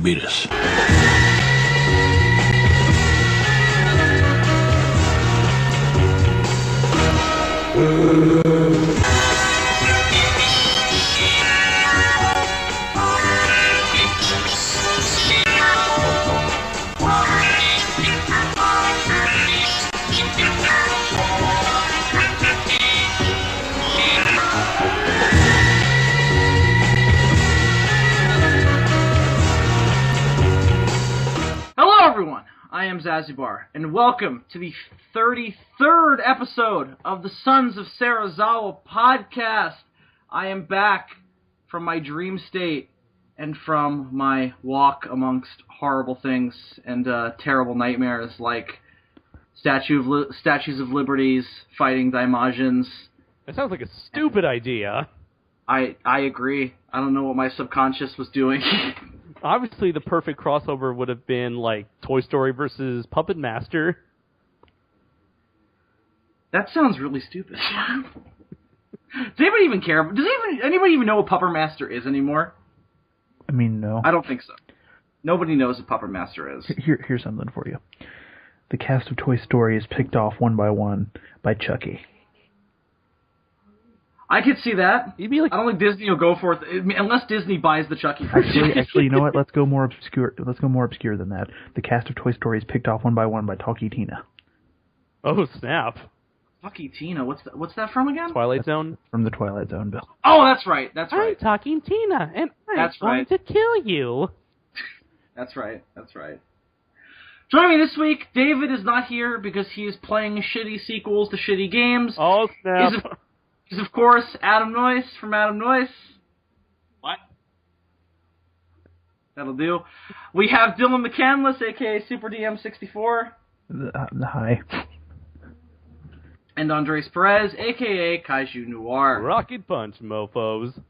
beat us. Everyone, I am Zanzibar, and welcome to the 33rd episode of the Sons of Serizawa podcast. I am back from my dream state and from my walk amongst horrible things and terrible nightmares like Statues of Liberties, fighting Daimajins. That sounds like a stupid idea. I agree. I don't know what my subconscious was doing. Obviously, the perfect crossover would have been, like, Toy Story versus Puppet Master. That sounds really stupid. Does anybody even care? Does anybody even know what Puppet Master is anymore? I mean, no. I don't think so. Nobody knows what Puppet Master is. Here's something for you. The cast of Toy Story is picked off one by one by Chucky. I could see that. You'd be like, I don't think Disney will go for it unless Disney buys the Chucky franchise. Actually, you know what? Let's go more obscure. Let's go more obscure than that. The cast of Toy Story is picked off one by one by Talkie Tina. oh, snap. Talkie Tina, what's that from again? Twilight Zone? From the Twilight Zone, Bill. Oh, that's right. That's right. I'm talking Tina, and I'm going right. to kill you. That's right. That's right. Joining me this week, David is not here because he is playing shitty sequels to shitty games. Oh, snap. He's, of course, Adam Noyce from Adam Noyce. What? That'll do. We have Dylan McCandless, a.k.a. Super DM64. Hi. And Andres Perez, a.k.a. Kaiju Noir. Rocket Punch, mofos.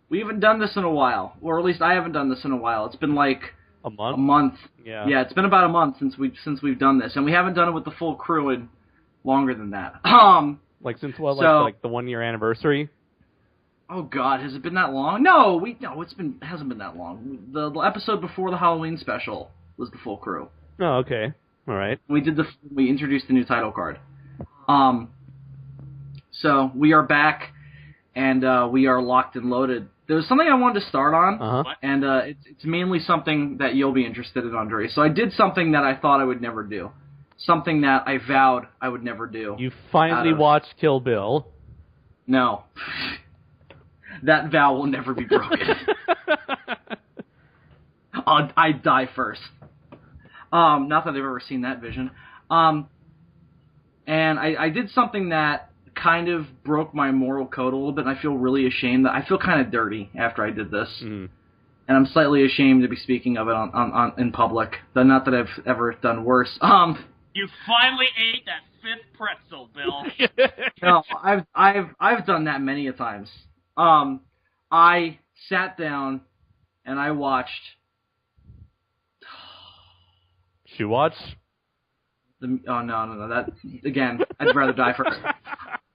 We haven't done this in a while. Or at least I haven't done this in a while. It's been like... A month? A month. Yeah. Yeah, it's been about a month since we've done this. And we haven't done it with the full crew in longer than that. Like since what, like the 1 year anniversary? Oh God, has it been that long? No, it hasn't been that long. The episode before the Halloween special was the full crew. Oh, okay. All right. We introduced the new title card. So we are back, and we are locked and loaded. There's something I wanted to start on, and it's mainly something that you'll be interested in, Andre. So I did something that I thought I would never do. Something that I vowed I would never do. You finally watched Kill Bill. No. That vow will never be broken. I'd die first. Not that I've ever seen that vision. And I did something that kind of broke my moral code a little bit, and I feel really ashamed. I feel kind of dirty after I did this. Mm. And I'm slightly ashamed to be speaking of it in public. Not that I've ever done worse. You finally ate that fifth pretzel, Bill. No, I've done that many a times. I sat down and I watched. She watched? No. That again, I'd rather die first.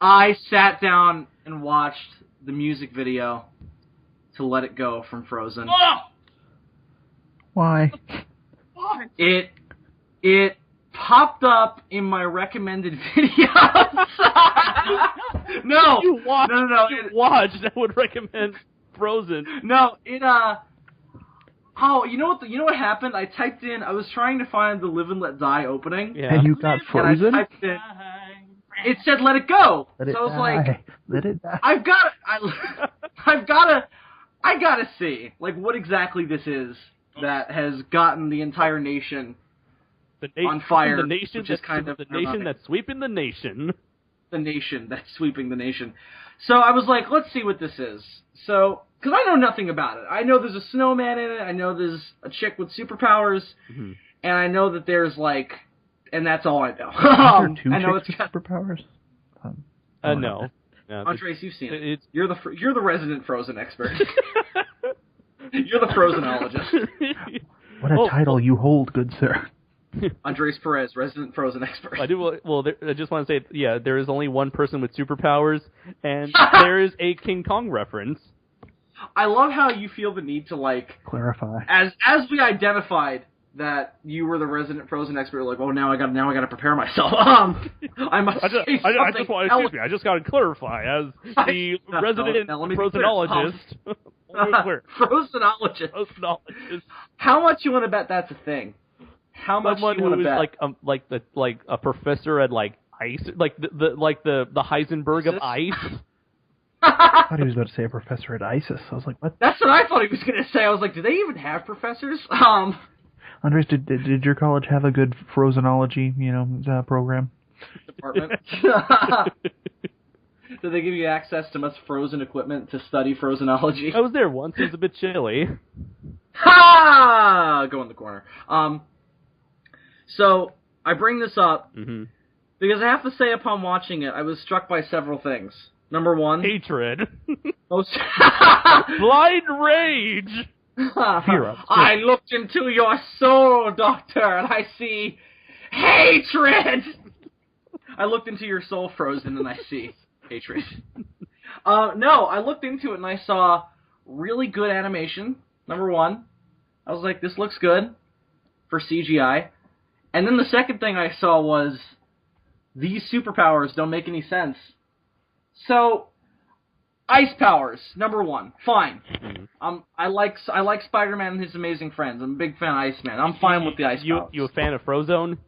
I sat down and watched the music video to "Let It Go" from Frozen. Oh! Why? What? It popped up in my recommended videos. No, You watched. No. You watched. I would recommend Frozen. No, it Oh, you know what happened? I typed in. I was trying to find the Live and Let Die opening. Yeah. And you got Frozen? And I typed in. It said "Let It Go." Let it so I was die. like, Let it die. I gotta see what exactly this is that has gotten the entire nation on fire. The nation which is kind of the nation that's sweeping the nation. The nation that's sweeping the nation. So I was like, let's see what this is. So, because I know nothing about it. I know there's a snowman in it. I know there's a chick with superpowers, and I know that there's and that's all I know. Are there two I know chicks with superpowers? No. Andres, you've seen it. You're the resident Frozen expert. You're the Frozenologist. What a title you hold, good sir. Andres Perez, resident Frozen expert. I do. Well, I just want to say, there is only one person with superpowers, and there is a King Kong reference. I love how you feel the need to, like... Clarify. As we identified that you were the resident Frozen expert, like, oh, now I gotta prepare myself. I must say something. Excuse me, I just gotta clarify, as the resident Frozenologist... Frozenologist. How much you want to bet that's a thing? How much Someone you want to bet? like a professor at like ice, like the Heisenberg of ice. I thought he was about to say a professor at ISIS. I was like, what? That's what I thought he was going to say. I was like, do they even have professors? Andres, did your college have a good Frozenology, program? Department. Did they give you access to much frozen equipment to study Frozenology? I was there once. It was a bit chilly. Ha! Go in the corner. So I bring this up because I have to say, upon watching it, I was struck by several things. Number one, hatred, blind rage. I looked into your soul, Doctor, and I see hatred. I looked into your soul, Frozen, and I see hatred. No, I looked into it and I saw really good animation. Number one, I was like, this looks good for CGI. And then the second thing I saw was these superpowers don't make any sense. So, ice powers, number one, fine. I like Spider-Man and his amazing friends. I'm a big fan of Iceman. I'm fine with the ice powers. You a fan of Frozone?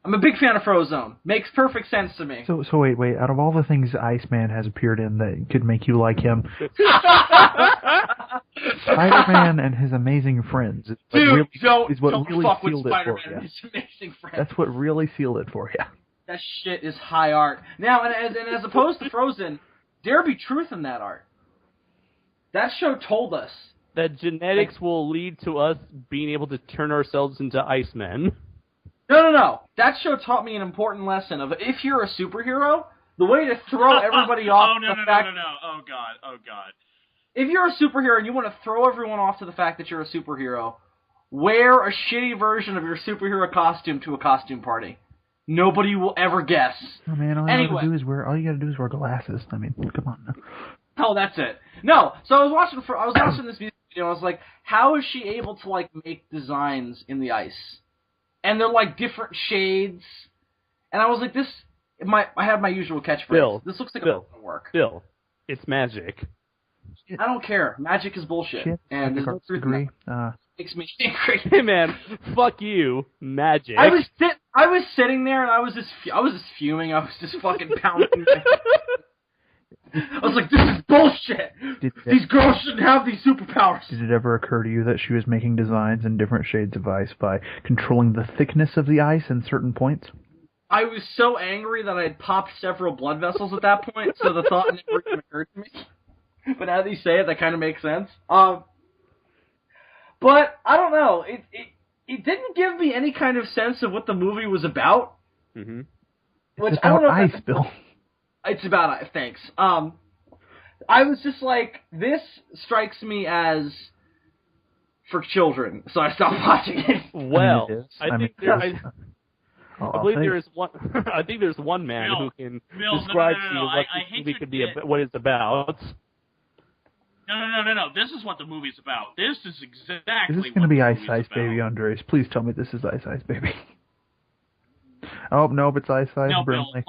I'm a big fan of Frozone. Makes perfect sense to me. So wait. Out of all the things Iceman has appeared in that could make you like him, Spider-Man and his amazing friends is what really sealed it for you. That's what really sealed it for you. That shit is high art. Now, and as opposed to Frozen, there be truth in that art. That show told us that genetics will lead to us being able to turn ourselves into Icemen. No. That show taught me an important lesson of if you're a superhero, the way to throw everybody off No. Oh, God. If you're a superhero and you want to throw everyone off to the fact that you're a superhero, wear a shitty version of your superhero costume to a costume party. Nobody will ever guess. Oh man, all you gotta do is wear glasses. I mean, come on now. Oh, that's it. No, so I was watching this music video and I was like, how is she able to like make designs in the ice? And they're like different shades. And I was like, I have my usual catchphrase. Bill, this looks like a book of work. Bill, it's magic. I don't care. Magic is bullshit. Shit, and there's no truth in that. Makes me angry. Hey man, fuck you, magic. I was sitting there and I was just fuming. I was just fucking pounding. I was like, this is bullshit. These girls shouldn't have these superpowers. Did it ever occur to you that she was making designs in different shades of ice by controlling the thickness of the ice in certain points? I was so angry that I had popped several blood vessels at that point, so the thought never even occurred to me. But now that you say it, that kind of makes sense. But I don't know. It didn't give me any kind of sense of what the movie was about. Mm-hmm. Which it's I don't know. Ice, Bill. It's about ice. Thanks. I was just like, this strikes me as for children, so I stopped watching it. Well, I believe there is one. I think there's one man who can describe to you what this movie could be, what it's about. No. This is what the movie's about. This is exactly. Is this going to be Ice Baby, Andres? Please tell me this is Ice Baby. Oh no, it's Ice No, Brimley.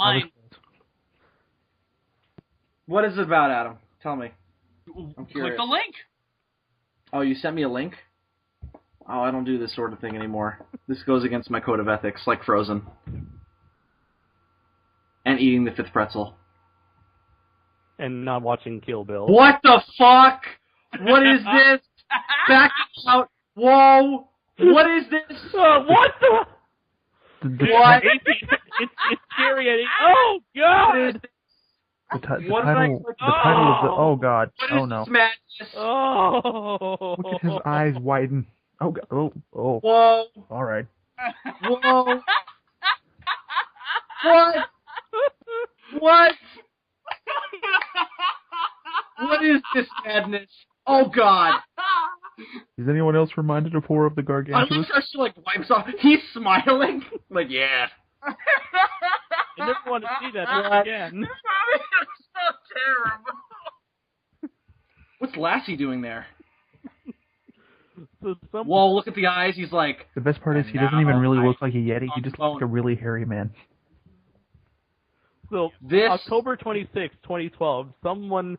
What is it about, Adam? Tell me. I'm curious. Click the link. Oh, you sent me a link? Oh, I don't do this sort of thing anymore. This goes against my code of ethics, like Frozen. And eating the fifth pretzel. And not watching Kill Bill. What the fuck? What is this? Back out. Whoa. What is this? What the? What? It's infuriating. Oh, God! The title of the... Oh, God. What is this madness? Oh. Look at his eyes widen. Oh, God. Oh. Whoa. All right. Whoa. What? What is this madness? Oh, God. Is anyone else reminded of Horror of the I Gargantuous? like how she, wipes off. He's smiling. Like, yeah. I never want to see that again. This movie is so terrible. What's Lassie doing there? So Whoa, look at the eyes. He's like... The best part is he doesn't even really look like a Yeti. He just looks like a really hairy man. So, October 26, 2012, someone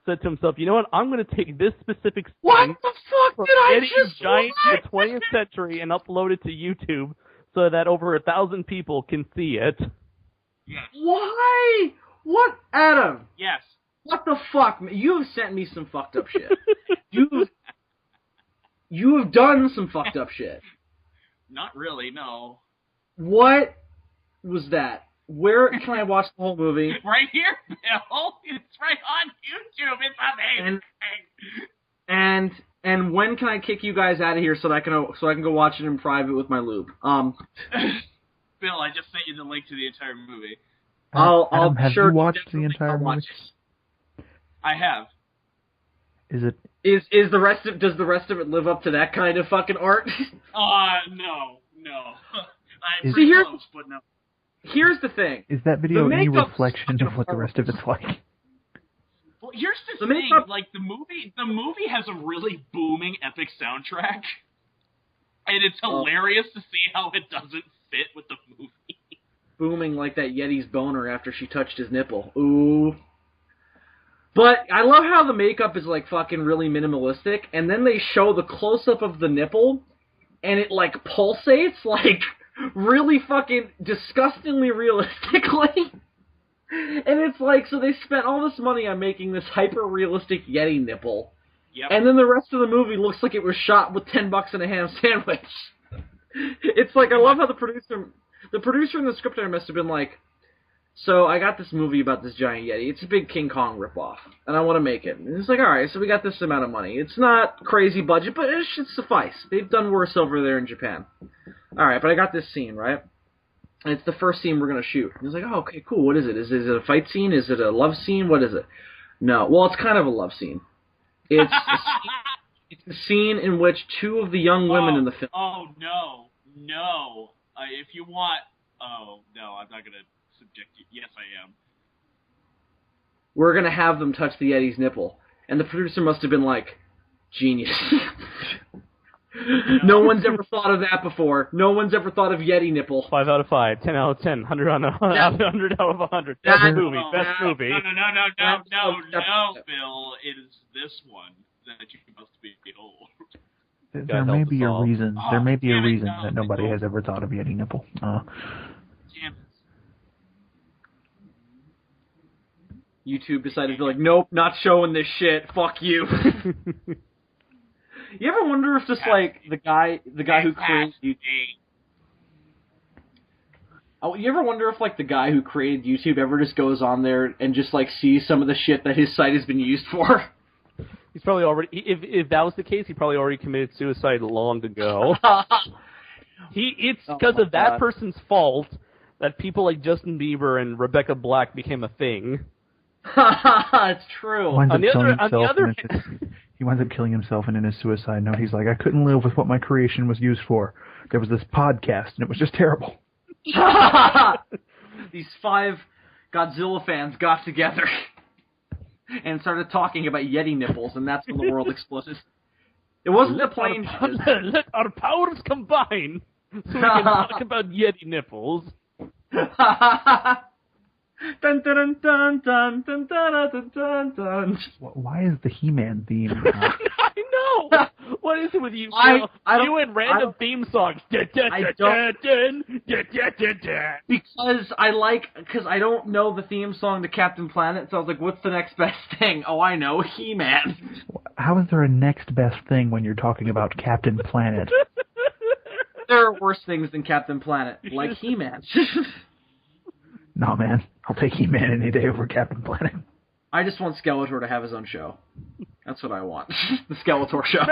said to himself, you know what, I'm going to take this specific scene what the fuck did I just giant in the 20th century and upload it to YouTube so that over 1,000 people can see it. Yes. Why? What, Adam? Yes. What the fuck? You have sent me some fucked up shit. You have done some fucked up shit. Not really, no. What was that? Where can I watch the whole movie? Right here, Bill. It's right on YouTube. It's amazing. And when can I kick you guys out of here so that I can go watch it in private with my lube? Bill, I just sent you the link to the entire movie. I'll have sure you watched the entire movie? I have. Is it? Is the rest of does the rest of it live up to that kind of fucking art? No. I'm See, pretty close, but no. Here's the thing. Is that video any reflection of what the rest of it's like? Well, here's the thing. Like the movie has a really booming, epic soundtrack, and it's hilarious to see how it doesn't fit with the movie. Booming like that Yeti's boner after she touched his nipple. Ooh. But I love how the makeup is like fucking really minimalistic, and then they show the close-up of the nipple, and it like pulsates like really fucking disgustingly realistically. And it's like, so they spent all this money on making this hyper-realistic Yeti nipple. Yep. And then the rest of the movie looks like it was shot with $10 and a ham sandwich. It's like, I love how the producer and the scriptwriter must have been like, so I got this movie about this giant Yeti. It's a big King Kong ripoff, and I want to make it. And it's like, alright, so we got this amount of money. It's not crazy budget, but it should suffice. They've done worse over there in Japan. Alright, but I got this scene, right? And it's the first scene we're going to shoot. And he's like, oh, okay, cool, what is it? Is it a fight scene? Is it a love scene? What is it? No, well, it's kind of a love scene. It's a scene in which two of the young women in the film... Oh, no. If you want... Oh, no, I'm not going to subject you. Yes, I am. We're going to have them touch the Yeti's nipple. And the producer must have been like, genius. No one's ever thought of that before. No one's ever thought of Yeti nipple. 5 out of 5, 10 out of 10, 100 out of 100. Best movie. No, Bill. It is this one that you must behold. There may be a reason. There may be a reason that nobody has ever thought of Yeti nipple. Damn it. YouTube decided to be like, nope, not showing this shit. Fuck you. You ever wonder if just like the guy who created YouTube? Oh, you ever wonder if like the guy who created YouTube ever just goes on there and just like sees some of the shit that his site has been used for? He's probably already. If that was the case, he probably already committed suicide long ago. It's because of that person's fault that people like Justin Bieber and Rebecca Black became a thing. It's true. He winds up killing himself, and in his suicide note, he's like, I couldn't live with what my creation was used for. There was this podcast, and it was just terrible. These 5 Godzilla fans got together and started talking about Yeti nipples, and that's when the world exploded. It wasn't a plane. Let our powers combine so we can talk about Yeti nipples. Dun, dun, dun, dun, dun, dun, dun, dun, dun. Why is the He-Man theme? I know. What is it with you? You and random theme songs. Because I don't know the theme song to Captain Planet, so I was like, what's the next best thing? Oh, I know, He-Man. How is there a next best thing when you're talking about Captain Planet? There are worse things than Captain Planet, like He-Man. No, man. I'll take He-Man any day over Captain Planet. I just want Skeletor to have his own show. That's what I want. The Skeletor show.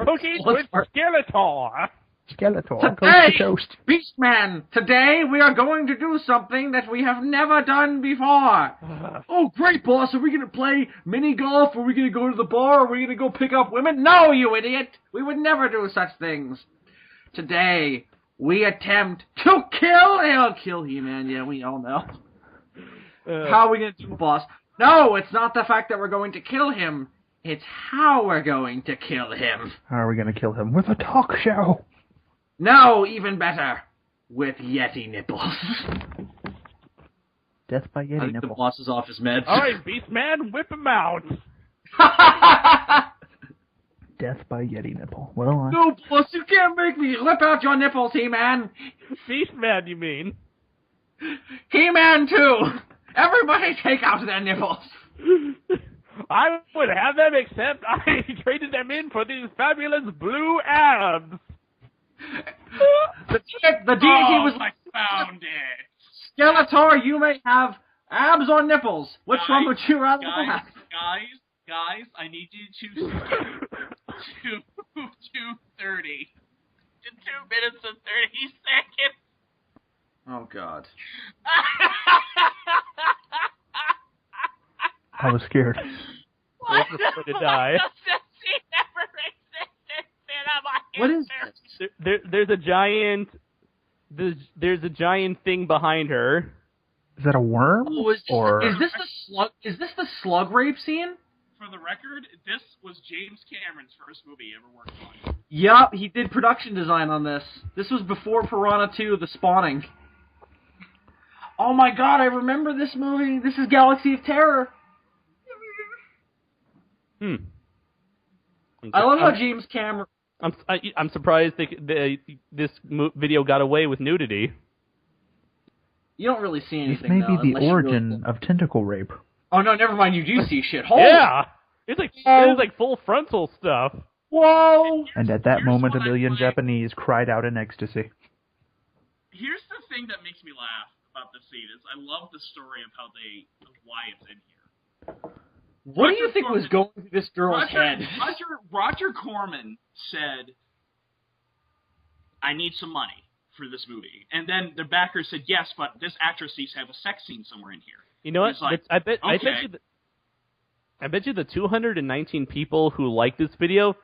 Cookies with Skeletor. Skeletor, today, toast. Beastman, today we are going to do something that we have never done before. Oh, great, boss. Are we going to play mini golf? Are we going to go to the bar? Are we going to go pick up women? No, you idiot. We would never do such things. Today, we attempt to kill He-Man. Yeah, we all know. How are we going to do it, boss? No, it's not the fact that we're going to kill him. It's how we're going to kill him. How are we going to kill him? With a talk show. No, even better. With Yeti Nipples. Death by Yeti I think Nipple. the boss is off his meds. All right, Beast Man, whip him out. Death by Yeti Nipple. Well, No, boss, you can't make me whip out your nipples, He-Man. Beast Man, you mean? He-Man, too. Everybody take out their nipples. I would have them, except I traded them in for these fabulous blue abs. The deity was I found it. Skeletor, you may have abs or nipples. Which one would you rather have? Guys, I need you to 2:30 to 2 minutes and 30 seconds. Oh, God. I was scared. What? To die. What is this? There's a giant. There's a giant thing behind her. Is that a worm? Oh, is this the slug? Is this the slug rape scene? For the record, this was James Cameron's first movie he ever worked on. Yup, he did production design on this. This was before Piranha 2: The Spawning. Oh my God, I remember this movie. This is Galaxy of Terror. I love how James Cameron. I'm surprised this video got away with nudity. You don't really see anything. This may though, be the unless you origin really... of tentacle rape. Oh no, never mind. You do see shit. Holy... Yeah, it's like full frontal stuff. Whoa! And at that Here's moment, a what I million like. Japanese cried out in ecstasy. Here's the thing that makes me laugh about this scene is I love the story of why it's in here. What do you think was going through this girl's head? Roger Corman said, I need some money for this movie. And then the backers said, yes, but this actress needs to have a sex scene somewhere in here. You know what? Like, I bet you the 219 people who like this video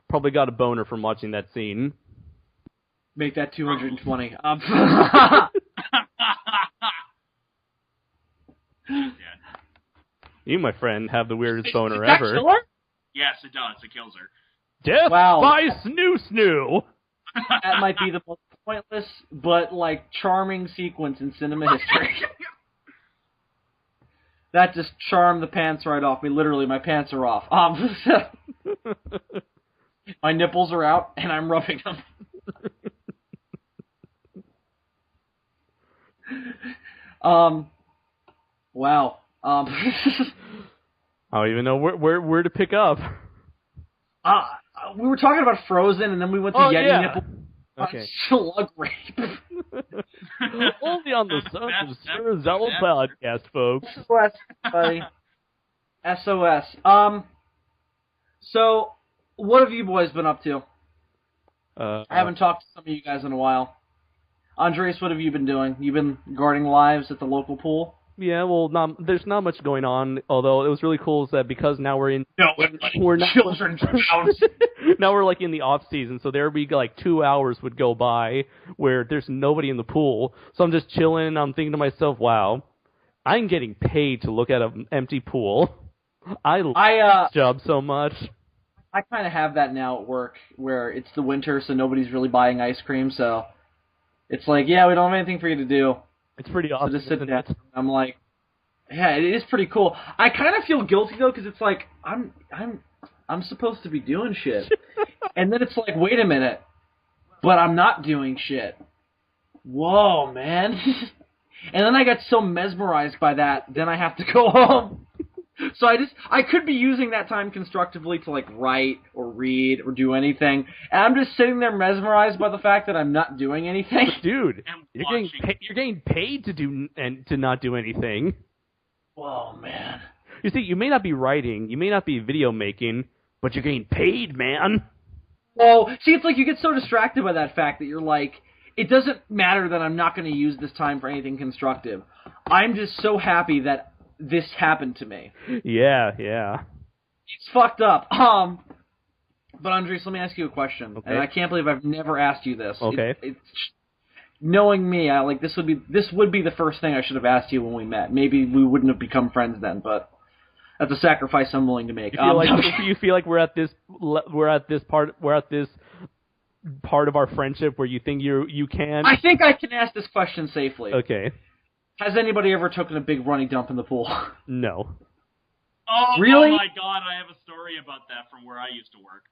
probably got a boner from watching that scene. Make that 220. Yeah. You, my friend, have the weirdest boner Does that ever. kill her? Yes, it does. It kills her. Death Wow. by snoo snoo. That might be the most pointless but like charming sequence in cinema history. That just charmed the pants right off me. Literally, my pants are off. My nipples are out, and I'm rubbing them. Wow. I don't even know where to pick up. We were talking about Frozen, and then we went to Yeti Nipples. Okay. Slug rape. Only on the Sons of Serizawa podcast, folks. SOS, buddy. SOS. So, what have you boys been up to? I haven't talked to some of you guys in a while. Andres, what have you been doing? You've been guarding lives at the local pool? Yeah, well, there's not much going on. Although it was really cool is that because now we're not children's house. Now we're like in the off season, so there would be like 2 hours would go by where there's nobody in the pool. So I'm just chilling. I'm thinking to myself, wow, I'm getting paid to look at an empty pool. I love this job so much. I kind of have that now at work, where it's the winter, so nobody's really buying ice cream. So it's like, yeah, we don't have anything for you to do. It's pretty awesome. So just sit down. I'm like, yeah, it is pretty cool. I kind of feel guilty though, because it's like I'm supposed to be doing shit, and then it's like, wait a minute, but I'm not doing shit. Whoa, man! And then I got so mesmerized by that, then I have to go home. So I could be using that time constructively to like write or read or do anything, and I'm just sitting there mesmerized by the fact that I'm not doing anything. Dude, you're getting paid to do and to not do anything. Whoa, man! You see, you may not be writing, you may not be video making, but you're getting paid, man. Well, see, it's like you get so distracted by that fact that you're like, it doesn't matter that I'm not going to use this time for anything constructive. I'm just so happy that this happened to me. Yeah. It's fucked up. But Andres, let me ask you a question. Okay. And I can't believe I've never asked you this. Okay. It's knowing me, this would be the first thing I should have asked you when we met. Maybe we wouldn't have become friends then, but That's a sacrifice I'm willing to make. You feel like we're at this part of our friendship where you think you can? I think I can ask this question safely. Okay. Has anybody ever taken a big runny dump in the pool? No. Oh, really? Oh my god, I have a story about that from where I used to work.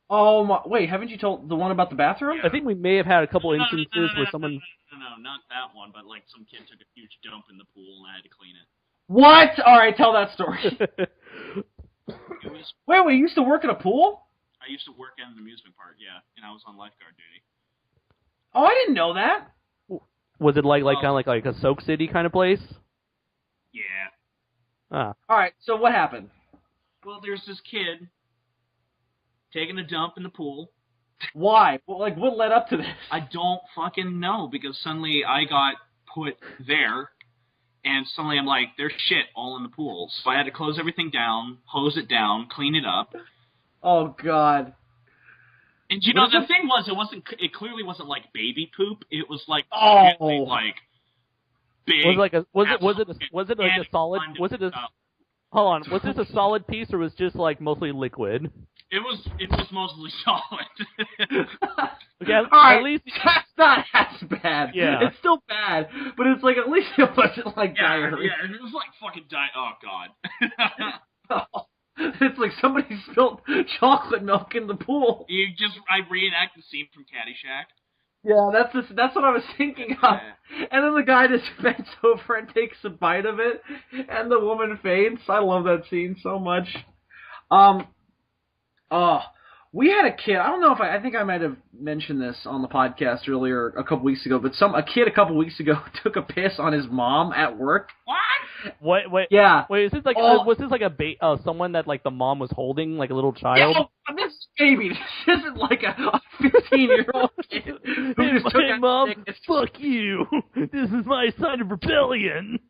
Oh my! Wait, haven't you told the one about the bathroom? I think we may have had a couple instances where someone. No, not that one, but like some kid took a huge dump in the pool and I had to clean it. What? All right, tell that story. Wait, you used to work at a pool? I used to work at an amusement park, yeah, and I was on lifeguard duty. Oh, I didn't know that. Was it kind of like a Soak City kind of place? Yeah. Ah. All right, so what happened? Well, there's this kid taking a dump in the pool. Why? Well, what led up to this? I don't fucking know, because suddenly I got put there, and suddenly I'm like, there's shit all in the pool. So I had to close everything down, hose it down, clean it up. Oh, God. And you know, the thing was, it clearly wasn't like baby poop. It was like, big. Was this a solid piece, or was it just like mostly liquid? It was mostly solid. Okay, all right, at least that's not as bad. Yeah. It's still bad, but it's like at least it wasn't like diarrhea. Yeah, it was like fucking oh god. It's like somebody spilled chocolate milk in the pool. I reenact the scene from Caddyshack. Yeah, that's what I was thinking of. Yeah. And then the guy just bends over and takes a bite of it, and the woman faints. I love that scene so much. We had a kid. I don't know if I think I might have mentioned this on the podcast earlier a couple weeks ago, but a kid a couple weeks ago took a piss on his mom at work. What? Wait. Yeah. Wait, is this like was this like someone that like the mom was holding, like a little child? Yeah, this is baby. This isn't like a 15-year-old kid who just took hey, Mom, fuck you. This is my sign of rebellion.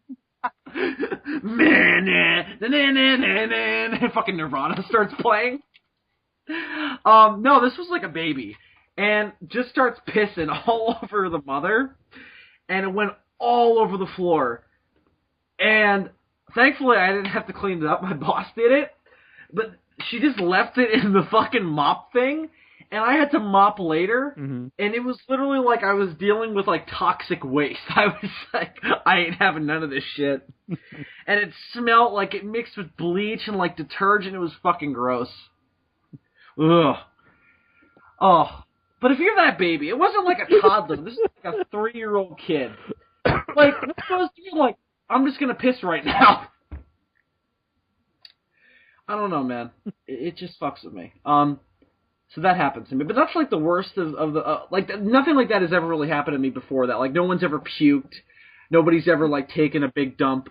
Fucking Nirvana starts playing. No, this was like a baby, and just starts pissing all over the mother, and it went all over the floor. And thankfully, I didn't have to clean it up. My boss did it, but she just left it in the fucking mop thing, and I had to mop later. Mm-hmm. And it was literally like I was dealing with like toxic waste. I was like, I ain't having none of this shit. And it smelled like it mixed with bleach and like detergent. It was fucking gross. Ugh. Oh. But if you're that baby, it wasn't like a toddler. This is like a 3-year-old kid. Like, what supposed to be like, I'm just gonna piss right now. I don't know, man. It just fucks with me. So that happens to me. But that's like the worst of the, nothing like that has ever really happened to me before that. Like, no one's ever puked. Nobody's ever, like, taken a big dump.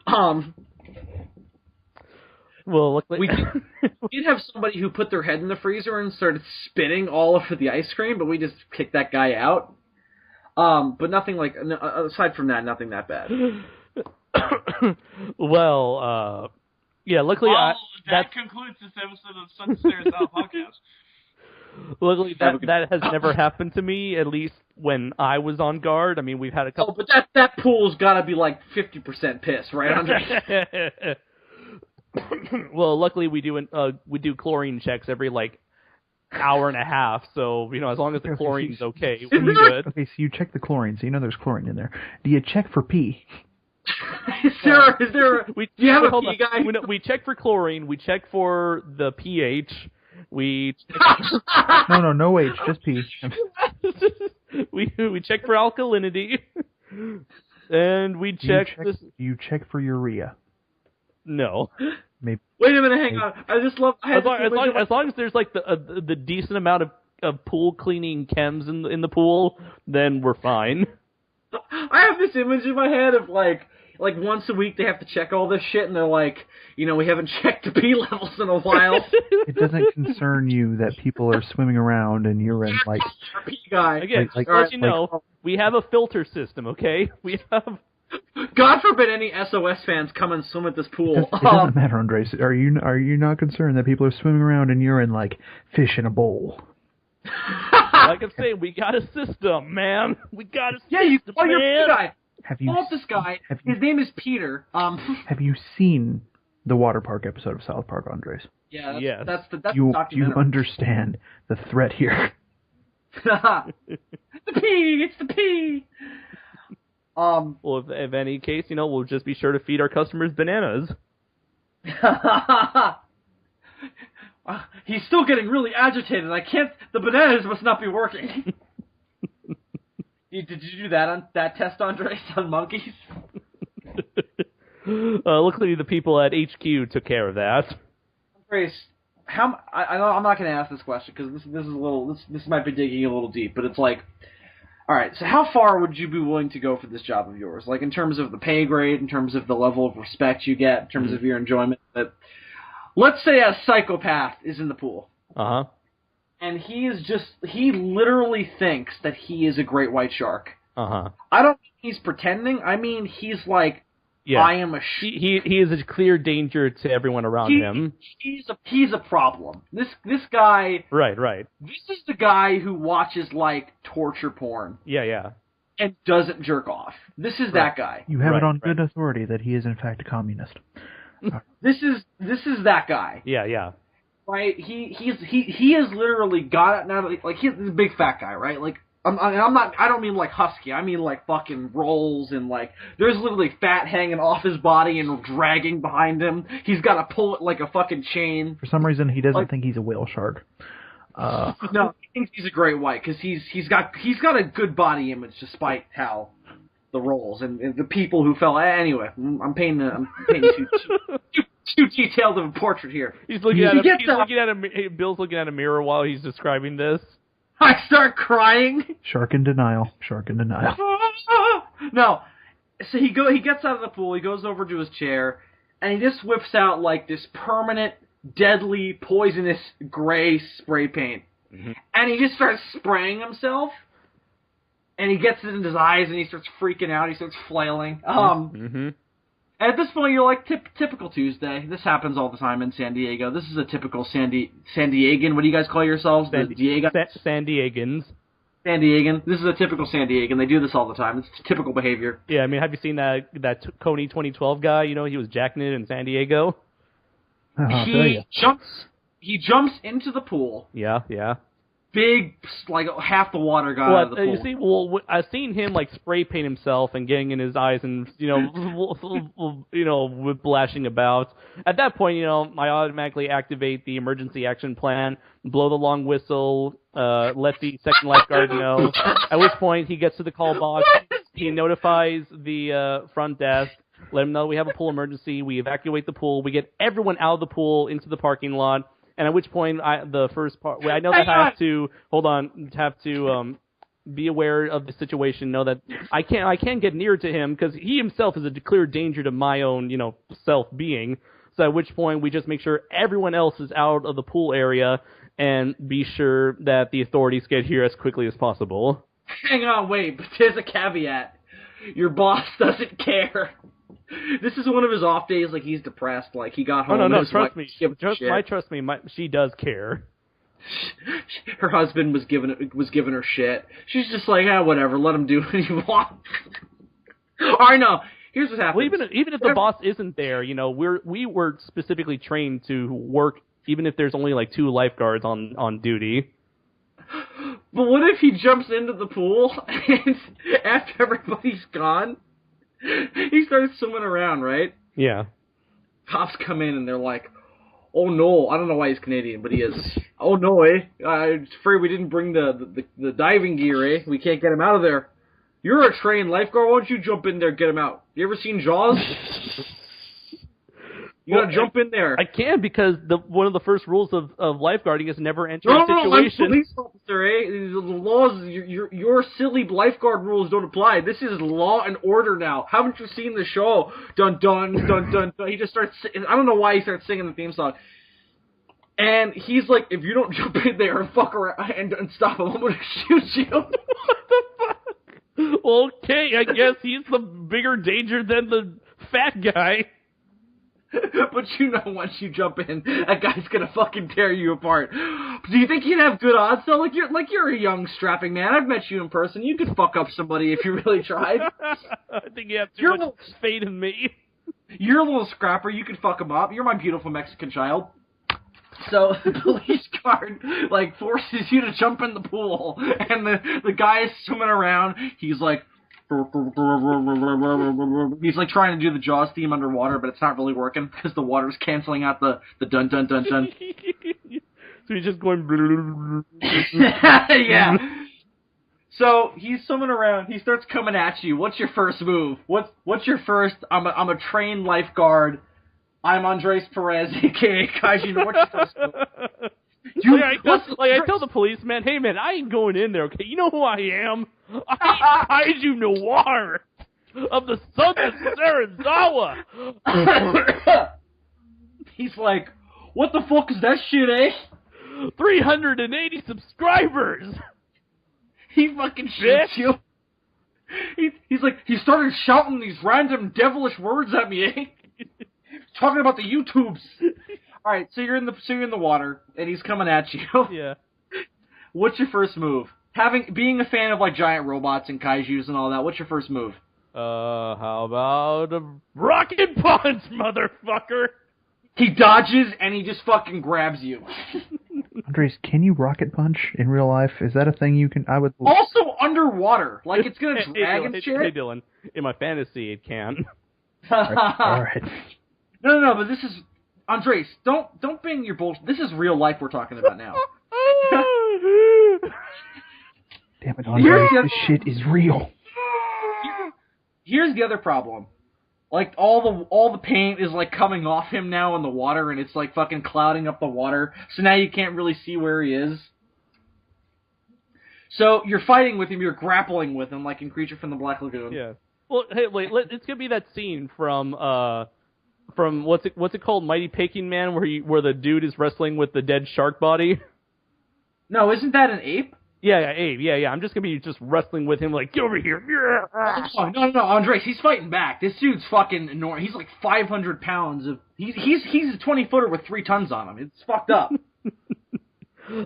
Well, we did have somebody who put their head in the freezer and started spitting all over the ice cream, but we just kicked that guy out. But nothing like, aside from that, nothing that bad. Well, yeah, luckily that concludes this episode of Sons of Serizawa podcast. Luckily, that has never happened to me, at least when I was on guard. I mean, we've had a couple... Oh, but that pool's gotta be like 50% piss, right under. Well, luckily we do chlorine checks every like hour and a half, so as long as the chlorine's okay, we're good. Okay, so you check the chlorine, so you know there's chlorine in there. Do you check for pee? Do you have a pee guy? We check for chlorine. We check for the pH. We no H, just pee. we check for alkalinity, and we check this. You check for urea. No. Maybe. Wait a minute, hang on. I just love. As long as there's like the decent amount of pool cleaning chems in the pool, then we're fine. I have this image in my head of like once a week they have to check all this shit, and they're like, we haven't checked the pee levels in a while. It doesn't concern you that people are swimming around in urine like. Pee guy. Again, we have a filter system. Okay, we have. God forbid any SOS fans come and swim at this pool. It doesn't matter, Andres. Are you not concerned that people are swimming around in urine like fish in a bowl? Like I'm saying, we got a system, man. We got a system. Yeah, you call your pee guy. Have you call this guy. His name is Peter. Have you seen The water park episode of South Park, Andres. Yeah, that's the you documentary. You understand the threat here. The pee! It's the pee! Well, if any case, we'll just be sure to feed our customers bananas. He's still getting really agitated. The bananas must not be working. Did you do that test, Andres, on monkeys? Luckily, the people at HQ took care of that. Andres, I know I'm not going to ask this question because this might be digging a little deep, but it's like, all right, so how far would you be willing to go for this job of yours? Like in terms of the pay grade, in terms of the level of respect you get, in terms of your enjoyment. Let's say a psychopath is in the pool. Uh-huh. And he literally thinks that he is a great white shark. Uh-huh. I don't mean he's pretending. I mean he's like, I am a he is a clear danger to everyone around him. He's a problem. This guy. Right. This is the guy who watches like torture porn. Yeah. And doesn't jerk off. This is that guy. You have it on good authority that he is in fact a communist. This is that guy. Yeah. Right? He has literally got it now. Like he's a big fat guy, right? Like I don't mean like husky. I mean like fucking rolls and like there's literally fat hanging off his body and dragging behind him. He's got to pull it like a fucking chain. For some reason, he doesn't think he's a whale shark. No, he thinks he's a great white because he's got a good body image despite how the rolls and the people who fell. Anyway, I'm painting too detailed of a portrait here. Bill's looking at a mirror while he's describing this. I start crying. Shark in denial. No. So he gets out of the pool, he goes over to his chair, and he just whips out like this permanent, deadly, poisonous gray spray paint. Mm-hmm. And he just starts spraying himself. And he gets it in his eyes and he starts freaking out, he starts flailing. At this point, you're like, typical Tuesday. This happens all the time in San Diego. This is a typical San Diegan. What do you guys call yourselves? San Diegans. San Diegan. This is a typical San Diegan. They do this all the time. It's typical behavior. Yeah, I mean, have you seen that Coney 2012 guy? He was jacking it in San Diego. He jumps into the pool. Yeah. Big, like half the water got out of the pool. You see, I've seen him like spray paint himself and getting in his eyes and whiplashing about. At that point, I automatically activate the emergency action plan, blow the long whistle, let the second lifeguard know. At which point he gets to the call box, he notifies the front desk, let him know we have a pool emergency. We evacuate the pool. We get everyone out of the pool into the parking lot. And at which point, I know that I have to be aware of the situation. Know that I can't get near to him because he himself is a clear danger to my own, self being. So at which point, we just make sure everyone else is out of the pool area and be sure that the authorities get here as quickly as possible. Hang on, wait, but there's a caveat. Your boss doesn't care. This is one of his off days, like he's depressed, like he got home. No, trust me. She does care. Her husband was giving her shit. She's just like, whatever, let him do what he wants. Alright, no. Here's what happens. Well, even if the boss isn't there, we were specifically trained to work even if there's only like 2 lifeguards on duty. But what if he jumps into the pool and after everybody's gone, he starts swimming around, right? Yeah. Cops come in and they're like, oh no, I don't know why he's Canadian, but he is. Oh no, I'm afraid we didn't bring the diving gear, We can't get him out of there. You're a trained lifeguard, why don't you jump in there and get him out? You ever seen Jaws? You gotta jump in there. I can because one of the first rules of lifeguarding is never enter a situation. No, I'm a police officer, The laws, your silly lifeguard rules don't apply. This is law and order now. Haven't you seen the show? Dun dun dun dun dun. He just starts. I don't know why he starts singing the theme song. And he's like, if you don't jump in there and fuck around and stop him, I'm gonna shoot you. What the fuck? Okay, I guess he's the bigger danger than the fat guy. But once you jump in, that guy's gonna fucking tear you apart. Do you think he'd have good odds though? Like you're a young strapping man. I've met you in person. You could fuck up somebody if you really tried. I think you have too much faith in me. You're a little scrapper. You can fuck him up. You're my beautiful Mexican child. So the police guard, like, forces you to jump in the pool, and the guy is swimming around. He's like, he's like trying to do the Jaws theme underwater, but it's not really working because the water's canceling out the dun dun dun dun. So he's just going. Yeah. So he's swimming around. He starts coming at you. What's your first move? What's your first? I'm a trained lifeguard. I'm Andres Perez, a.k.a. Kaiju. What's your first move? I tell the policeman, hey man, I ain't going in there, okay? You know who I am? I'm Kaiju Noir of the Sons of Serizawa. He's like, what the fuck is that shit, eh? 380 subscribers. He fucking shoots you. He's like, he started shouting these random devilish words at me, eh? Talking about the YouTubes. All right, so you're in the water, and he's coming at you. Yeah. What's your first move? Being a fan of like giant robots and kaijus and all that, what's your first move? How about a rocket punch, motherfucker? He dodges and he just fucking grabs you. Andres, can you rocket punch in real life? Is that a thing you can? I would. Also underwater, like it's gonna drag and shit. Hey Dylan, in my fantasy it can. All right. No, but this is Andres. Don't bring your bullshit. This is real life we're talking about now. Damn it, Andres, this shit is real. Here's the other problem. Like all the paint is like coming off him now in the water, and it's like fucking clouding up the water. So now you can't really see where he is. So you're fighting with him, you're grappling with him, like in Creature from the Black Lagoon. Yeah. Well, hey, wait, it's gonna be that scene from what's it called, Mighty Peking Man, where the dude is wrestling with the dead shark body. No, isn't that an ape? Yeah, ape. Yeah. I'm just gonna be wrestling with him, like, get over here. Oh, no, Andres, he's fighting back. This dude's fucking enormous. He's like 500 pounds of. He's a 20-footer with 3 tons on him. It's fucked up.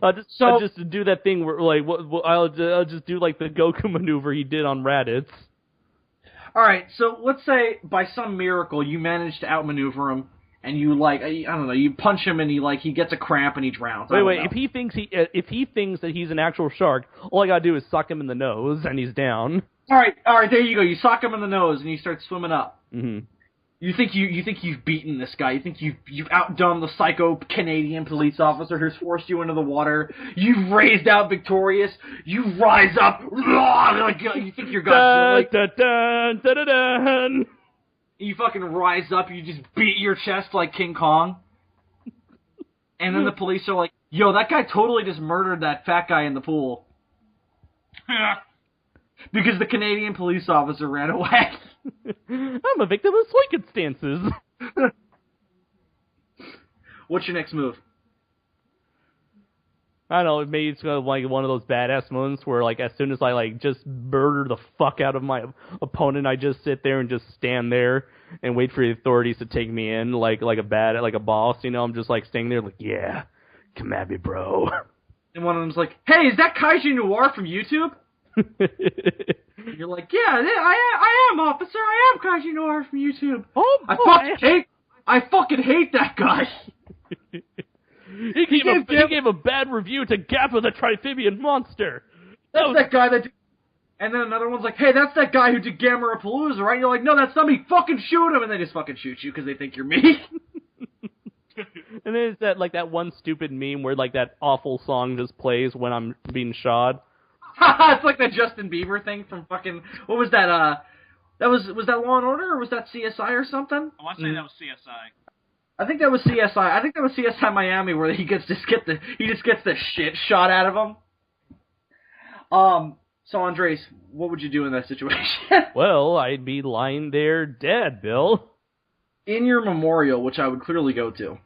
I'll just do that thing where, like, I'll just do like the Goku maneuver he did on Raditz. All right, so let's say by some miracle you manage to outmaneuver him, and you like, I don't know, you punch him and he gets a cramp and he drowns. Wait, if he thinks that he's an actual shark, all I gotta do is suck him in the nose and he's down. All right, there you go. You sock him in the nose and he starts swimming up. Mm-hmm. You think you've beaten this guy. You think you've outdone the psycho Canadian police officer who's forced you into the water. You've raised out victorious. You rise up. You think you're Godzilla. You fucking rise up. You just beat your chest like King Kong. And then the police are like, "Yo, that guy totally just murdered that fat guy in the pool." Because the Canadian police officer ran away. I'm a victim of circumstances. What's your next move? I don't know, maybe it's like one of those badass moments where, like, as soon as I, like, just murder the fuck out of my opponent, I just sit there and just stand there and wait for the authorities to take me in, like a boss, you know? I'm just, like, standing there like, yeah, come at me, bro. And one of them's like, hey, is that Kaiju Noir from YouTube? You're like, yeah, I am, officer. I am Kaiju Noir from YouTube. Oh, I fucking hate that guy. He gave a bad review to Gappa the Trifibian Monster. That's that guy that. And then another one's like, hey, that's that guy who did Gamma-Palooza, right? And you're like, no, that's not me. Fucking shoot him, and they just fucking shoot you because they think you're me. And then it's that one stupid meme where like that awful song just plays when I'm being shot. It's like that Justin Bieber thing from fucking, what was that, was that Law & Order, or was that CSI or something? I want to say that was CSI. I think that was CSI. I think that was CSI Miami, where he just gets the shit shot out of him. So Andres, what would you do in that situation? Well, I'd be lying there dead, Bill. In your memorial, which I would clearly go to,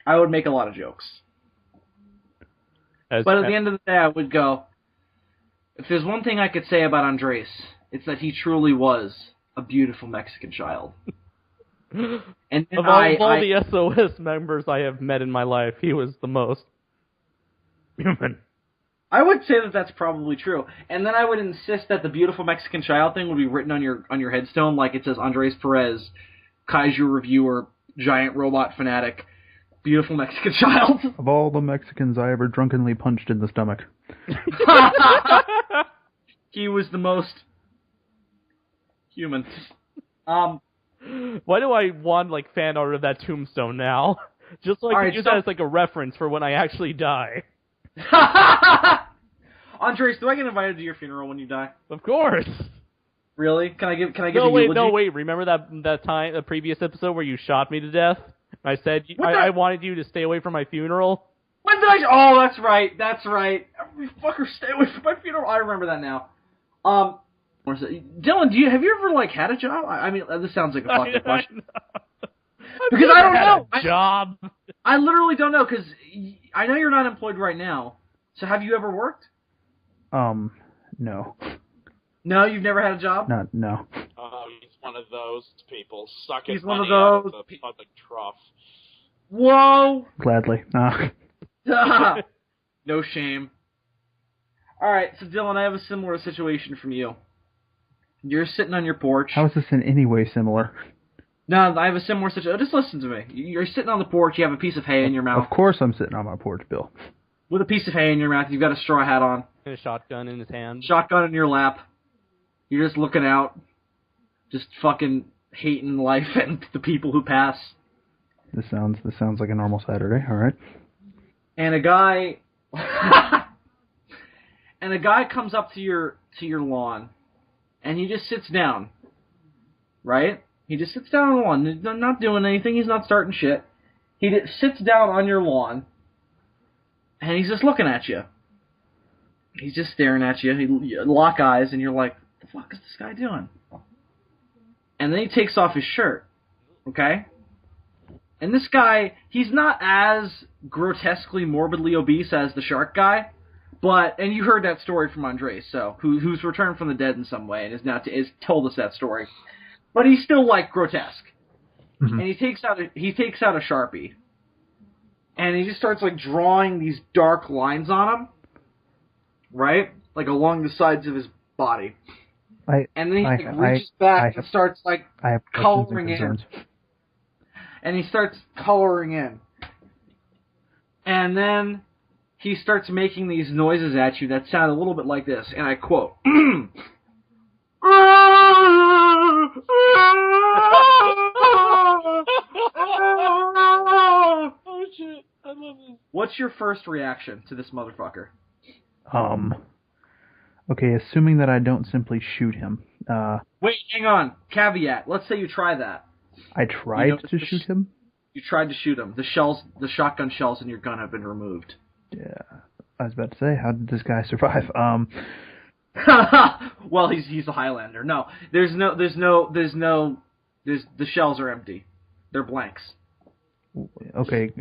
I would make a lot of jokes. But at the end of the day, I would go, if there's one thing I could say about Andres, it's that he truly was a beautiful Mexican child. And of all the SOS members I have met in my life, he was the most human. I would say that that's probably true. And then I would insist that the beautiful Mexican child thing would be written on your headstone, like it says Andres Perez, kaiju reviewer, giant robot fanatic, beautiful Mexican child. Of all the Mexicans I ever drunkenly punched in the stomach. He was the most human. Why do I want like fan art of that tombstone now? Just so I can use that as like a reference for when I actually die. Andres, do I get invited to your funeral when you die? Of course. Really? Can I give a eulogy? No, wait. Remember the previous episode where you shot me to death? I said I wanted you to stay away from my funeral. When did I? Oh, that's right. You fucker, stay away from my funeral. I remember that now. Dylan, have you ever like had a job? I mean, this sounds like a fucking question. Because I don't know. Job. I literally don't know because I know you're not employed right now. So have you ever worked? No. No, you've never had a job? No. He's one of those people sucking He's one money of those out of the public trough. Whoa! Gladly. No shame. Alright, so Dylan, I have a similar situation from you. You're sitting on your porch. How is this in any way similar? No, I have a similar situation. Just listen to me. You're sitting on the porch, you have a piece of hay in your mouth. Of course I'm sitting on my porch, Bill. With a piece of hay in your mouth, you've got a straw hat on. And a shotgun in his hand. Shotgun in your lap. You're just looking out. Just fucking hating life and the people who pass. This sounds like a normal Saturday, alright. And a guy comes up to your lawn and he just sits down. Right? He just sits down on the lawn. He's not doing anything, he's not starting shit. He just sits down on your lawn and he's just looking at you. He's just staring at you. You lock eyes and you're like, what the fuck is this guy doing? And then he takes off his shirt. Okay? And this guy, he's not as grotesquely, morbidly obese as the shark guy, and you heard that story from Andres, so who's returned from the dead in some way and is told us that story. But he's still like grotesque. Mm-hmm. And he takes out a Sharpie, and he just starts like drawing these dark lines on him, right, like along the sides of his body. And then he reaches back and starts like coloring in. And he starts coloring in. And then he starts making these noises at you that sound a little bit like this. And I quote. Oh shit, I love this. What's your first reaction to this motherfucker? Okay, assuming that I don't simply shoot him. Wait, hang on. Caveat. Let's say you try that. I tried to shoot him? You tried to shoot him. The shotgun shells in your gun have been removed. Yeah. I was about to say, how did this guy survive? Well, he's a Highlander. No. The shells are empty. They're blanks. Okay,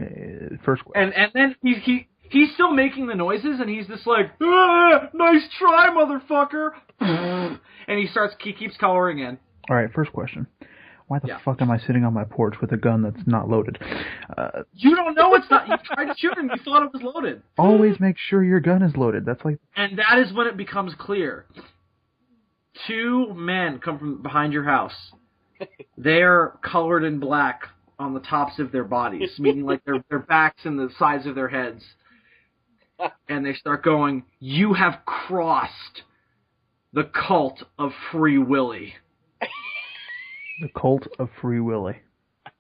first question. And then he's still making the noises, and he's just like, nice try, motherfucker! And he keeps coloring in. Alright, first question. Why the fuck am I sitting on my porch with a gun that's not loaded? You don't know it's not. You tried to shoot him. You thought it was loaded. Always make sure your gun is loaded. That's like... And that is when it becomes clear. 2 men come from behind your house. They're colored in black on the tops of their bodies, meaning like their backs and the sides of their heads. And they start going, you have crossed the cult of Free Willy. The cult of Free Willy.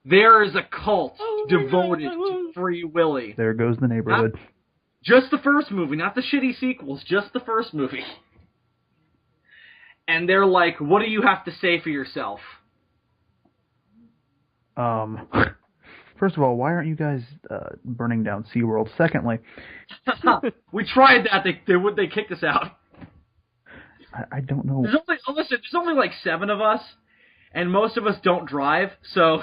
There is a cult devoted to Free Willy. There goes the neighborhood. Just the first movie, not the shitty sequels, just the first movie. And they're like, what do you have to say for yourself? First of all, why aren't you guys burning down SeaWorld? Secondly... We tried that. They kicked us out. I don't know. There's only like 7 of us. And most of us don't drive, so...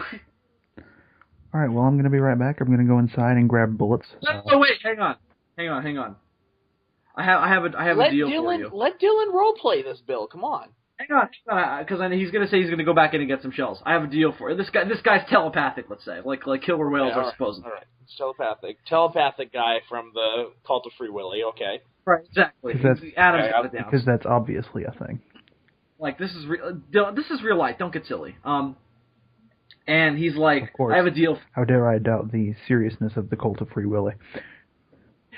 Alright, well, I'm going to be right back. I'm going to go inside and grab bullets. Oh, wait, hang on. I have a deal for you. Let Dylan roleplay this, Bill. Come on. Hang on, because he's going to say he's going to go back in and get some shells. I have a deal for you. This guy's telepathic, let's say, like killer whales are supposed to. All right, it's telepathic guy from the Cult of Free Willy. Okay. Right, exactly. Adam's got it down. Because that's obviously a thing. Like, this is real life. Don't get silly. And he's like, I have a deal. How dare I doubt the seriousness of the cult of Free Willy?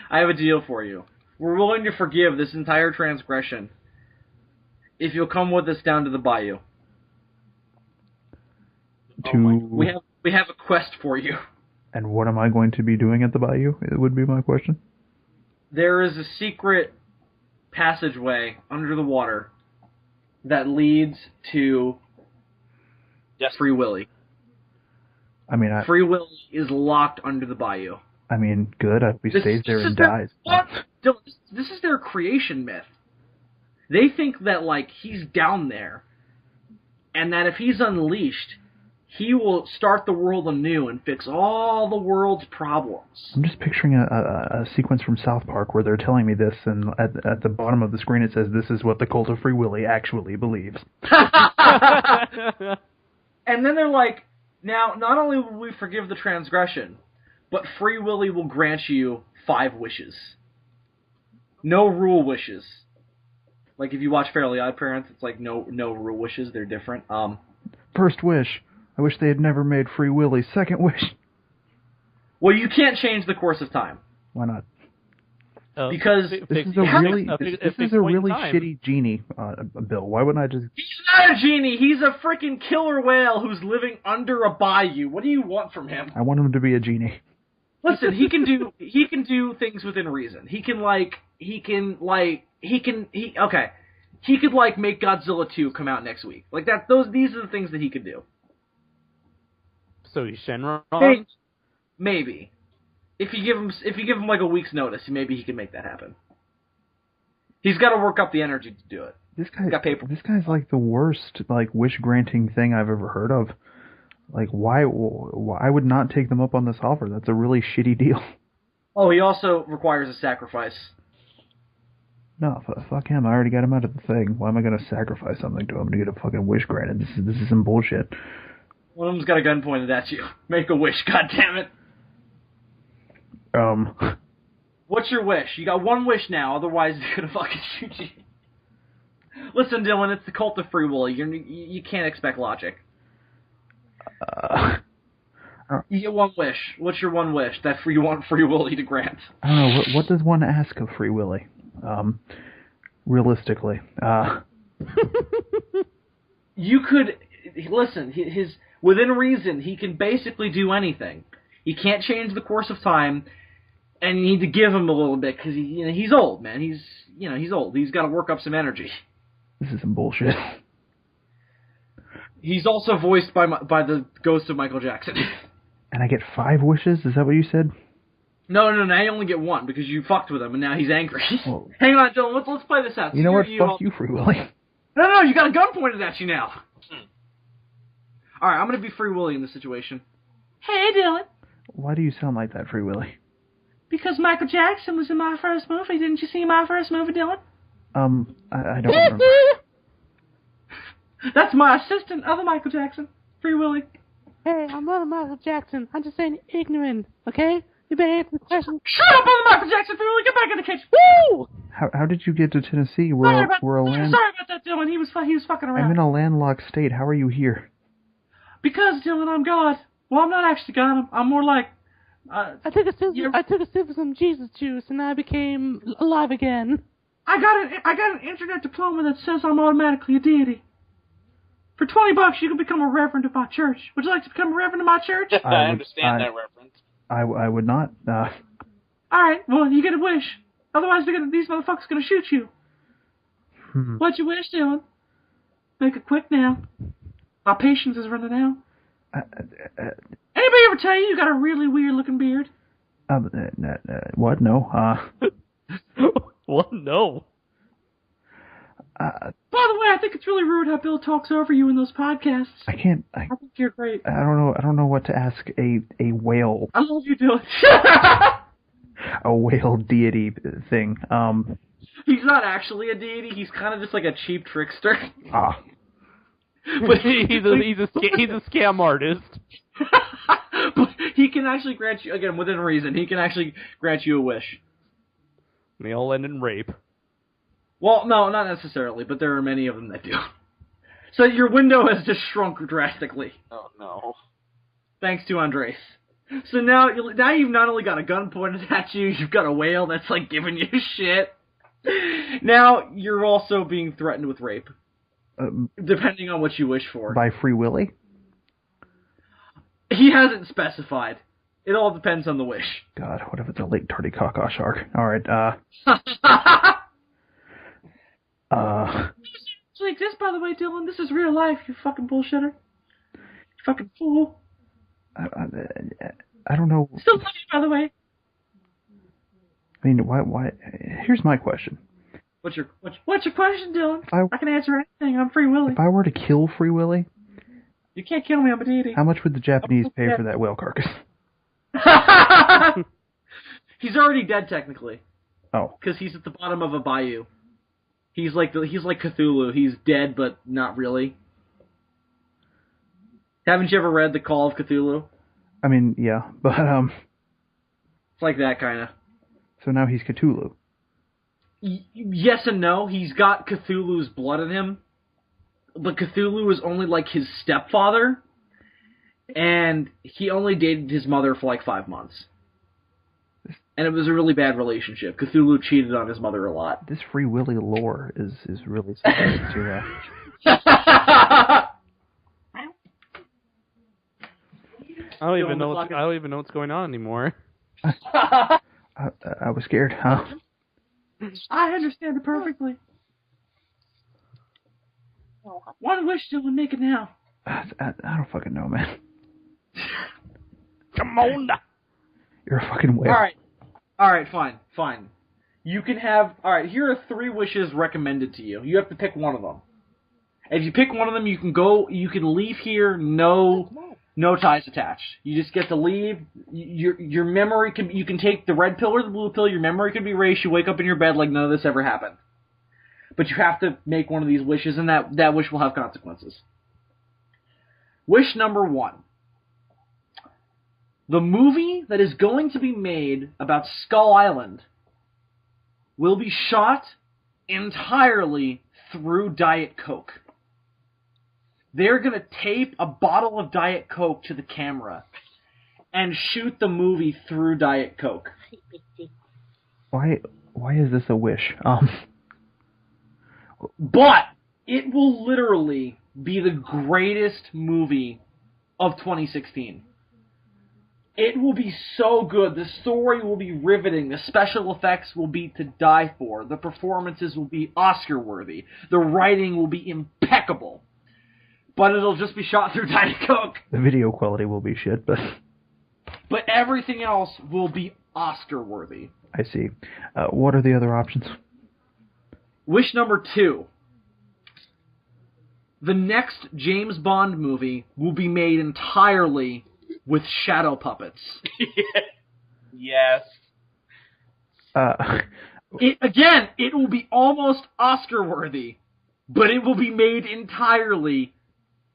I have a deal for you. We're willing to forgive this entire transgression if you'll come with us down to the bayou. We have a quest for you. And what am I going to be doing at the bayou? It would be my question. There is a secret passageway under the water that leads to Free Willy. I mean, Free Willy is locked under the bayou. I mean, good. I hope he stays there and dies. This is their creation myth. They think that, like, he's down there, and that if he's unleashed, he will start the world anew and fix all the world's problems. I'm just picturing a sequence from South Park where they're telling me this, and at the bottom of the screen it says, "This is what the cult of Free Willy actually believes." And then they're like, now, not only will we forgive the transgression, but Free Willy will grant you 5 wishes. No rule wishes. Like, if you watch Fairly Odd Parents, it's like no rule wishes. They're different. First wish. I wish they had never made Free Willy. Second wish. Well, you can't change the course of time. Why not? Because this is a really shitty genie, Bill. Why wouldn't I just... He's not a genie. He's a freaking killer whale who's living under a bayou. What do you want from him? I want him to be a genie. Listen, he can do things within reason. He could make Godzilla 2 come out next week. Like that. These are the things that he could do. So he's Shenron? Maybe. If you give him like a week's notice, maybe he can make that happen. He's got to work up the energy to do it. This guy's like the worst wish granting thing I've ever heard of. Like, why I would not take them up on this offer. That's a really shitty deal. Oh, he also requires a sacrifice. No, fuck him. I already got him out of the thing. Why am I going to sacrifice something to him to get a fucking wish granted? This is some bullshit. One of them's got a gun pointed at you. Make a wish, goddammit. What's your wish? You got one wish now, otherwise they're gonna fucking shoot you. Listen, Dylan, it's the cult of Free Willy. You can't expect logic. You get one wish. What's your one wish that you want Free Willy to grant? I don't know. What does one ask of Free Willy? Realistically. You could... Listen, within reason, he can basically do anything. He can't change the course of time, and you need to give him a little bit, because he's old, man. He's old. He's got to work up some energy. This is some bullshit. He's also voiced by the ghost of Michael Jackson. And I get 5 wishes? Is that what you said? No, now you only get 1, because you fucked with him, and now he's angry. Well, hang on, Dylan, let's play this out. You know what? Fuck you, Free Willy. No, you got a gun pointed at you now. Alright, I'm going to be Free Willy in this situation. Hey, Dylan. Why do you sound like that, Free Willy? Because Michael Jackson was in my first movie. Didn't you see my first movie, Dylan? I don't remember. That's my assistant, other Michael Jackson. Free Willy. Hey, I'm other Michael Jackson. I'm just saying ignorant, okay? You better answer the question. Shut up, other Michael Jackson! Free Willy, get back in the cage. Woo! How did you get to Tennessee? Sorry about that, Dylan. He was fucking around. I'm in a landlocked state. How are you here? Because, Dylan, I'm God. Well, I'm not actually God. I'm more like... I took a sip of some Jesus juice, and I became alive again. I got an internet diploma that says I'm automatically a deity. For $20, you can become a reverend of my church. Would you like to become a reverend of my church? I understand that reference. I would not. All right, well, you get a wish. Otherwise, these motherfuckers gonna shoot you. What's your wish, Dylan? Make it quick now. My patience is running out. Anybody ever tell you got a really weird-looking beard? What? No. What? No. By the way, I think it's really rude how Bill talks over you in those podcasts. I think you're great. I don't know what to ask a whale. I love you, Dylan. A whale deity thing. He's not actually a deity. He's kind of just like a cheap trickster. But he's a scam artist. But he can actually grant you, again, within reason, he can actually grant you a wish. They all end in rape. Well, no, not necessarily, but there are many of them that do. So your window has just shrunk drastically. Oh, no. thanks to Andres. So now you've not only got a gun pointed at you, you've got a whale that's like giving you shit. Now you're also being threatened with rape, depending on what you wish for. By Free Willy? He hasn't specified. It all depends on the wish. God, what if it's a Lake Tardicaca shark? All right. Actually exists, by the way, Dylan. This is real life. You fucking bullshitter. You fucking fool. I don't know. Still love you, by the way. I mean, why? Here's my question. What's your question, Dylan? I can answer anything. I'm Free Willy. If I were to kill Free Willy, you can't kill me. I'm a deity. How much would the Japanese pay for that whale carcass? He's already dead, technically. Oh, because he's at the bottom of a bayou. He's like Cthulhu. He's dead, but not really. Haven't you ever read The Call of Cthulhu? I mean, yeah, but it's like that kind of. So now he's Cthulhu. Yes and no. He's got Cthulhu's blood in him, but Cthulhu is only like his stepfather, and he only dated his mother for like 5 months. And it was a really bad relationship. Cthulhu cheated on his mother a lot. This Free Willy lore is really something to I don't even know what's going on anymore. I was scared, huh? I understand it perfectly. One wish till we make it now. I don't fucking know, man. Come on. You're a fucking whale. All right, fine. You can have... All right, here are 3 wishes recommended to you. You have to pick one of them. If you pick one of them, you can leave here, no ties attached. You just get to leave. Your memory you can take the red pill or the blue pill. Your memory can be erased. You wake up in your bed like none of this ever happened. But you have to make one of these wishes, and that wish will have consequences. Wish number 1. The movie that is going to be made about Skull Island will be shot entirely through Diet Coke. They're going to tape a bottle of Diet Coke to the camera and shoot the movie through Diet Coke. Why is this a wish? But it will literally be the greatest movie of 2016. It will be so good. The story will be riveting. The special effects will be to die for. The performances will be Oscar-worthy. The writing will be impeccable. But it'll just be shot through Diet Coke. The video quality will be shit, but everything else will be Oscar-worthy. I see. What are the other options? Wish number 2. The next James Bond movie will be made entirely with shadow puppets. Yes. It will be almost Oscar-worthy, but it will be made entirely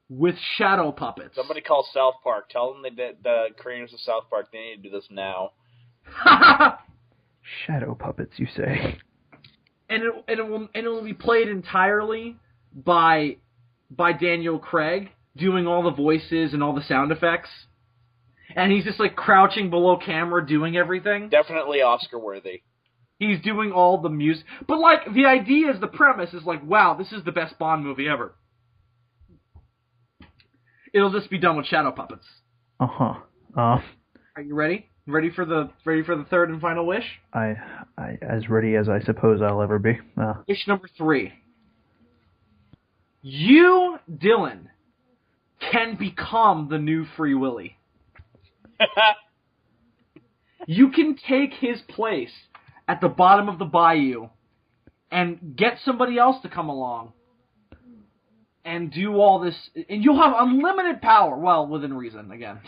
with shadow puppets. Somebody call South Park. Tell them the creators of South Park, they need to do this now. Shadow puppets, you say? And it will be played entirely by Daniel Craig, doing all the voices and all the sound effects. And he's just like crouching below camera doing everything. Definitely Oscar-worthy. He's doing all the music. But like, the idea is, the premise is like, wow, this is the best Bond movie ever. It'll just be done with shadow puppets. Uh-huh. Are you ready? Ready for the third and final wish? I as ready as I suppose I'll ever be. Wish number 3. You, Dylan, can become the new Free Willy. You can take his place at the bottom of the bayou and get somebody else to come along and do all this, and you'll have unlimited power, well, within reason, again.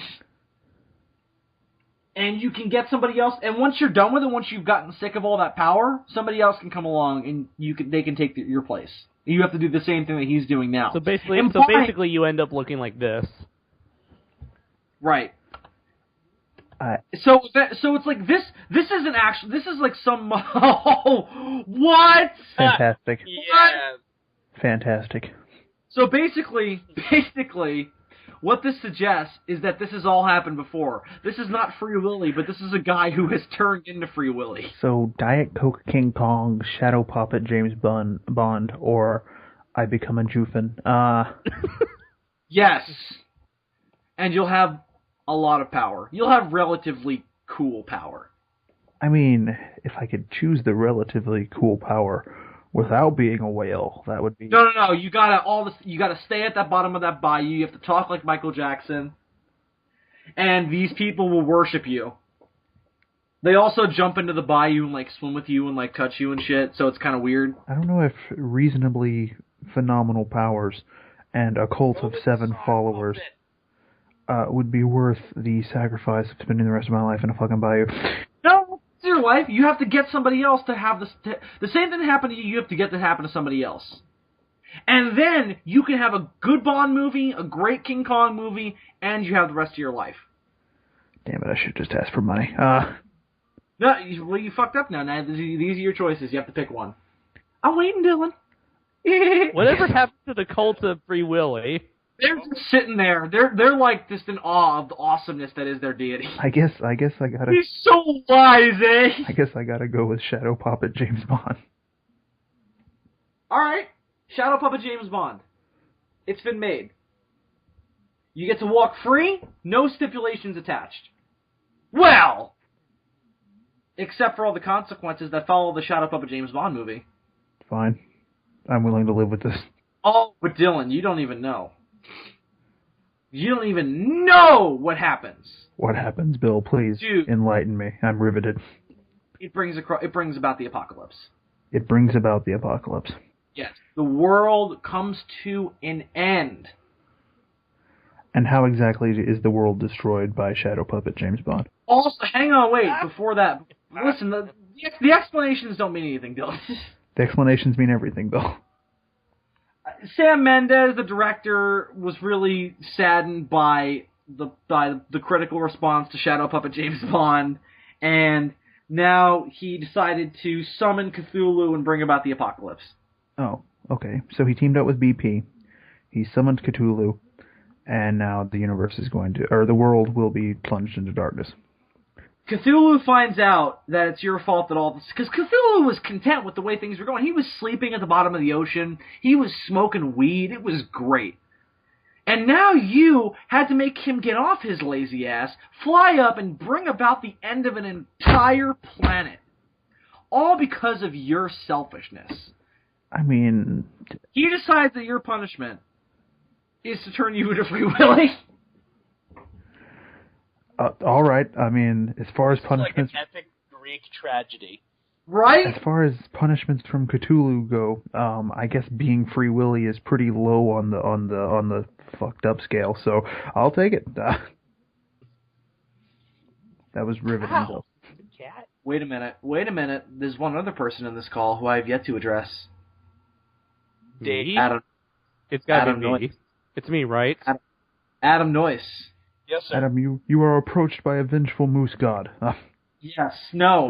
And you can get somebody else, and once you're done with it, once you've gotten sick of all that power, somebody else can come along and they can take your place. You have to do the same thing that he's doing now. So basically, you end up looking like this. Right. So it's like this isn't actually, this is like some what? Fantastic. Yeah. Fantastic. So basically What this suggests is that this has all happened before. This is not Free Willy, but this is a guy who has turned into Free Willy. So, Diet Coke King Kong, Shadow Puppet James Bond, or I become a Jufin. Yes. And you'll have a lot of power. You'll have relatively cool power. I mean, if I could choose the relatively cool power without being a whale, that would be... No. You gotta stay at the bottom of that bayou. You have to talk like Michael Jackson. And these people will worship you. They also jump into the bayou and, like, swim with you and, like, cut you and shit, so it's kind of weird. I don't know if reasonably phenomenal powers and a cult of 7 followers would be worth the sacrifice of spending the rest of my life in a fucking bayou. No, it's your life. You have to get somebody else to have this. The same thing that happened to you, you have to get to happen to somebody else. And then you can have a good Bond movie, a great King Kong movie, and you have the rest of your life. Damn it, I should just ask for money. No, well, you fucked up now. These are your choices. You have to pick one. I'm waiting, Dylan. Whatever happened to the cult of Free Willy? They're just sitting there. They're like just in awe of the awesomeness that is their deity. I guess I gotta... He's so wise, eh? I guess I gotta go with Shadow Puppet James Bond. Alright. Shadow Puppet James Bond. It's been made. You get to walk free, no stipulations attached. Well! Except for all the consequences that follow the Shadow Puppet James Bond movie. Fine. I'm willing to live with this. Oh, but Dylan, you don't even know. You don't even know what happens. What happens, Bill? Please enlighten me. I'm riveted. It brings about the apocalypse. It brings about the apocalypse. Yes. The world comes to an end. And how exactly is the world destroyed by Shadow Puppet James Bond? Also, hang on, wait, before that, listen, the explanations don't mean anything, Dylan. The explanations mean everything, Bill. Sam Mendes, the director, was really saddened by the critical response to Shadow Puppet James Bond, and now he decided to summon Cthulhu and bring about the apocalypse. Oh, okay. So he teamed up with BP, he summoned Cthulhu, and now the universe is the world will be plunged into darkness. Cthulhu finds out that it's your fault that all this... Because Cthulhu was content with the way things were going. He was sleeping at the bottom of the ocean. He was smoking weed. It was great. And now you had to make him get off his lazy ass, fly up, and bring about the end of an entire planet. All because of your selfishness. I mean... He decides that your punishment is to turn you into Free Willy. All right. I mean, as far as punishments, like an epic Greek tragedy, right? As far as punishments from Cthulhu go, I guess being Free Willy is pretty low on the fucked up scale. So I'll take it. That was riveting. Wow. Cat. Wait a minute. There's one other person in this call who I have yet to address. Dave? Adam. It's gotta Adam be me. Noyce. It's me, right? Adam Noyce. Yes, sir. Adam, you are approached by a vengeful moose god. Yes. No.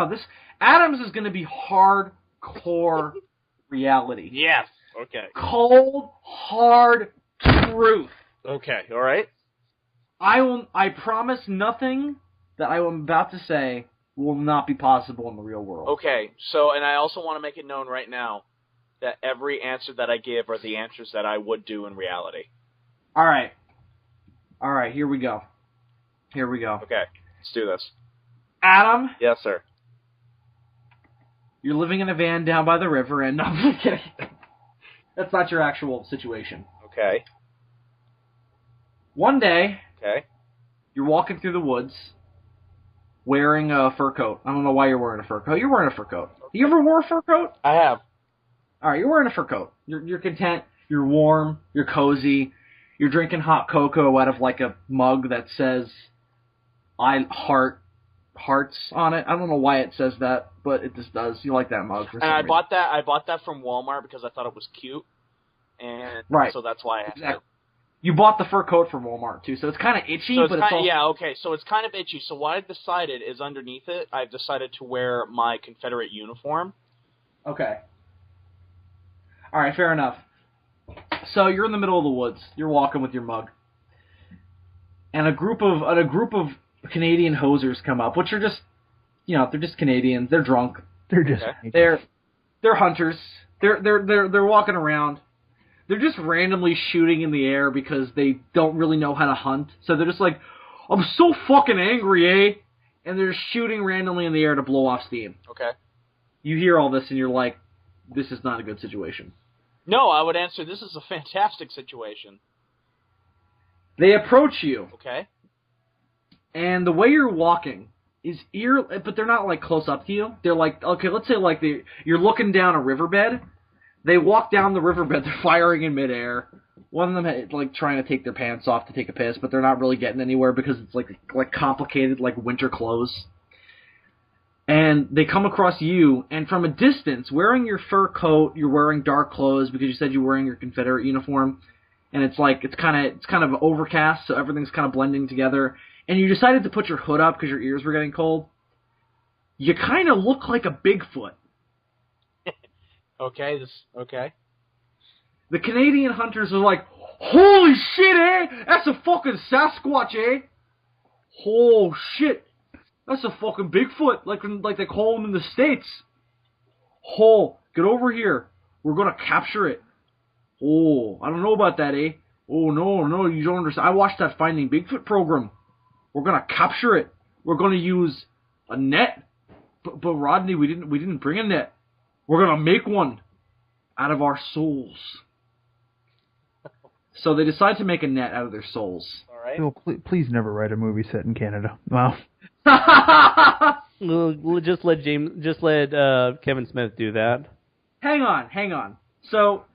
This Adams is going to be hardcore reality. Yes. Okay. Cold, hard truth. Okay. All right. I promise nothing that I am about to say will not be possible in the real world. Okay. So, and I also want to make it known right now that every answer that I give are the answers that I would do in reality. All right, here we go. Okay, let's do this. Adam? Yes, sir. You're living in a van down by the river, and... No, I'm just kidding. That's not your actual situation. Okay. One day, Okay. you're walking through the woods wearing a fur coat. I don't know why you're wearing a fur coat. You're wearing a fur coat. You ever wore a fur coat? I have. All right, you're wearing a fur coat. You're content. You're warm. You're cozy. You're drinking hot cocoa out of like a mug that says "I hearts" on it. I don't know why it says that, but it just does. You like that mug? And I bought that from Walmart because I thought it was cute, and right. So that's why I have it. You bought the fur coat from Walmart too, so it's kind of itchy. So but it's also... yeah, okay. So it's kind of itchy. So what I've decided is underneath it, I've decided to wear my Confederate uniform. Okay. All right, fair enough. So you're in the middle of the woods. You're walking with your mug, and a group of Canadian hosers come up, which are just, they're just Canadians. They're drunk. They're just they're hunters. They're walking around. They're just randomly shooting in the air because they don't really know how to hunt. So they're just like, I'm so fucking angry, eh? And they're just shooting randomly in the air to blow off steam. Okay. You hear all this and you're like, this is not a good situation. No, I would answer, this is a fantastic situation. They approach you. Okay. And the way you're walking is but they're not like close up to you. They're like, okay, let's say like you're looking down a riverbed. They walk down the riverbed, they're firing in midair. One of them like trying to take their pants off to take a piss, but they're not really getting anywhere because it's like complicated, like winter clothes. And they come across you, and from a distance, wearing your fur coat, you're wearing dark clothes because you said you're wearing your Confederate uniform, and it's kind of overcast, so everything's kind of blending together. And you decided to put your hood up because your ears were getting cold. You kind of look like a Bigfoot. Okay. The Canadian hunters are like, holy shit, eh? That's a fucking Sasquatch, eh? Oh shit. That's a fucking Bigfoot, like they call them in the States. Oh, get over here. We're gonna capture it. Oh, I don't know about that, eh? Oh, no, you don't understand. I watched that Finding Bigfoot program. We're gonna capture it. We're gonna use a net. But Rodney, we didn't bring a net. We're gonna make one out of our souls. So they decide to make a net out of their souls. All right. Phil, please never write a movie set in Canada. Wow. We'll just let Kevin Smith do that. Hang on. So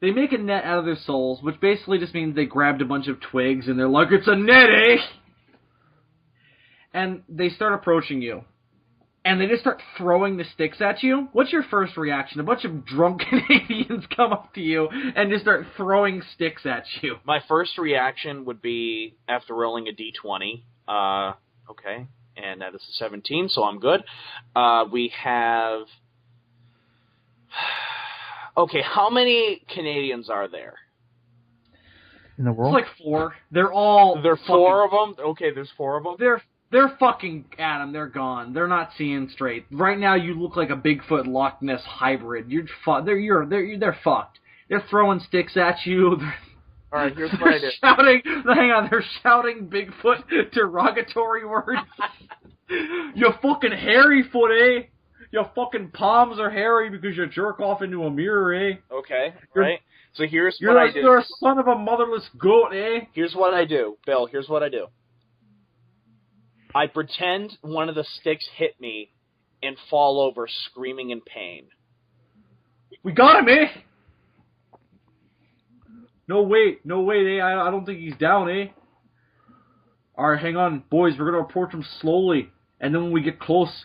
they make a net out of their souls, which basically just means they grabbed a bunch of twigs and they're like, it's a net, eh? And they start approaching you. And they just start throwing the sticks at you. What's your first reaction? A bunch of drunk Canadians come up to you and just start throwing sticks at you. My first reaction would be, after rolling a d20, okay, and that is a 17, so I'm good. We have... Okay, how many Canadians are there? In the world? It's like 4. They're all... There are 4 of them? Okay, there's 4 of them? They're fucking at them. They're gone. They're not seeing straight. Right now, you look like a Bigfoot Loch Ness hybrid. They're fucked. They're throwing sticks at you. All right, here's what I did. They're shouting Bigfoot derogatory words. You fucking hairy foot, eh? Your fucking palms are hairy because you jerk off into a mirror, eh? Okay, right. So here's what I do. You're a son of a motherless goat, eh? Here's what I do, Bill. Here's what I do. I pretend one of the sticks hit me and fall over screaming in pain. We got him, eh? No, wait, eh? I don't think he's down, eh? Alright, hang on, boys. We're going to approach him slowly. And then when we get close,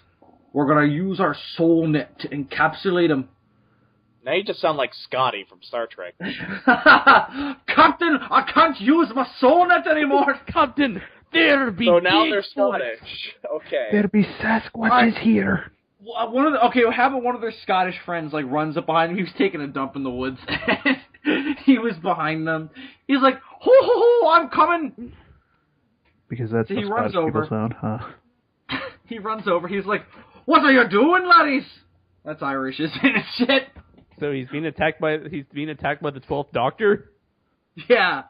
we're going to use our soul net to encapsulate him. Now you just sound like Scotty from Star Trek. Captain, I can't use my soul net anymore. Captain, there be So now they're Bigfoot. Scottish. Okay. There be Sasquatches here. How about one of their Scottish friends runs up behind him? He was taking a dump in the woods. He was behind them. He's like, ho ho ho, I'm coming. Because that's So how he runs Scottish people over. sound, huh? He runs over. He's like, what are you doing, laddies? That's Irish, isn't it? Shit. So he's being attacked by the 12th Doctor? Yeah.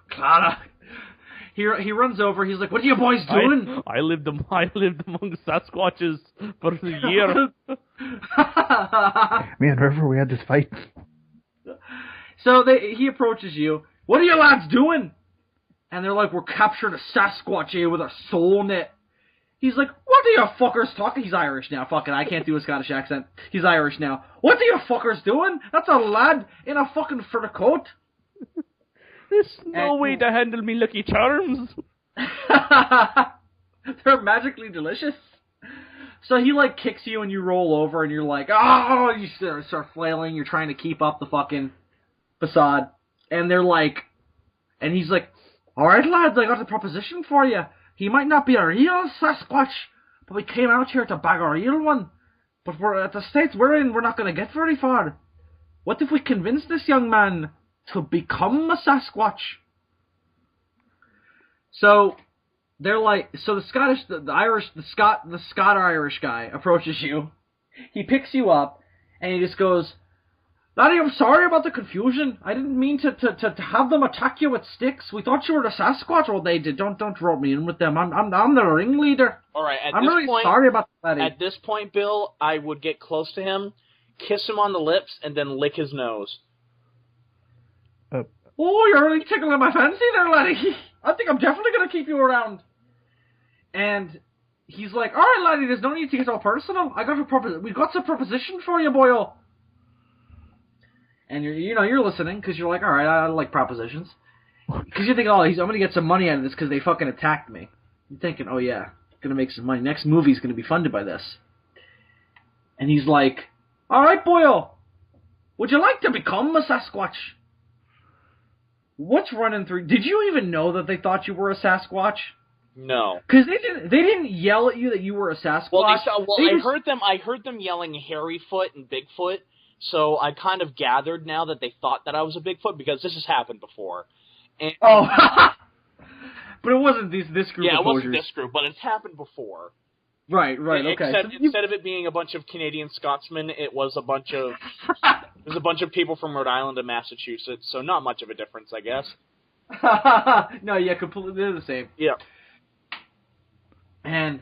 Clara. He runs over. He's like, what are you boys doing? I lived among Sasquatches for a year. Me and River, we had this fight. So he approaches you. What are you lads doing? And they're like, we're capturing a Sasquatch here with a soul net. He's like, what are you fuckers talking? He's Irish now. Fuck it, I can't do a Scottish accent. He's Irish now. What are you fuckers doing? That's a lad in a fucking fur coat. There's no way to handle me Lucky Charms. They're magically delicious. So he kicks you and you roll over and you're like, oh, you start flailing. You're trying to keep up the fucking facade. And they're like, and he's like, all right, lads, I got a proposition for you. He might not be a real Sasquatch, but we came out here to bag a real one. But we're at the States we're in, we're not going to get very far. what if we convince this young man to become a Sasquatch? So they're like, so the Scottish, the Irish, the Scot-Irish guy approaches you. He picks you up, and he just goes, "Laddie, I'm sorry about the confusion. I didn't mean to have them attack you with sticks. We thought you were the Sasquatch." Well, they did. Don't rope me in with them. I'm the ringleader. All right. I'm really sorry about that, Laddie. At this point, Bill, I would get close to him, kiss him on the lips, and then lick his nose. Oh, you're really tickling my fancy there, Laddie. I think I'm definitely gonna keep you around. And he's like, "All right, Laddie, there's no need to get all personal. We got some proposition for you, boyo." And you're listening because you're like, all right, I like propositions. Because you're thinking, I'm going to get some money out of this because they fucking attacked me. You're thinking, oh yeah, going to make some money. Next movie's going to be funded by this. And he's like, all right, boyo, would you like to become a Sasquatch? What's running through? Did you even know that they thought you were a Sasquatch? No, because they didn't yell at you that you were a Sasquatch. I heard them yelling hairy foot and Bigfoot. So I kind of gathered now that they thought that I was a Bigfoot because this has happened before. And, but it wasn't this group. Yeah, of it wasn't posers. this group, but it's happened before. Right, okay. Except instead of it being a bunch of Canadian Scotsmen, it was a bunch of people from Rhode Island and Massachusetts. So not much of a difference, I guess. No, yeah, completely. They're the same. Yeah. And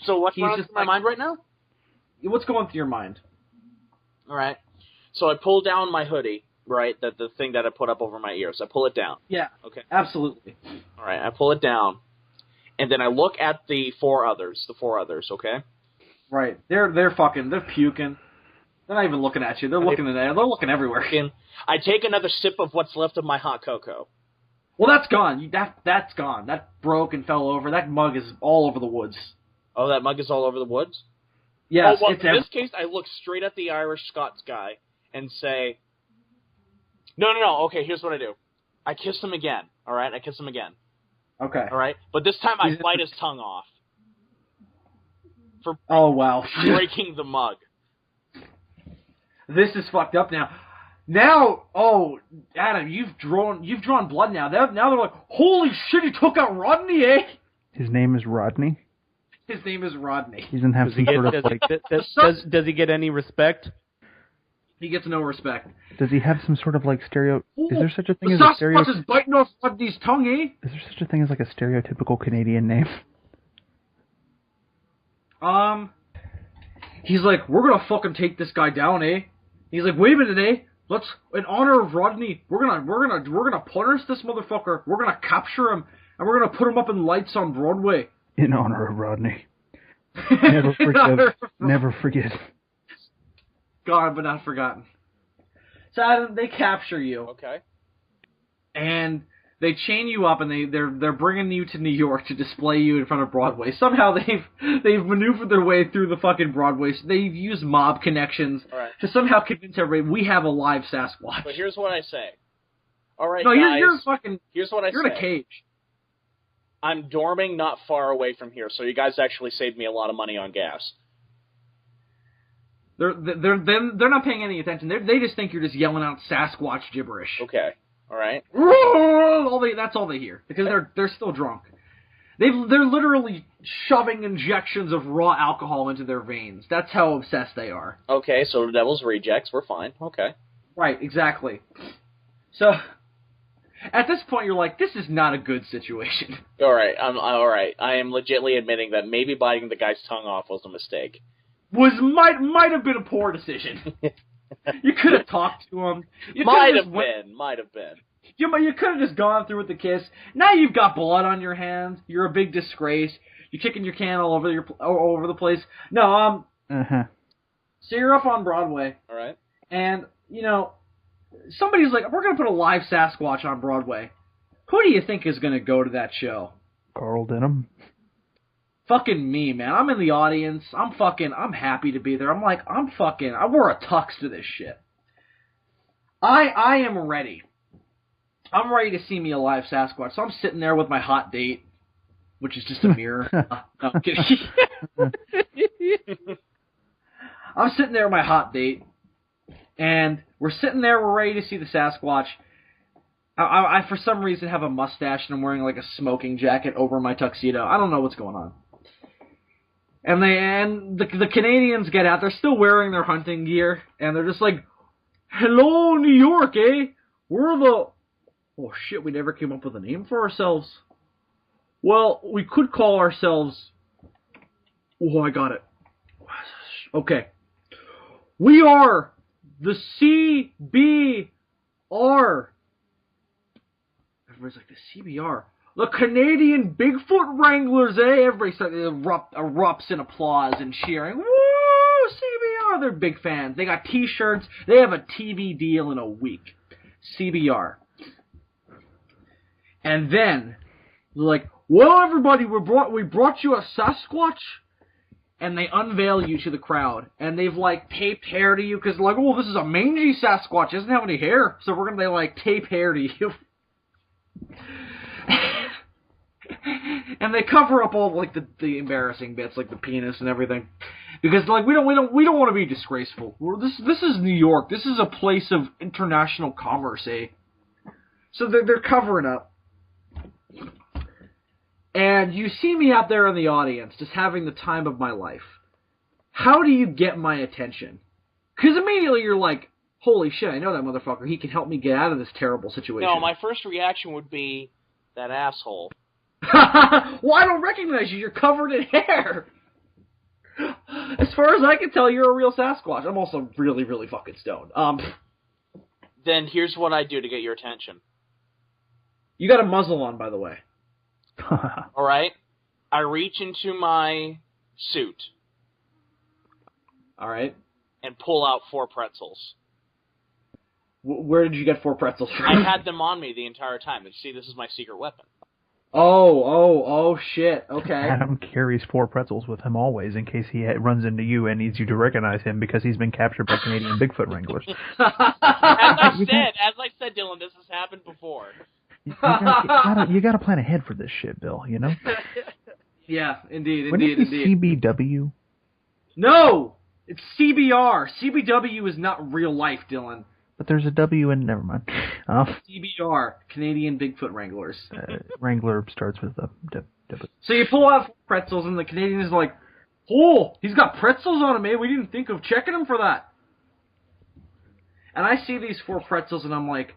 so what's going through my mind right now? What's going through your mind? All right. So I pull down my hoodie, right? The thing that I put up over my ears. I pull it down. Yeah. Okay. Absolutely. All right. I pull it down, and then I look at the four others. Okay. Right. They're puking. They're not even looking at you. They're looking everywhere. I take another sip of what's left of my hot cocoa. Well, that's gone. That's gone. That broke and fell over. That mug is all over the woods. Oh, that mug is all over the woods? Yes. Oh, well, in this case, I look straight at the Irish Scots guy and say, No. Okay, here's what I do. I kiss him again. All right? I kiss him again. Okay. All right? But this time I bite his tongue off. For breaking the mug. This is fucked up now. Now, Adam, you've drawn blood now. Now they're like, holy shit, he took out Rodney, eh? His name is Rodney? His name is Rodney. He doesn't have some sort of like... Does he get any respect? He gets no respect. Does he have some sort of like stereo... Is there such a thing as a stereo... is biting off Rodney's tongue, eh? Is there such a thing as like a stereotypical Canadian name? He's like, we're gonna fucking take this guy down, eh? He's like, wait a minute, eh? Let's, in honor of Rodney, we're gonna punish this motherfucker. We're gonna capture him, and we're gonna put him up in lights on Broadway. In honor of Rodney. Never forgive. Never forget. God, but not forgotten. So Adam, they capture you. Okay. And they chain you up, and they're bringing you to New York to display you in front of Broadway. Somehow they've maneuvered their way through the fucking Broadway. So they've used mob connections to somehow convince everybody we have a live Sasquatch. But here's what I say. All right, no, guys. you're fucking. Here's what I say. You're in a cage. I'm dorming not far away from here, so you guys actually saved me a lot of money on gas. They're not paying any attention. They just think you're just yelling out Sasquatch gibberish. Okay. All right. That's all they hear because they're still drunk. They're literally shoving injections of raw alcohol into their veins. That's how obsessed they are. Okay, so the Devil's Rejects, we're fine. Okay. Right, exactly. So at this point, you're like, this is not a good situation. All right, all right. I am legitimately admitting that maybe biting the guy's tongue off was a mistake. Might have been a poor decision. You could have talked to him. Might have been. You could have just gone through with the kiss. Now you've got blood on your hands. You're a big disgrace. You're kicking your can all over the place. No, So you're up on Broadway. All right. And somebody's like, we're gonna put a live Sasquatch on Broadway. Who do you think is gonna go to that show? Carl Denham. Fucking me, man. I'm in the audience. I'm happy to be there. I'm like, I wore a tux to this shit. I am ready. I'm ready to see me a live Sasquatch. So I'm sitting there with my hot date, which is just a mirror. No, I'm kidding. I'm sitting there with my hot date, and We're sitting there, we're ready to see the Sasquatch. I for some reason have a mustache and I'm wearing like a smoking jacket over my tuxedo. I don't know what's going on. And the Canadians get out. They're still wearing their hunting gear, and they're just like, "Hello, New York, eh? We're the..." Oh shit, we never came up with a name for ourselves. Well, we could call ourselves... Oh, I got it. Okay. We are the CBR. Everybody's like, the CBR. The Canadian Bigfoot Wranglers, eh? Everybody erupts in applause and cheering. Woo! CBR! They're big fans. They got t-shirts. They have a TV deal in a week. CBR. And then, they're like, well, everybody, we brought you a Sasquatch. And they unveil you to the crowd. And they've, like, taped hair to you. Because, like, oh, this is a mangy Sasquatch. He doesn't have any hair. So we're going to, like, tape hair to you. And they cover up all like the embarrassing bits, like the penis and everything, because like we don't want to be disgraceful. This is New York. This is a place of international commerce, eh? So they're covering up. And you see me out there in the audience, just having the time of my life. How do you get my attention? Because immediately you're like, holy shit, I know that motherfucker. He can help me get out of this terrible situation. No, my first reaction would be, that asshole. Well, I don't recognize you. You're covered in hair. As far as I can tell, you're a real Sasquatch. I'm also really, really fucking stoned. Then here's what I do to get your attention. You got a muzzle on, by the way. All right? I reach into my suit. All right. And pull out 4 pretzels. Where did you get 4 pretzels from? I had them on me the entire time. And see, this is my secret weapon. Oh, shit. Okay. Adam carries 4 pretzels with him always in case he runs into you and needs you to recognize him because he's been captured by Canadian Bigfoot Wranglers. As I said, Dylan, this has happened before. You gotta plan ahead for this shit, Bill, you know? Yeah, indeed. Wouldn't it be CBW? No! It's CBR. CBW is not real life, Dylan. But there's a W in... Never mind. CBR, Canadian Bigfoot Wranglers. Wrangler starts with a W. So you pull out 4 pretzels, and the Canadian is like, oh, he's got pretzels on him, eh? We didn't think of checking him for that. And I see these 4 pretzels, and I'm like,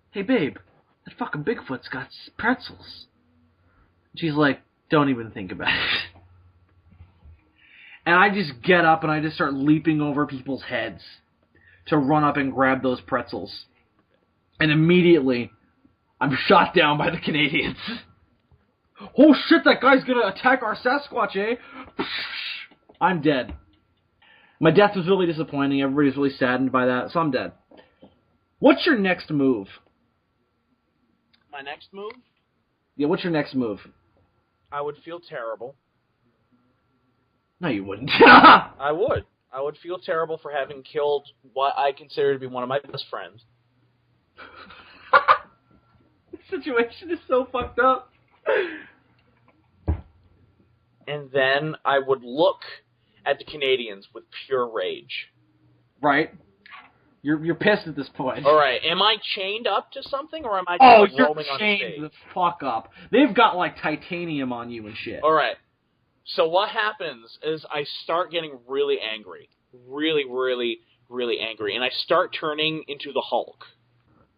hey, babe, that fucking Bigfoot's got pretzels. She's like, don't even think about it. And I just get up, and I just start leaping over people's heads to run up and grab those pretzels. And immediately, I'm shot down by the Canadians. Oh shit, that guy's gonna attack our Sasquatch, eh? I'm dead. My death was really disappointing. Everybody's really saddened by that, so I'm dead. What's your next move? My next move? Yeah, what's your next move? I would feel terrible. No, you wouldn't. I would. I would feel terrible for having killed what I consider to be one of my best friends. The situation is so fucked up. And then I would look at the Canadians with pure rage. Right. You're pissed at this point. All right. Am I chained up to something, or am I just roaming on stage? Oh, you're chained the fuck up. They've got, like, titanium on you and shit. All right. So what happens is I start getting really angry. Really, really, really angry. And I start turning into the Hulk.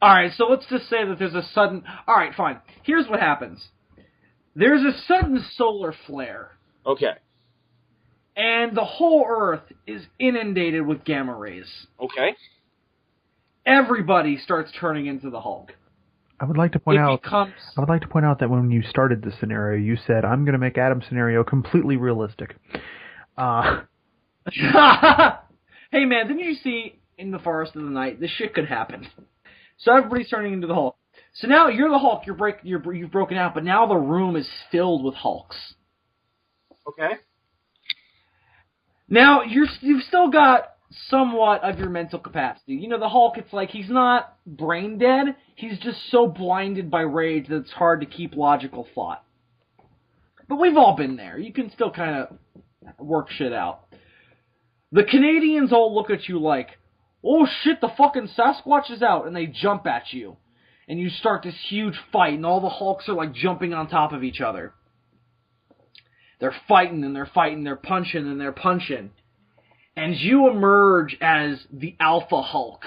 Alright, so let's just say that there's a sudden... Alright, fine. Here's what happens. There's a sudden solar flare. Okay. And the whole Earth is inundated with gamma rays. Okay. Everybody starts turning into the Hulk. I would like to point out that when you started this scenario, you said, I'm going to make Adam's scenario completely realistic. Hey man, didn't you see in the forest of the night, this shit could happen. So everybody's turning into the Hulk. So now you're the Hulk, you've broken out, but now the room is filled with Hulks. Okay. Now, you've still got somewhat of your mental capacity. You know, the Hulk, it's like, he's not brain dead, he's just so blinded by rage that it's hard to keep logical thought. But we've all been there. You can still kind of work shit out. The Canadians all look at you like, oh shit, the fucking Sasquatch is out, and they jump at you. And you start this huge fight, and all the Hulks are like jumping on top of each other. They're fighting, and they're fighting, they're punching, and they're punching. And you emerge as the Alpha Hulk.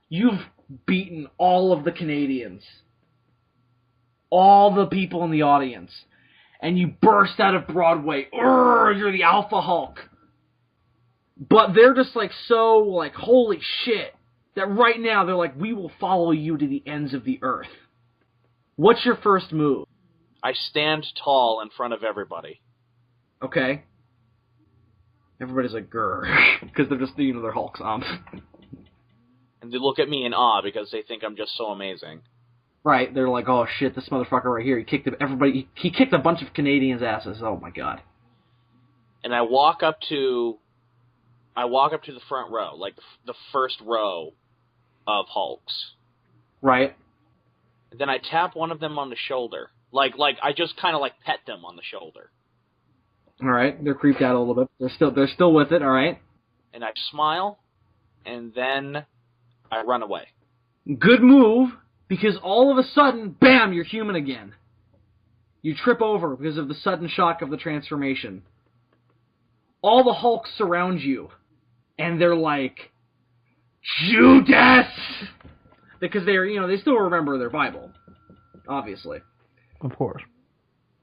You've beaten all of the Canadians. All the people in the audience. And you burst out of Broadway. You're the Alpha Hulk. But they're just like so like, holy shit, that right now they're like, we will follow you to the ends of the earth. What's your first move? I stand tall in front of everybody. Okay. Everybody's like, grr. Because they're just, they're Hulks. And they look at me in awe because they think I'm just so amazing. Right, they're like, oh shit, this motherfucker right here, he kicked a bunch of Canadians' asses. Oh my god. And I walk up to the front row, like the first row of Hulks. Right. And then I tap one of them on the shoulder. Like I just kind of like pet them on the shoulder. All right, they're creeped out a little bit. They're still with it. All right. And I smile, and then I run away. Good move, because all of a sudden, bam, you're human again. You trip over because of the sudden shock of the transformation. All the Hulks surround you, and they're like, Judas! Because they still remember their Bible, obviously. Of course.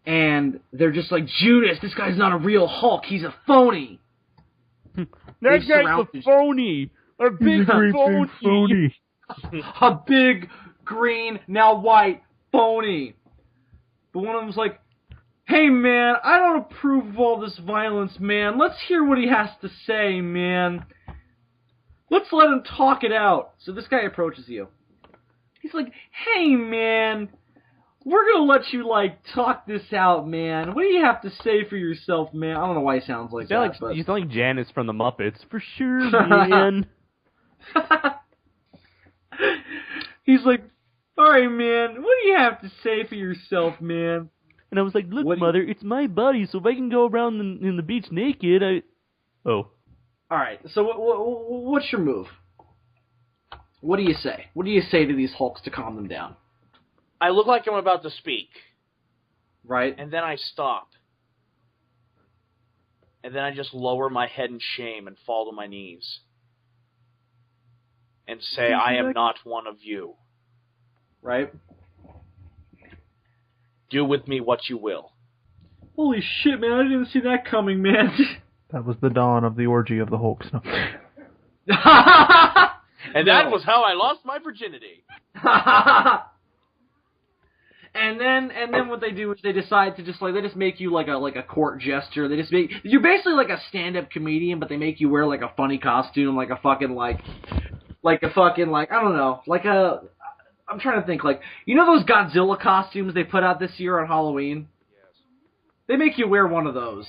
And they're just like, Judas, this guy's not a real Hulk, he's a phony. That guy's a phony. A big phony. A big, green, now white, phony. But one of them's like, hey man, I don't approve of all this violence, man. Let's hear what he has to say, man. Let's let him talk it out. So this guy approaches you. He's like, hey man, we're gonna let you, talk this out, man. What do you have to say for yourself, man? I don't know why he sounds like that. You sound like Janice from the Muppets. For sure, man. He's like, alright, man, what do you have to say for yourself, man? And I was like, look, Mother, it's my body, so if I can go around in the beach naked, Oh. Alright, so what's your move? What do you say? What do you say to these Hulks to calm them down? I look like I'm about to speak. Right. And then I stop. And then I just lower my head in shame and fall to my knees. And say, I am not one of you. Right. Do with me what you will. Holy shit, man, I didn't see that coming, man. That was the dawn of the orgy of the Hulks. No. And that was how I lost my virginity. And then what they do is they decide to they just make you like a court jester. They just make you're basically like a stand-up comedian, but they make you wear like a funny costume, like a fucking I don't know, I'm trying to think, you know those Godzilla costumes they put out this year on Halloween? Yes. They make you wear one of those.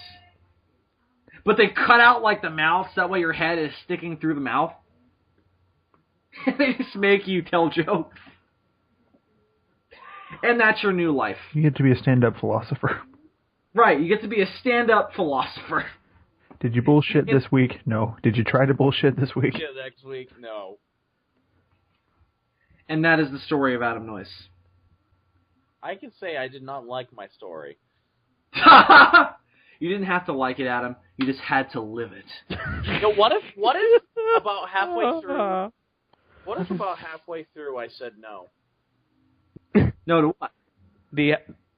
But they cut out the mouth, so that way your head is sticking through the mouth. They just make you tell jokes. And that's your new life. You get to be a stand-up philosopher. Right, you get to be a stand-up philosopher. Did you bullshit this week? No. Did you try to bullshit this week? Yeah, next week, no. And that is the story of Adam Noyce. I can say I did not like my story. You didn't have to like it, Adam. You just had to live it. What if about halfway through? What if about halfway through I said no? No to what?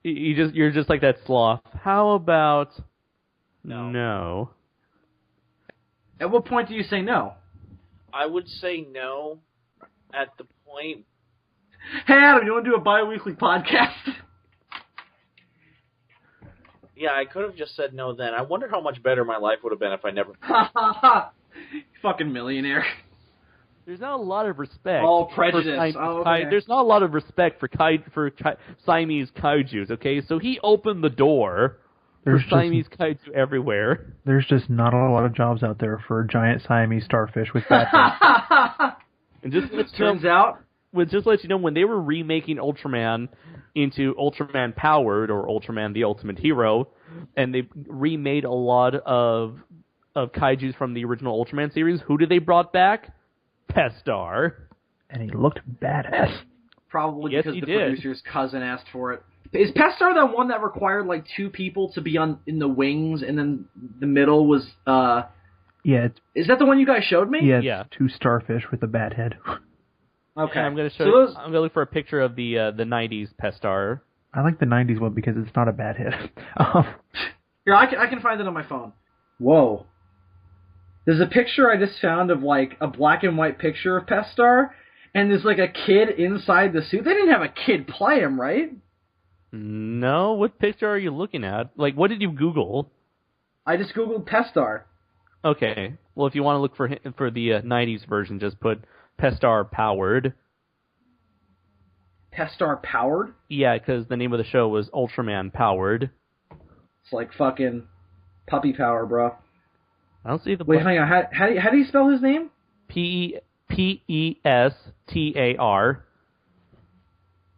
You're just like that sloth. How about no? At what point do you say no? I would say no at the point. Hey Adam, you want to do a bi-weekly podcast? Yeah, I could have just said no then. I wonder how much better my life would have been if I never. Fucking millionaire. There's not a lot of respect. Oh, prejudice. Okay. There's not a lot of respect for Siamese kaijus, okay? So he opened the door for Siamese kaiju everywhere. There's just not a lot of jobs out there for a giant Siamese starfish with bad And just let you know, when they were remaking Ultraman into Ultraman Powered, or Ultraman the Ultimate Hero, and they remade a lot of kaijus from the original Ultraman series, who did they brought back? Pestar. And he looked badass. Probably Yes, because he the did. producer's cousin asked for it. Is Pestar that one that required like 2 people to be in the wings, and then the middle was Yeah, Is that the one you guys showed me? it's Yeah. 2 starfish with a bat head. Okay. And I'm going to show. So you, those, I'm going to look for a picture of the '90s Pestar. I like the 90s one because it's not a bat head. here, I can find it on my phone. Whoa. There's a picture I just found of like a black and white picture of Pestar, and there's like a kid inside the suit. They didn't have a kid play him, right? No, what picture are you looking at? Like, what did you Google? I just googled Pestar. Okay, well, if you want to look for the '90s version, just put Pestar powered. Pestar powered? Yeah, because the name of the show was Ultraman powered. It's like fucking puppy power, bro. I don't see the. Wait, hang on. How do you spell his name? Pestar.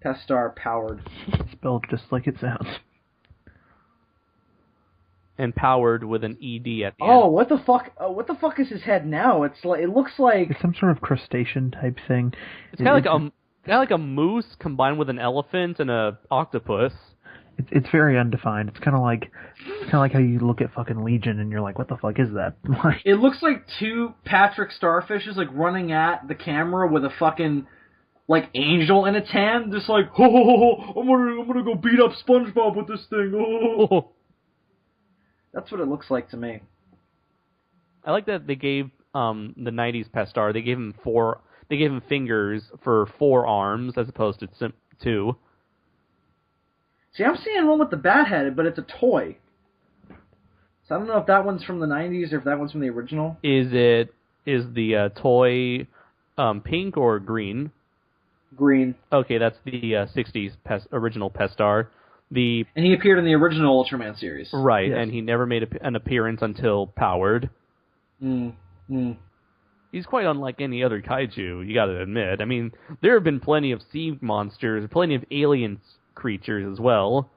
Pestar powered. Spelled just like it sounds. And powered with an ED at the Oh, end. what the fuck? What the fuck is his head now? It looks like It's some sort of crustacean type thing. It's kind of like a moose combined with an elephant and a octopus. It's very undefined. It's kind of like how you look at fucking Legion and you're like, what the fuck is that? it looks like 2 Patrick Starfishes like running at the camera with a fucking like angel in its hand, just like, I'm gonna go beat up SpongeBob with this thing. Oh. That's what it looks like to me. I like that they gave the '90s Pestar. They gave him fingers for 4 arms as opposed to 2. See, I'm seeing one with the bat head, but it's a toy. So I don't know if that one's from the 90s or if that one's from the original. Is the toy pink or green? Green. Okay, that's the '60s original Pestar. And he appeared in the original Ultraman series. Right, Yes. and he never made an appearance until powered. He's quite unlike any other kaiju, you gotta admit. I mean, there have been plenty of sea monsters, plenty of alien creatures as well.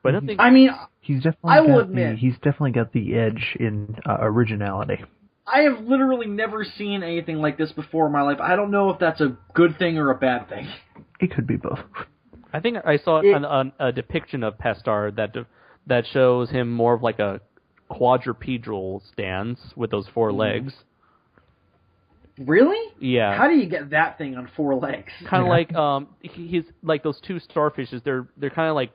But I don't think... I mean, he's definitely I will admit, he's definitely got the edge in originality. I have literally never seen anything like this before in my life. I don't know if that's a good thing or a bad thing. It could be both. I think I saw a depiction of Pestar that shows him more of like a quadrupedal stance with those 4 legs. Really? Yeah. How do you get that thing on 4 legs? Kind of like he's like those 2 starfishes. They're kind of like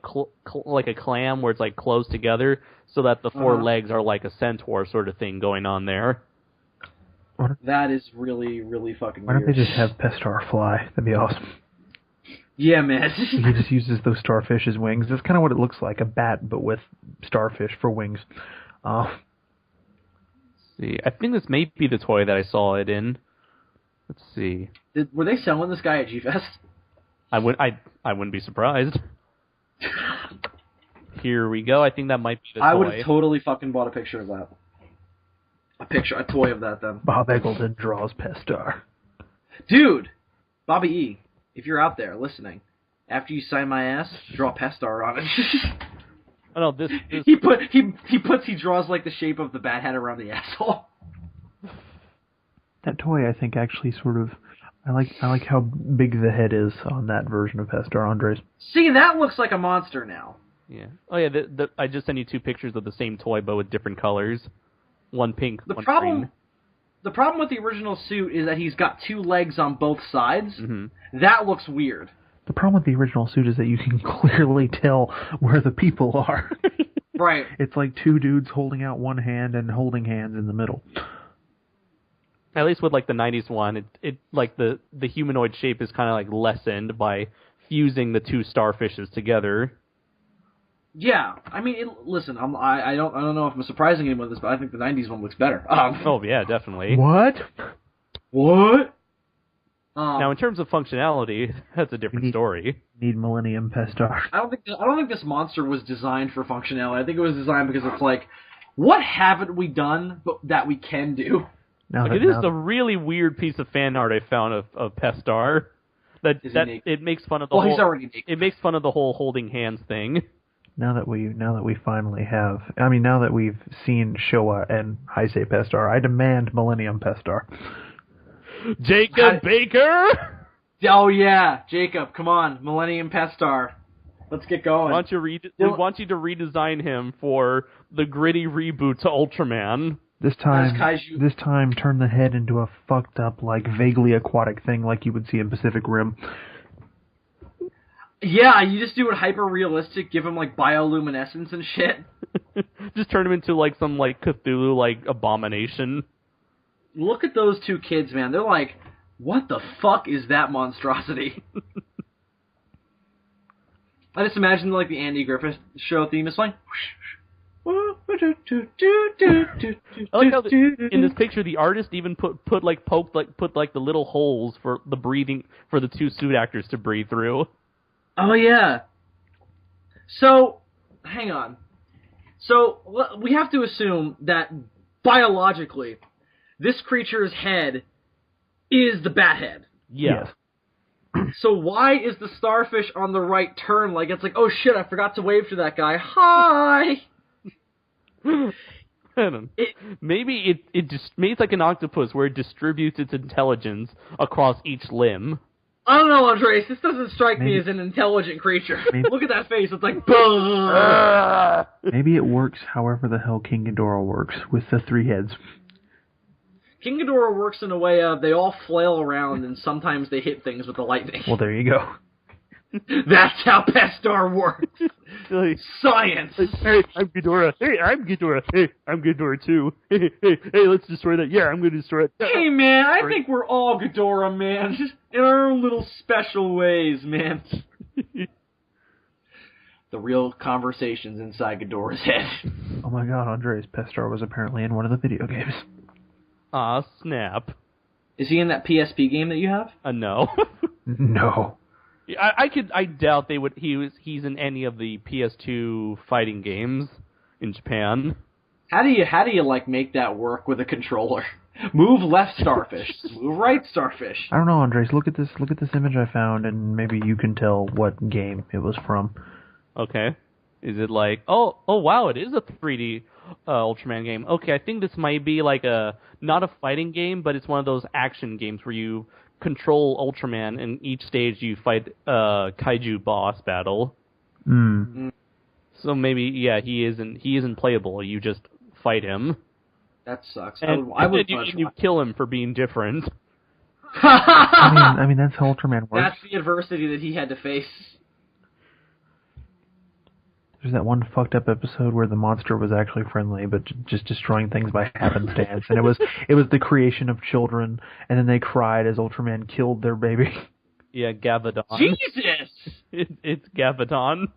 like a clam where it's like closed together, so that the 4 legs are like a centaur sort of thing going on there. That is really, really fucking Why weird. don't they just have Pestar fly? That'd be awesome. Yeah, man. He just uses those starfish as wings. That's kind of what it looks like, a bat, but with starfish for wings. See, I think this may be the toy that I saw it in. Let's see. Were they selling this guy at G-Fest? I wouldn't be surprised. Here we go. I think that might be the toy. I would have totally fucking bought a picture of that. A toy of that, then. Bob Eggleton draws Pestar. Dude! Bobby E., if you're out there listening, after you sign my ass, draw Pestar on it. Oh no, this He draws like the shape of the bat head around the asshole. That toy, I think, actually sort of... I like how big the head is on that version of Pestar Andres. See, that looks like a monster now. Yeah. Oh yeah. I just sent you 2 pictures of the same toy, but with different colors. One pink, one green. The problem with the original suit is that he's got 2 legs on both sides. Mm-hmm. That looks weird. The problem with the original suit is that you can clearly tell where the people are. Right. It's like 2 dudes holding out one hand and holding hands in the middle. At least with like the '90s one, it like the humanoid shape is kind of like lessened by fusing the 2 starfishes together. Yeah, I mean, listen, I don't know if I'm surprising anyone with this, but I think the '90s one looks better. Oh yeah, definitely. What? What? Now, in terms of functionality, that's a different story. Need Millennium Pestar. I don't think this monster was designed for functionality. I think it was designed because it's like, what haven't we done but that we can do? It is a really weird piece of fan art I found of Pestar. That it makes fun of the whole. He's already naked. It makes fun of the whole holding hands thing. Now that we finally have, now that we've seen Showa and Heisei Pestar, I demand Millennium Pestar. Jacob Baker! Oh, yeah. Jacob, come on. Millennium Pet Star. Let's get going. We want you to redesign him for the gritty reboot to Ultraman. This time, turn the head into a fucked up, like, vaguely aquatic thing like you would see in Pacific Rim. Yeah, you just do it hyper-realistic, give him, like, bioluminescence and shit. Just turn him into, like, some, like, Cthulhu, like, abomination. Look at those two kids, man. They're like, what the fuck is that monstrosity? I just imagine, like, the Andy Griffith Show theme is like... I like how in this picture the artist even put the little holes for the breathing for the two suit actors to breathe through. Oh yeah. So, hang on. So we have to assume that biologically, this creature's head is the bat head. Yes. So why is the starfish on the right turn? Like it's like, oh shit, I forgot to wave to that guy. Hi. Maybe it's like an octopus where it distributes its intelligence across each limb. I don't know, Andres. This doesn't strike me as an intelligent creature. Look at that face. It's like, maybe it works however the hell King Ghidorah works, with the three heads. King Ghidorah works in a way of they all flail around and sometimes they hit things with the lightning. Well, there you go. That's how Pestar works. Science. Hey, I'm Ghidorah. Hey, I'm Ghidorah. Hey, I'm Ghidorah too. Hey, let's destroy that. Yeah, I'm going to destroy it. Hey, man, I think we're all Ghidorah, man. Just in our own little special ways, man. The real conversations inside Ghidorah's head. Oh my god, Andres, Pestar was apparently in one of the video games. Aw, snap. Is he in that PSP game that you have? No. No. I doubt they would. He's in any of the PS2 fighting games in Japan. How do you like make that work with a controller? Move left starfish, move right starfish. I don't know, Andres. Look at this image I found, and maybe you can tell what game it was from. Okay. Is it like oh wow, it is a 3D Ultraman game. Okay, I think this might be like not a fighting game, but it's one of those action games where you control Ultraman, and each stage you fight Kaiju boss battle. So maybe he isn't playable. You just fight him. That sucks. And you kill him for being different. I mean that's how Ultraman works. That's the adversity that he had to face. There's that one fucked up episode where the monster was actually friendly, but just destroying things by happenstance, and it was the creation of children, and then they cried as Ultraman killed their baby. Yeah, Gavadon. Jesus! It's Gavadon.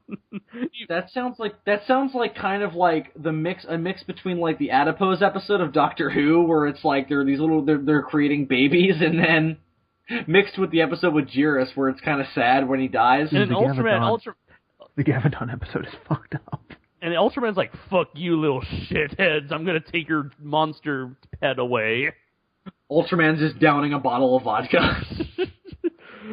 That sounds like kind of like a mix between like the Adipose episode of Doctor Who, where it's like they're creating babies, and then mixed with the episode with Jiris, where it's kind of sad when he dies. And the Gavadon episode is fucked up. And Ultraman's like, fuck you little shitheads, I'm gonna take your monster pet away. Ultraman's just downing a bottle of vodka.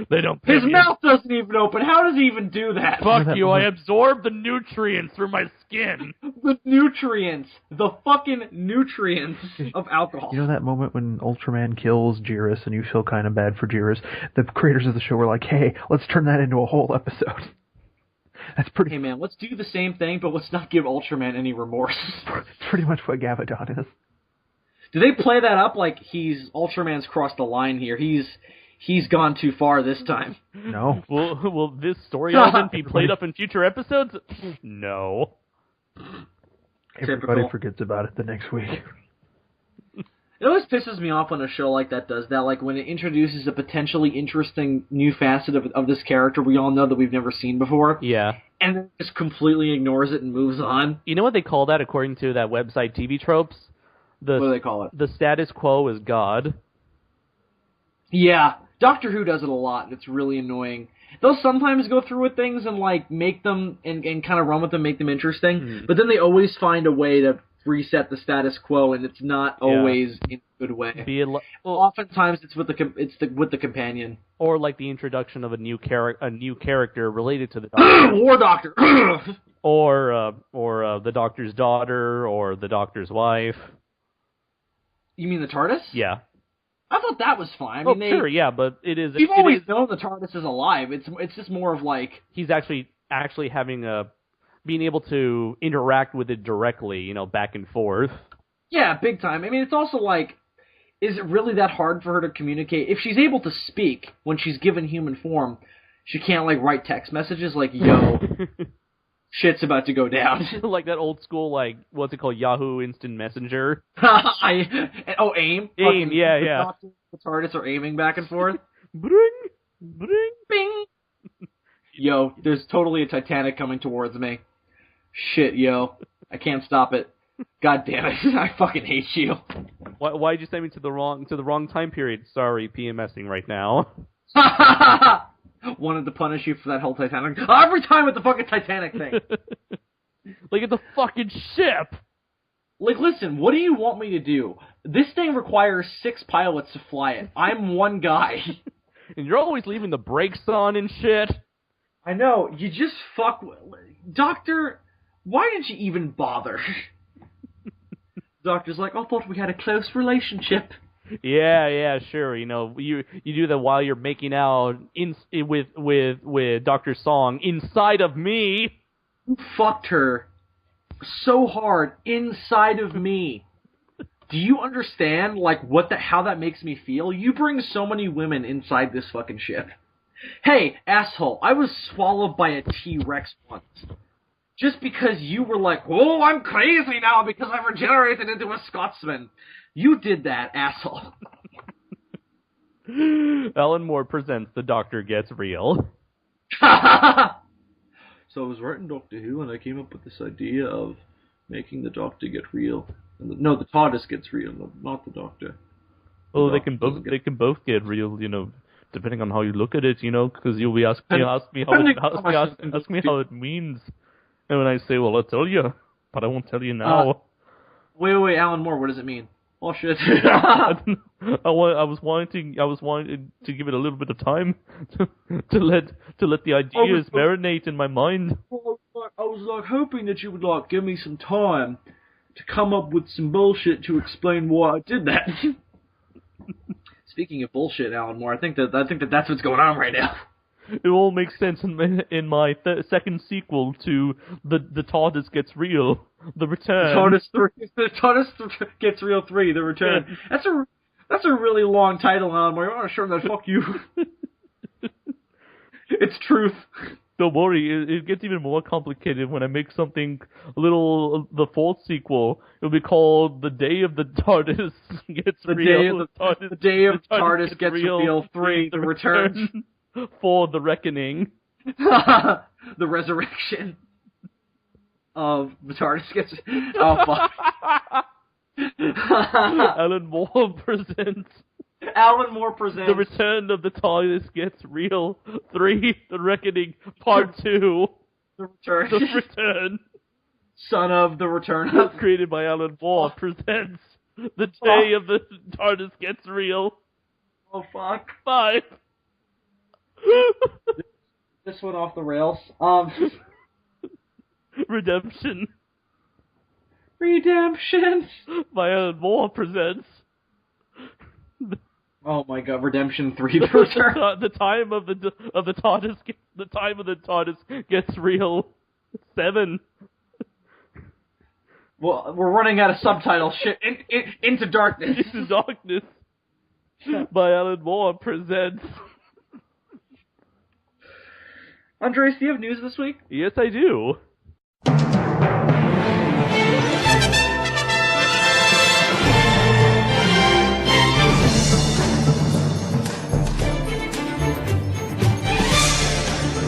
They don't. His mouth doesn't even open. How does he even do that? Fuck you, I absorb the nutrients through my skin. The nutrients. The fucking nutrients of alcohol. You know that moment when Ultraman kills Jiris and you feel kind of bad for Jiris? The creators of the show were like, hey, let's turn that into a whole episode. That's pretty... Hey man, let's do the same thing, but let's not give Ultraman any remorse. That's pretty much what Gavadon is. Do they play that up like Ultraman's crossed the line here? He's gone too far this time. No. Will this story element be played up in future episodes? No. Everybody forgets about it the next week. It always pisses me off when a show like that does that, like when it introduces a potentially interesting new facet of this character we all know that we've never seen before. Yeah. And then just completely ignores it and moves on. You know what they call that according to that website TV Tropes? What do they call it? The status quo is God. Yeah. Doctor Who does it a lot, and it's really annoying. They'll sometimes go through with things and like make them and kind of run with them, make them interesting, but then they always find a way to reset the status quo, and it's not always in a good way. Oftentimes, it's with the companion, or like the introduction of a new character related to the Doctor, War Doctor, or the Doctor's daughter, or the Doctor's wife. You mean the TARDIS? Yeah. I thought that was fine. I mean, sure, yeah, but it is. We've always known the TARDIS is alive. It's just more of like he's actually having being able to interact with it directly, back and forth. Yeah, big time. I mean, it's also like, is it really that hard for her to communicate? If she's able to speak when she's given human form, she can't like write text messages like, yo, shit's about to go down. Like that old school, like, what's it called, Yahoo Instant Messenger? AIM? AIM, yeah. The TARDIS are aiming back and forth. Bring, bring, bing. Yo, there's totally a Titanic coming towards me. Shit, yo. I can't stop it. God damn it. I fucking hate you. Why'd you send me to the wrong time period? Sorry, PMSing right now. Wanted to punish you for that whole Titanic. Every time with the fucking Titanic thing. Like, it's a fucking ship! Like, listen, what do you want me to do? This thing requires 6 pilots to fly it. I'm one guy. And you're always leaving the brakes on and shit. I know. You just fuck with... Doctor, why did you even bother? Doctor's like, I thought we had a close relationship. Yeah, sure. You do that while you're making out with Dr. Song inside of me. You fucked her so hard inside of me. Do you understand, like, how that makes me feel? You bring so many women inside this fucking ship. Hey, asshole, I was swallowed by a T-Rex once. Just because you were like, oh, I'm crazy now because I regenerated into a Scotsman. You did that, asshole. Alan Moore presents The Doctor Gets Real. So I was writing Doctor Who, and I came up with this idea of making the Doctor get real. No, the TARDIS gets real, not the Doctor. Well, they can both get real, depending on how you look at it, because you'll be asking me how it means. And when I say, well, I'll tell you, but I won't tell you now. Wait, Alan Moore, what does it mean? Oh shit! I was wanting to give it a little bit of time to let the ideas marinate in my mind. I was hoping that you would give me some time to come up with some bullshit to explain why I did that. Speaking of bullshit, Alan Moore, I think that's what's going on right now. It all makes sense in my second sequel to the TARDIS Gets Real, The Return. The TARDIS Gets Real 3, The Return. That's a really long title, Alan Moore. I'm not sure that. Fuck you. It's truth. Don't worry, it gets even more complicated when I make something the fourth sequel. It'll be called The Day of the TARDIS Gets Real. The Day of TARDIS Gets Real 3, The Return. For the reckoning. The resurrection of the TARDIS gets... Oh, fuck. Alan Moore presents... The Return of the TARDIS Gets Real 3, The Reckoning, Part 2. The Return. The Return. Son of the Return. Created by Alan Moore presents The Day of the TARDIS Gets Real. Oh, fuck. 5. This went off the rails. Redemption. By Alan Moore presents. Oh my god, Redemption 3, The Return. The time of the TARDIS gets real. 7. Well, we're running out of subtitle shit. Into Darkness. Into Darkness. By Alan Moore presents. Andres, do you have news this week? Yes, I do.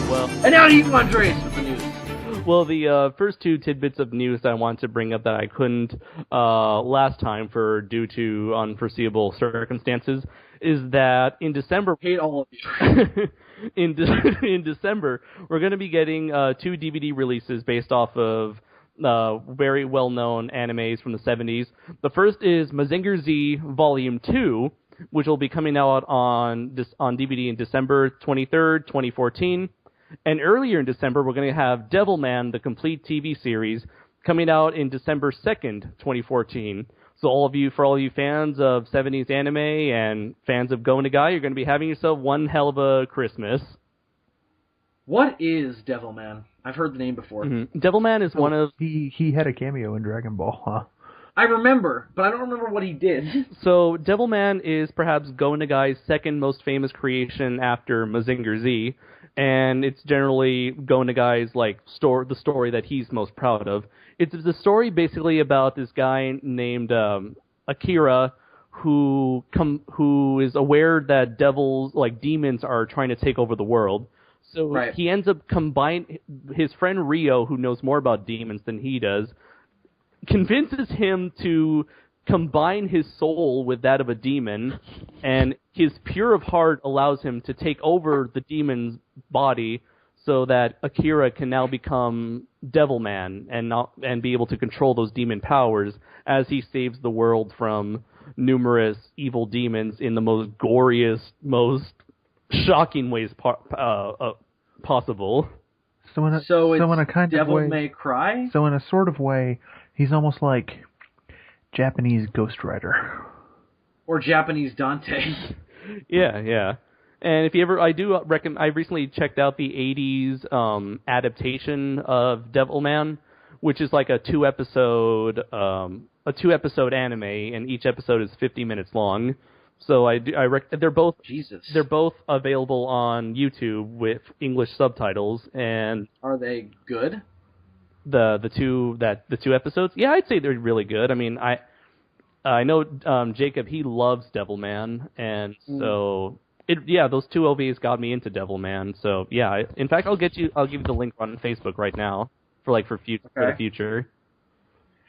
Well, and now to you, Andres, with the news. Well, the first 2 tidbits of news that I want to bring up that I couldn't last time due to unforeseeable circumstances is that in December... Hate all of you. In December, we're going to be getting 2 DVD releases based off of very well-known animes from the 70s. The first is Mazinger Z Volume 2, which will be coming out on DVD in December 23rd, 2014. And earlier in December, we're going to have Devilman, the complete TV series, coming out in December 2nd, 2014, So for all you fans of 70s anime and fans of Go Nagai, you're going to be having yourself one hell of a Christmas. What is Devilman? I've heard the name before. Mm-hmm. Devilman is one of... He had a cameo in Dragon Ball, huh? I remember, but I don't remember what he did. So Devilman is perhaps Go Nagai's second most famous creation after Mazinger Z, and it's generally Go Nagai's the story that he's most proud of. It's the story basically about this guy named Akira who is aware that demons are trying to take over the world. So he ends up his friend Rio, who knows more about demons than he does, convinces him to combine his soul with that of a demon, and his pure of heart allows him to take over the demon's body so that Akira can now become Devilman and be able to control those demon powers as he saves the world from numerous evil demons in the most goriest, most shocking ways possible. So in a kind of way, Devil May Cry? So in a sort of way, he's almost like Japanese Ghost Rider. Or Japanese Dante. Yeah. And if you ever, I recently checked out the 80s adaptation of Devilman, which is like a two episode anime, and each episode is 50 minutes long. So they're both available on YouTube with English subtitles. And are they good? The two episodes? Yeah, I'd say they're really good. I mean, I know Jacob, he loves Devilman, and so those two OVAs got me into Devilman. So yeah, in fact, I'll give you the link on Facebook right now for the future.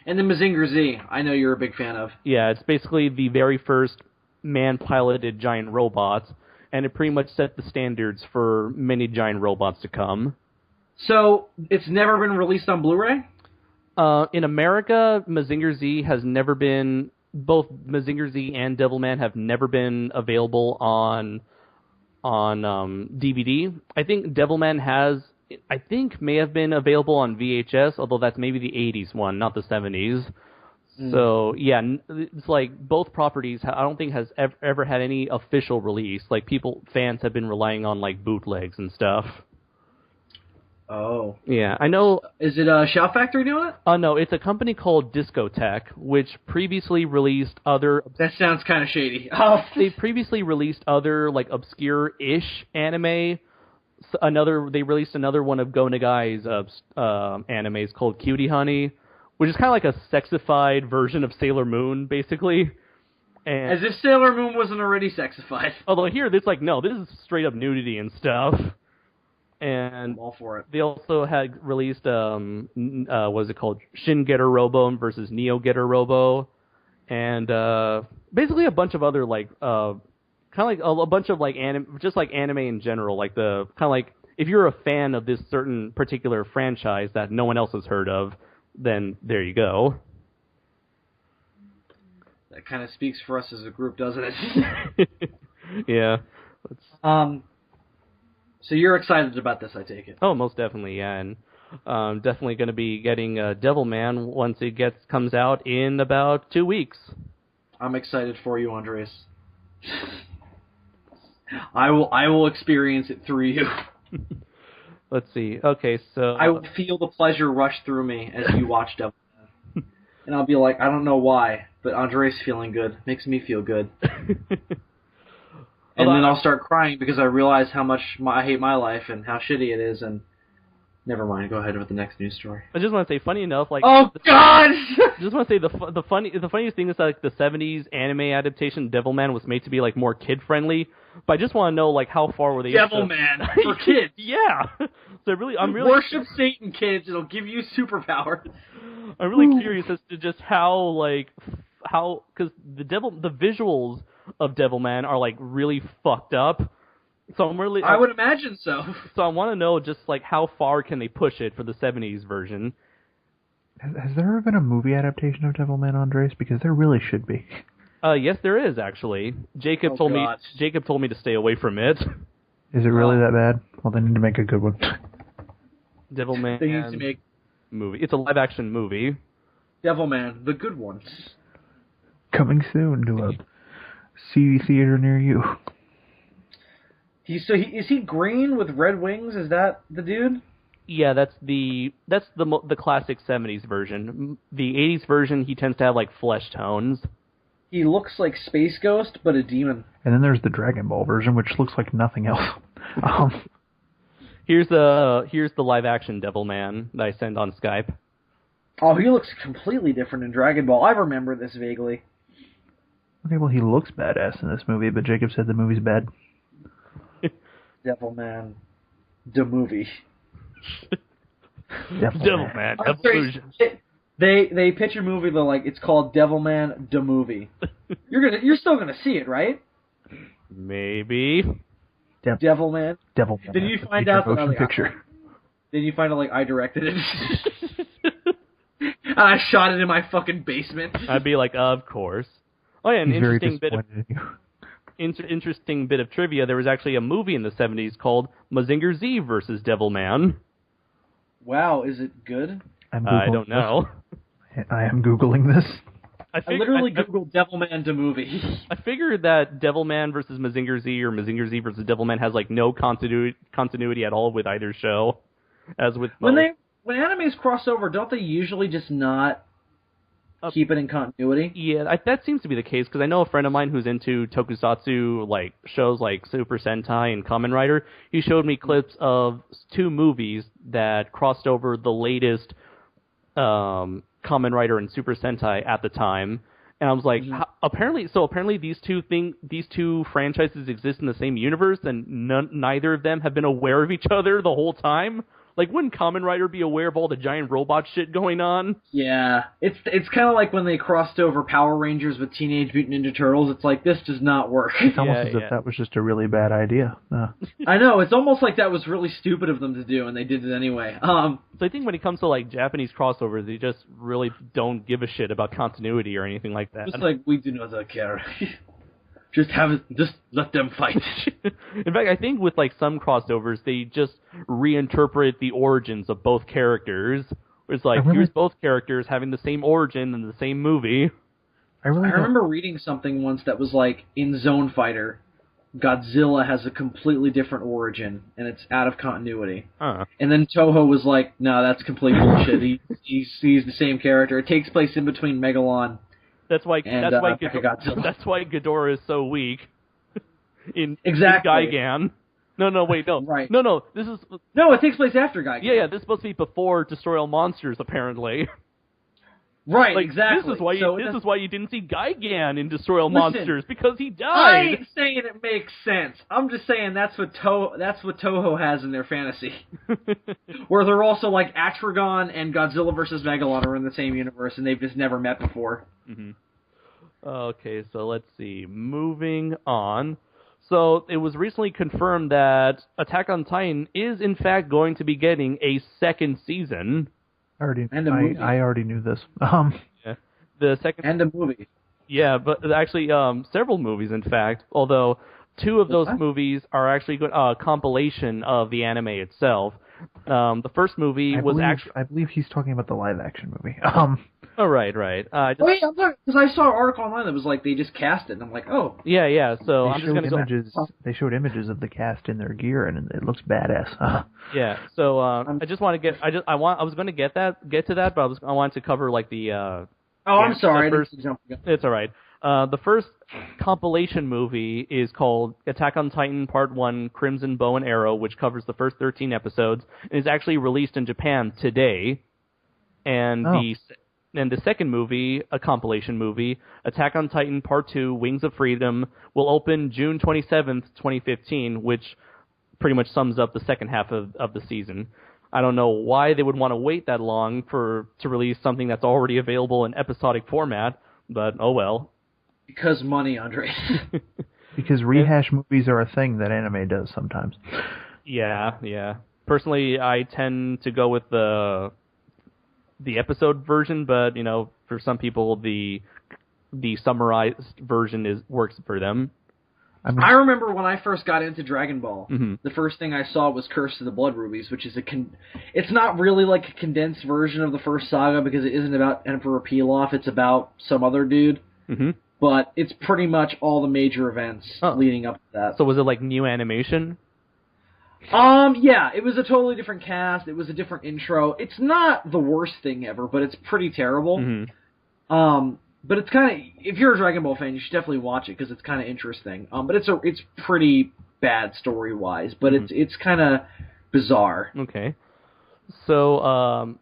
And the Mazinger Z, I know you're a big fan of. Yeah, it's basically the very first man-piloted giant robots, and it pretty much set the standards for many giant robots to come. So, it's never been released on Blu-ray? In America, Mazinger Z has never been... Both Mazinger Z and Devilman have never been available on DVD. I think Devilman may have been available on VHS, although that's maybe the 80s one, not the 70s. So, yeah, it's like both properties, I don't think has ever had any official release. Like, fans have been relying on, bootlegs and stuff. Oh. Yeah, I know... Is it Shout Factory doing it? No, it's a company called Discotech, which previously released other... That sounds kind of shady. They previously released other, obscure-ish anime. They released another one of Go Nagai's animes called Cutie Honey, which is kind of like a sexified version of Sailor Moon, basically. And, as if Sailor Moon wasn't already sexified. Although here, no, this is straight up nudity and stuff. And I'm all for it. They also had released, what is it called? Shin Getter Robo versus Neo Getter Robo. And basically a bunch of other, a bunch of, anime in general. If you're a fan of this certain particular franchise that no one else has heard of, then there you go. That kind of speaks for us as a group, doesn't it? Yeah. So you're excited about this, I take it? Oh, most definitely, yeah. And definitely going to be getting Devilman once it comes out in about 2 weeks. I'm excited for you, Andres. I will experience it through you. Let's see. Okay, so... I will feel the pleasure rush through me as you watch Devilman. And I'll be like, I don't know why, but Andres feeling good. Makes me feel good. And then I'll start crying because I realize how much I hate my life and how shitty it is, and... Never mind, go ahead with the next news story. I just want to say, funny enough, Oh, God! I just want to say, the funniest thing is that the 70s anime adaptation Devilman was made to be, more kid-friendly, but I just want to know, how far were they... Devilman for kids! Yeah! So I'm really... Worship Satan, kids, it'll give you superpowers. I'm really curious as to just how, because the visuals of Devilman are, really fucked up. So I would imagine so. So I want to know just how far can they push it for the 70s version. Has there ever been a movie adaptation of Devilman, Andres? Because there really should be. Yes, there is actually. Jacob told me to stay away from it. Is it really that bad? Well, they need to make a good one. Devilman. They need to make movie. It's a live action movie. Devilman, the good ones. Coming soon to a CD theater near you. Is he green with red wings? Is that the dude? Yeah, that's the classic 70s version. The 80s version, he tends to have like flesh tones. He looks like Space Ghost, but a demon. And then there's the Dragon Ball version, which looks like nothing else. Here's the live action Devilman that I send on Skype. Oh, he looks completely different in Dragon Ball. I remember this vaguely. Okay, well, he looks badass in this movie, but Jacob said the movie's bad. Devilman, the movie. Devilman, Evolution. They pitch a movie, they're like, it's called Devilman, the movie. You're still gonna see it, right? Maybe. Devilman. Devilman. Then you find out motion picture. Then you find out like I directed it. And I shot it in my fucking basement. I'd be like, of course. Oh yeah, an He's interesting bit of trivia. There was actually a movie in the 70s called Mazinger Z versus Devilman. Wow, is it good? I don't know. I am Googling this. I literally Googled Devilman the movie. I figured that Devilman versus Mazinger Z or Mazinger Z versus Devilman has like no continuity at all with either show. As with when animes cross over, don't they usually just not keep it in continuity? Yeah, that seems to be the case, because I know a friend of mine who's into tokusatsu like shows like Super Sentai and Kamen Rider. He showed me clips of 2 movies that crossed over the latest Kamen Rider and Super Sentai at the time, and I was like, apparently these two franchises exist in the same universe, and neither of them have been aware of each other the whole time. Like, wouldn't Kamen Rider be aware of all the giant robot shit going on? Yeah. It's kind of like when they crossed over Power Rangers with Teenage Mutant Ninja Turtles. It's like, this does not work. It's almost as if that was just a really bad idea. I know. It's almost like that was really stupid of them to do, and they did it anyway. So I think when it comes to, like, Japanese crossovers, they just really don't give a shit about continuity or anything like that. It's like, we do not care. Just let them fight. In fact, I think with like some crossovers, they just reinterpret the origins of both characters. It's like, here's both characters having the same origin in the same movie. I remember reading something once that was like, in Zone Fighter, Godzilla has a completely different origin, and it's out of continuity. And then Toho was like, no, that's complete bullshit. He's the same character. It takes place in between Megalon. That's why Ghidorah is so weak in Gigan. No. Right. No, this is... No, it takes place after Gigan. Yeah, this is supposed to be before Destroy All Monsters, apparently. Right, like, exactly. This is why you didn't see Gigan in Destroy All Monsters, because he died. I ain't saying it makes sense. I'm just saying that's what Toho has in their fantasy. Where they're also like Atragon and Godzilla vs. Megalon are in the same universe, and they've just never met before. Mm-hmm. Okay, so let's see. Moving on. So it was recently confirmed that Attack on Titan is in fact going to be getting a second season. I already knew this. Yeah. The second and a movie. Yeah, but actually several movies, in fact. Although 2 of those movies are actually a compilation of the anime itself. The first movie I believe he's talking about the live-action movie. Oh, right. Wait, I'm talking, because I saw an article online that was like, they just cast it, and I'm like, oh. Yeah, so I'm just going to go... They showed images of the cast in their gear, and it looks badass. Yeah, so I just want to get... I was going to get to that, but I wanted to cover, like, the... I'm sorry. It's all right. The first compilation movie is called Attack on Titan Part 1 Crimson Bow and Arrow, which covers the first 13 episodes, and is actually released in Japan today. And the second movie, a compilation movie, Attack on Titan Part 2 Wings of Freedom, will open June 27th, 2015, which pretty much sums up the second half of the season. I don't know why they would want to wait that long to release something that's already available in episodic format, but oh well. Because money, Andre. Because rehash movies are a thing that anime does sometimes. Yeah. Personally, I tend to go with the episode version, but for some people, the summarized version works for them. I remember when I first got into Dragon Ball, mm-hmm. the first thing I saw was Curse of the Blood Rubies, which is it's not really like a condensed version of the first saga because it isn't about Emperor Pilaf, it's about some other dude. Mm-hmm. but it's pretty much all the major events leading up to that. So was it like new animation? Yeah, it was a totally different cast. It was a different intro. It's not the worst thing ever, but it's pretty terrible. Mm-hmm. But it's kind of, if you're a Dragon Ball fan, you should definitely watch it because it's kind of interesting. But it's pretty bad story wise, but it's kind of bizarre. Okay. So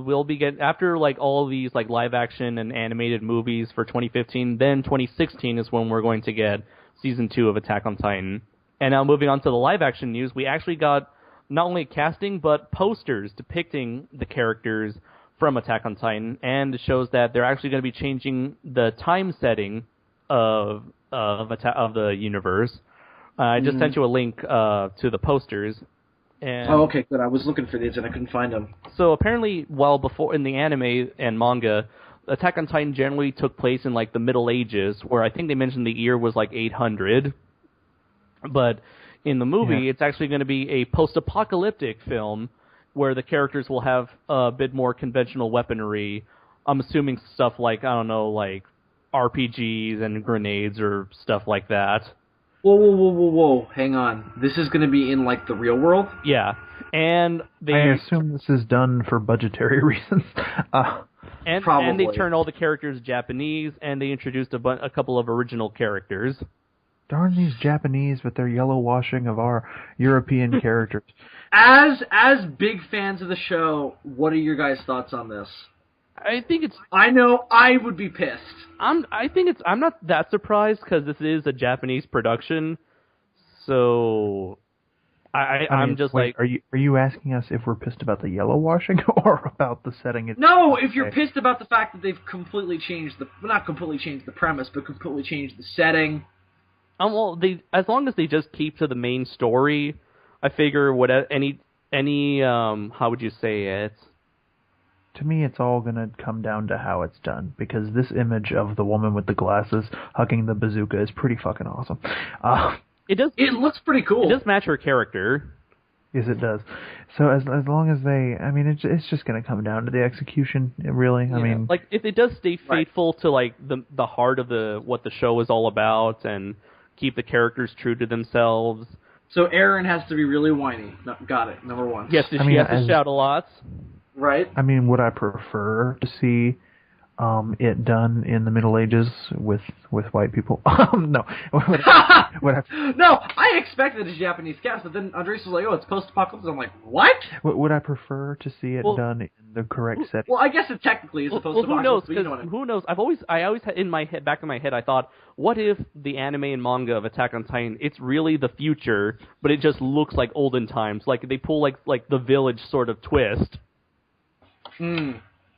we'll be after like all these like live action and animated movies for 2015. Then 2016 is when we're going to get season 2 of Attack on Titan. And now moving on to the live action news, we actually got not only casting but posters depicting the characters from Attack on Titan, and it shows that they're actually going to be changing the time setting of the universe. I just sent you a link to the posters. And okay, good. I was looking for these and I couldn't find them. So apparently, while before in the anime and manga, Attack on Titan generally took place in like the Middle Ages, where I think they mentioned the year was like 800. But in the movie, it's actually going to be a post-apocalyptic film where the characters will have a bit more conventional weaponry. I'm assuming stuff like, I don't know, like RPGs and grenades or stuff like that. Whoa. Hang on. This is going to be in, like, the real world? Yeah. And I assume this is done for budgetary reasons. Probably. And they turn all the characters Japanese, and they introduced a couple of original characters. Darn these Japanese with their yellow washing of our European characters. As big fans of the show, what are your guys' thoughts on this? I know I would be pissed. I'm not that surprised because this is a Japanese production, so I'm just wait, like. Are you asking us if we're pissed about the yellow washing or about the setting itself? No, if you're pissed about the fact that they've completely changed not completely changed the premise, but completely changed the setting. Well, as long as they just keep to the main story, I figure any how would you say it? To me, it's all going to come down to how it's done, because this image of the woman with the glasses hugging the bazooka is pretty fucking awesome. It looks pretty cool. It does match her character. Yes, it does. So as long as it's just going to come down to the execution, really. Yeah. I mean, like if it does stay faithful to like the heart of what the show is all about and keep the characters true to themselves. So Eren has to be really whiny. No, got it. Number one. Yes, she has to shout a lot. Right. I mean, would I prefer to see it done in the Middle Ages with white people? No. No, I expected a Japanese cast, but then Andres was like, "Oh, it's post-apocalyptic." I'm like, "What?" Would I prefer to see it done in the correct setting? Well, I guess it technically is post-apocalyptic. Who knows? I always had in my head, back in my head, I thought, what if the anime and manga of Attack on Titan, it's really the future, but it just looks like olden times, like they pull like the Village sort of twist.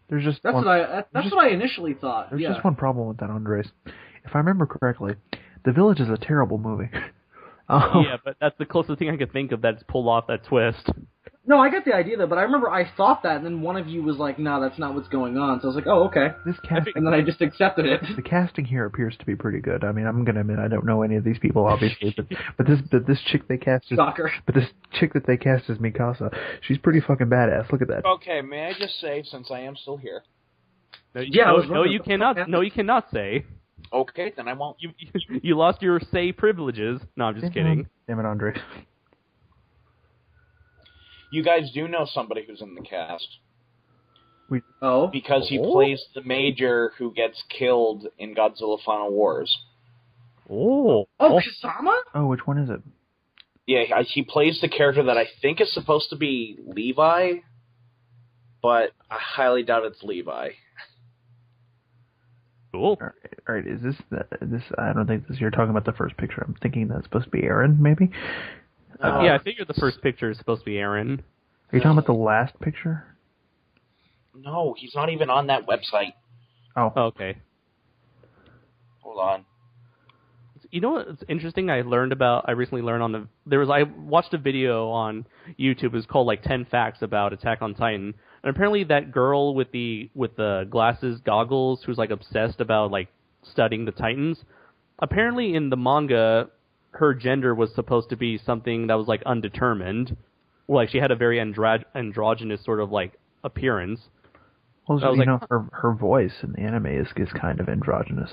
There's just that's what I initially thought. There's just one problem with that, Andres. If I remember correctly, The Village is a terrible movie. Yeah, but that's the closest thing I could think of that's pulled off that twist. No, I get the idea though, but I remember I thought that, and then one of you was like, "No, that's not what's going on." So I was like, "Oh, okay." And then I just accepted it. The casting here appears to be pretty good. I mean, I'm gonna admit I don't know any of these people, obviously, but this chick they cast is But this chick that they cast as Mikasa, she's pretty fucking badass. Look at that. Okay, may I just say, since I am still here? No, you cannot. No, you cannot say. Okay, then I won't. You lost your say privileges. No, I'm just kidding. Damn it, Andre. You guys do know somebody who's in the cast. Because he Oh? plays the Major who gets killed in Godzilla Final Wars. Oh. Kasama? Oh, which one is it? Yeah, he plays the character that I think is supposed to be Levi, but I highly doubt it's Levi. Cool. All right, is this I don't think you're talking about the first picture. I'm thinking that's supposed to be Eren, maybe? Yeah, I figured the first picture is supposed to be Eren. Are you talking about the last picture? No, he's not even on that website. Oh. Okay. Hold on. You know what's interesting? I recently learned I watched a video on YouTube. It was called like 10 Facts About Attack on Titan. And apparently that girl with the glasses, goggles, who's like obsessed about like studying the Titans. Apparently in the manga, her gender was supposed to be something that was like undetermined. Like she had a very androgynous sort of like appearance. Well, her voice in the anime is kind of androgynous.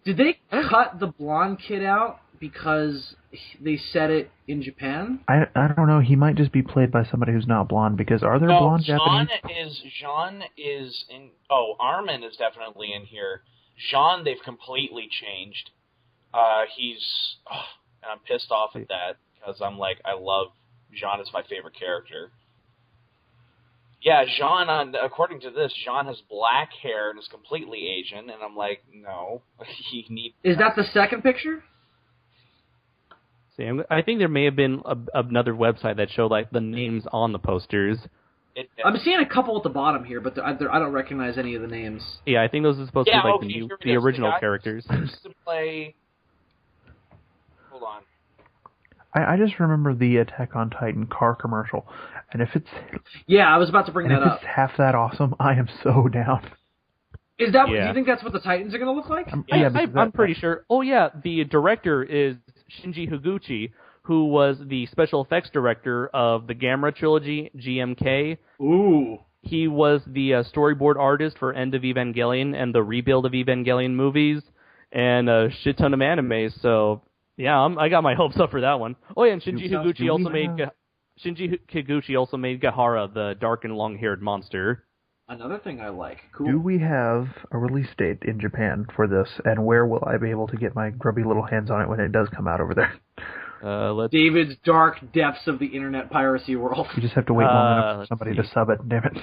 Did they cut the blonde kid out because they said it in Japan? I don't know. He might just be played by somebody who's not blonde, because are there blonde Japanese? Jean is in... Oh, Armin is definitely in here. Jean, they've completely changed. And I'm pissed off at that, because I'm like, I love Jean as my favorite character. Yeah, Jean, according to this, Jean has black hair and is completely Asian, and I'm like, no. Is that the second picture? See, I think there may have been another website that showed like the names on the posters. I'm seeing a couple at the bottom here, but I don't recognize any of the names. Yeah, I think those are supposed to be like the original characters. To play... Hold on. I just remember the Attack on Titan car commercial, and if it's... Yeah, I was about to bring that up. If it's half that awesome, I am so down. Is that? Yeah. Do you think that's what the Titans are going to look like? I'm pretty sure. Oh yeah, the director is Shinji Higuchi, who was the special effects director of the Gamera trilogy, GMK. Ooh. He was the storyboard artist for End of Evangelion and the Rebuild of Evangelion movies, and a shit ton of anime, so... Yeah, I got my hopes up for that one. Oh yeah, and Shinji Higuchi also made Gahara, the dark and long-haired monster. Another thing I like. Cool. Do we have a release date in Japan for this, and where will I be able to get my grubby little hands on it when it does come out over there? David's dark depths of the internet piracy world. You just have to wait long enough for somebody to sub it. Damn it.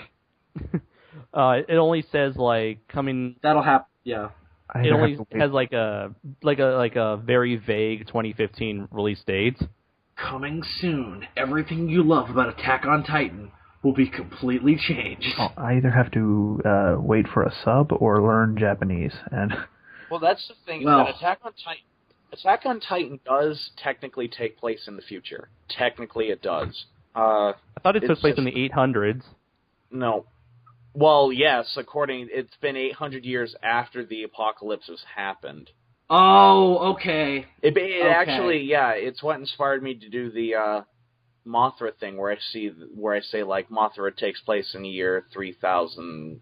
It only says like coming. That'll happen. Yeah. It only has like a very vague 2015 release date. Coming soon. Everything you love about Attack on Titan will be completely changed. I either have to wait for a sub or learn Japanese, and... Well, that's the thing. That Attack on Titan does technically take place in the future. Technically, it does. I thought it took place in the 800s. No. Well, yes, it's been 800 years after the apocalypse has happened. Oh, okay. Actually, yeah, it's what inspired me to do the Mothra thing, where I say like Mothra takes place in the year 3000.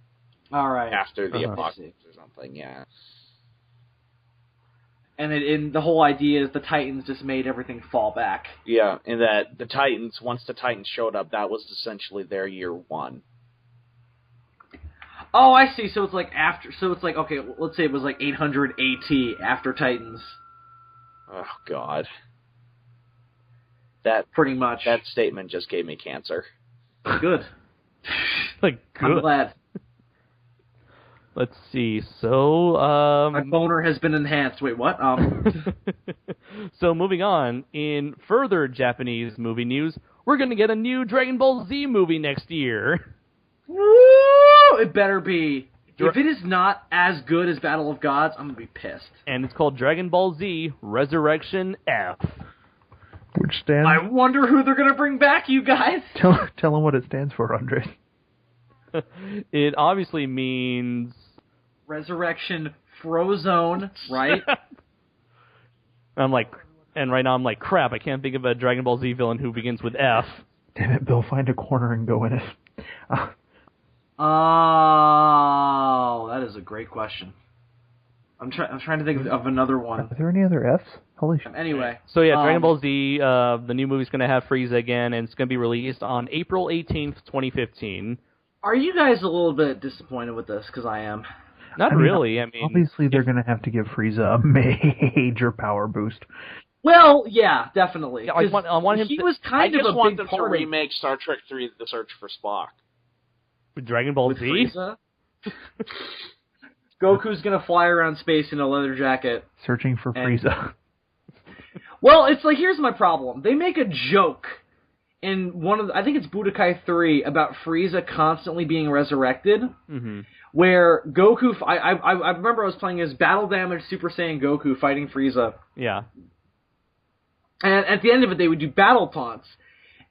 All right. After the apocalypse or something, yeah. And the whole idea is the Titans just made everything fall back. Yeah, and that the Titans, once the Titans showed up, that was essentially their year one. Oh, I see. So it's like after. So it's like, okay, let's say it was like 800 AT after Titans. Oh God. That pretty much. That statement just gave me cancer. Good. Good. I'm glad. Let's see. So my boner has been enhanced. Wait, what? So moving on, in further Japanese movie news, we're going to get a new Dragon Ball Z movie next year. Woo! It better be. If it is not as good as Battle of Gods, I'm going to be pissed. And it's called Dragon Ball Z Resurrection F. Which stands... I wonder who they're going to bring back, you guys. Tell them what it stands for, Andre. It obviously means... Resurrection Frozone, right? Right now I'm like, crap, I can't think of a Dragon Ball Z villain who begins with F. Damn it, Bill, find a corner and go in it. Oh, that is a great question. I'm trying to think of another one. Are there any other Fs? Holy shit. Anyway. So yeah, Dragon Ball Z, the new movie's going to have Frieza again, and it's going to be released on April 18th, 2015. Are you guys a little bit disappointed with this? Because I am. Not really. I mean, obviously they're going to have to give Frieza a major power boost. Well, yeah, definitely. Yeah, I want him. He was kind of a big part. I just want them to remake Star Trek III: The Search for Spock. With Dragon Ball Z? Frieza? Goku's gonna fly around space in a leather jacket. Searching for Frieza. Well, it's like, here's my problem. They make a joke in I think it's Budokai 3, about Frieza constantly being resurrected. Mm-hmm. Where Goku... I remember I was playing as Battle Damage Super Saiyan Goku fighting Frieza. Yeah. And at the end of it, they would do battle taunts.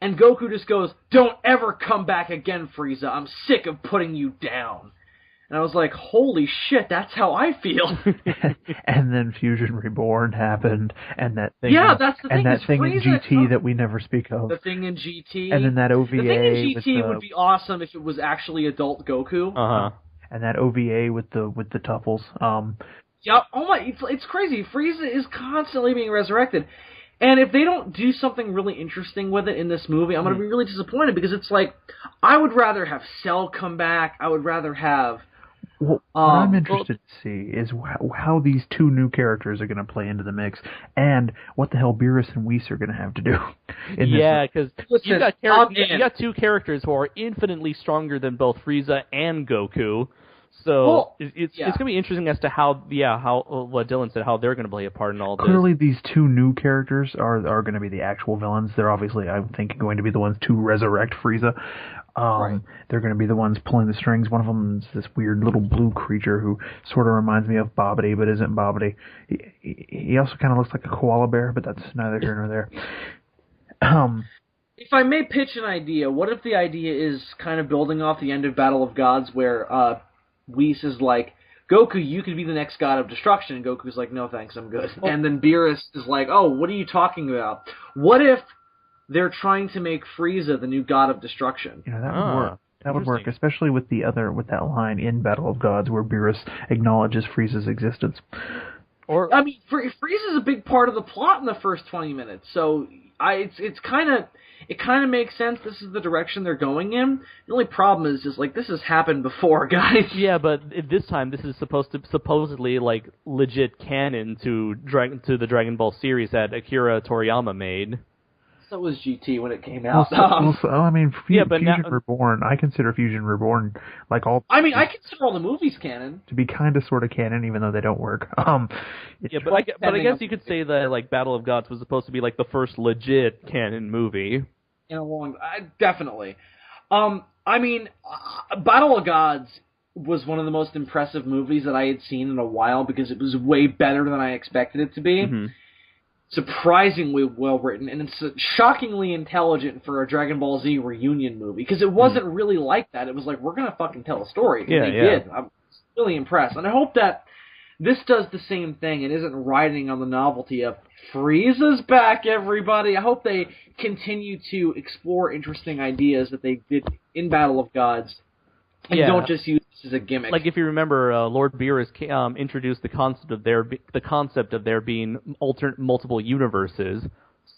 And Goku just goes, "Don't ever come back again, Frieza. I'm sick of putting you down." And I was like, holy shit, that's how I feel. And then Fusion Reborn happened, and that thing. Yeah, that's the thing. And that thing in GT that we never speak of. The thing in GT. And then that OVA. The thing in GT would be awesome if it was actually adult Goku. And that OVA with the tuffles. Yeah. Oh my! It's crazy. Frieza is constantly being resurrected. And if they don't do something really interesting with it in this movie, I'm going to be really disappointed, because it's like, I would rather have Cell come back. I would rather have... What I'm interested to see is how these two new characters are going to play into the mix, and what the hell Beerus and Whis are going to have to do. Yeah, because you got two characters who are infinitely stronger than both Frieza and Goku. So it's going to be interesting as to how what Dylan said, how they're going to play a part in all this. Clearly, these two new characters are going to be the actual villains. They're obviously, I think, going to be the ones to resurrect Frieza. Right. They're going to be the ones pulling the strings. One of them is this weird little blue creature who sort of reminds me of Bobbity, but isn't Bobbity. He also kind of looks like a koala bear, but that's neither here nor there. If I may pitch an idea, what if the idea is kind of building off the end of Battle of Gods, where Whis is like, Goku, you could be the next god of destruction, and Goku's like, no thanks, I'm good. And then Beerus is like, oh, what are you talking about? What if they're trying to make Frieza the new god of destruction? That would work. That would work, especially with that line in Battle of Gods where Beerus acknowledges Frieza's existence. I mean, Frieza's a big part of the plot in the first 20 minutes, so it kind of makes sense. This is the direction they're going in. The only problem is just like, this has happened before, guys. Yeah, but this time this is supposedly like legit canon to the Dragon Ball series that Akira Toriyama made. So was GT when it came out. I mean, Fusion Reborn. I consider Fusion Reborn like all. I mean, I consider all the movies canon to be kind of sort of canon, even though they don't work. Yeah, but I guess you could say that like Battle of Gods was supposed to be like the first legit canon movie. In a long, definitely. I mean, Battle of Gods was one of the most impressive movies that I had seen in a while, because it was way better than I expected it to be. Mm-hmm. Surprisingly well written, and it's shockingly intelligent for a Dragon Ball Z reunion movie, because it wasn't really like that. It was like, we're gonna fucking tell a story. And they did. I'm really impressed, and I hope that this does the same thing and isn't riding on the novelty of Frieza's back, everybody. I hope they continue to explore interesting ideas that they did in Battle of Gods, and don't just use this as a gimmick. Like, if you remember, Lord Beerus introduced the concept of there being multiple universes.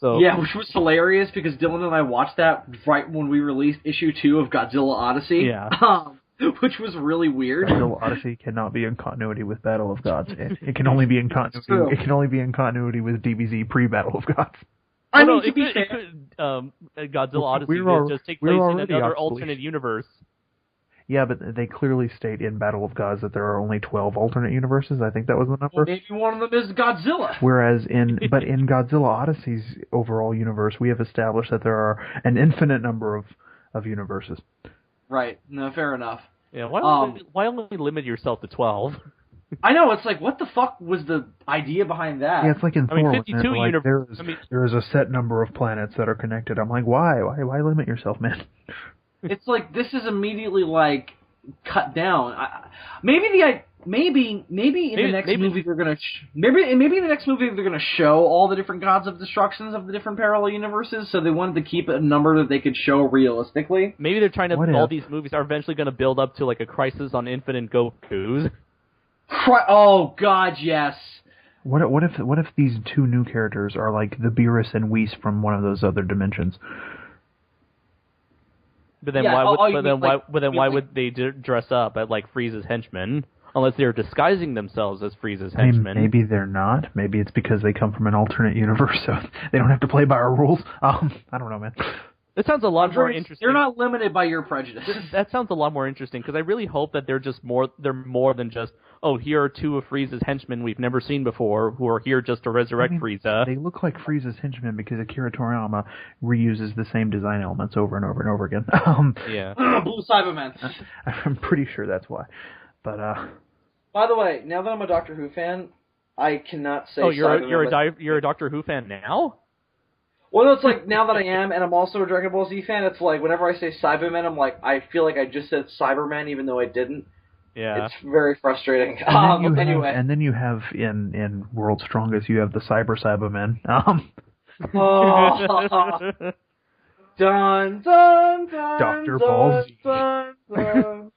So yeah, which was hilarious, because Dylan and I watched that right when we released issue 2 of Godzilla Odyssey. Yeah. Which was really weird. Godzilla Odyssey cannot be in continuity with Battle of Gods. It can only be in continuity. It can only be in continuity with DBZ pre-Battle of Gods. I mean, Godzilla Odyssey just take place in another alternate universe. Yeah, but they clearly state in Battle of Gods that there are only 12 alternate universes. I think that was the number. Well, maybe one of them is Godzilla. Whereas in Godzilla Odyssey's overall universe, we have established that there are an infinite number of universes. Right. No, fair enough. Yeah. Why only limit yourself to 12? I know, it's like, what the fuck was the idea behind that? Yeah, it's like in Thor, 52 universes. There is a set number of planets that are connected. I'm like, why? Why limit yourself, man? It's like, this is immediately like cut down. Maybe in the next movie they're gonna show all the different gods of destructions of the different parallel universes. So they wanted to keep a number that they could show realistically. Maybe they're trying to. All these movies are eventually going to build up to like a Crisis on Infinite Gokus. Oh God, yes. What if these two new characters are like the Beerus and Whis from one of those other dimensions? But then why would they dress up at like Frieza's henchmen? Unless they're disguising themselves as Frieza's henchmen. Maybe they're not. Maybe it's because they come from an alternate universe, so they don't have to play by our rules. I don't know, man. That sounds a lot more interesting. You're not limited by your prejudice. That sounds a lot more interesting, because I really hope that they're more than just, oh, here are two of Frieza's henchmen we've never seen before who are here just to resurrect Frieza. They look like Frieza's henchmen because Akira Toriyama reuses the same design elements over and over and over again. Yeah. Blue Cybermen. I'm pretty sure that's why. But by the way, now that I'm a Doctor Who fan, I cannot say. Oh, you're a Doctor Who fan now? Well, it's like, now that I am, and I'm also a Dragon Ball Z fan, it's like, whenever I say Cybermen, I'm like, I feel like I just said Cybermen, even though I didn't. It's very frustrating. And then you have in World's Strongest, you have the Cybermen. Dun, dun, dun, Dr. dun, Ball Z. dun, dun.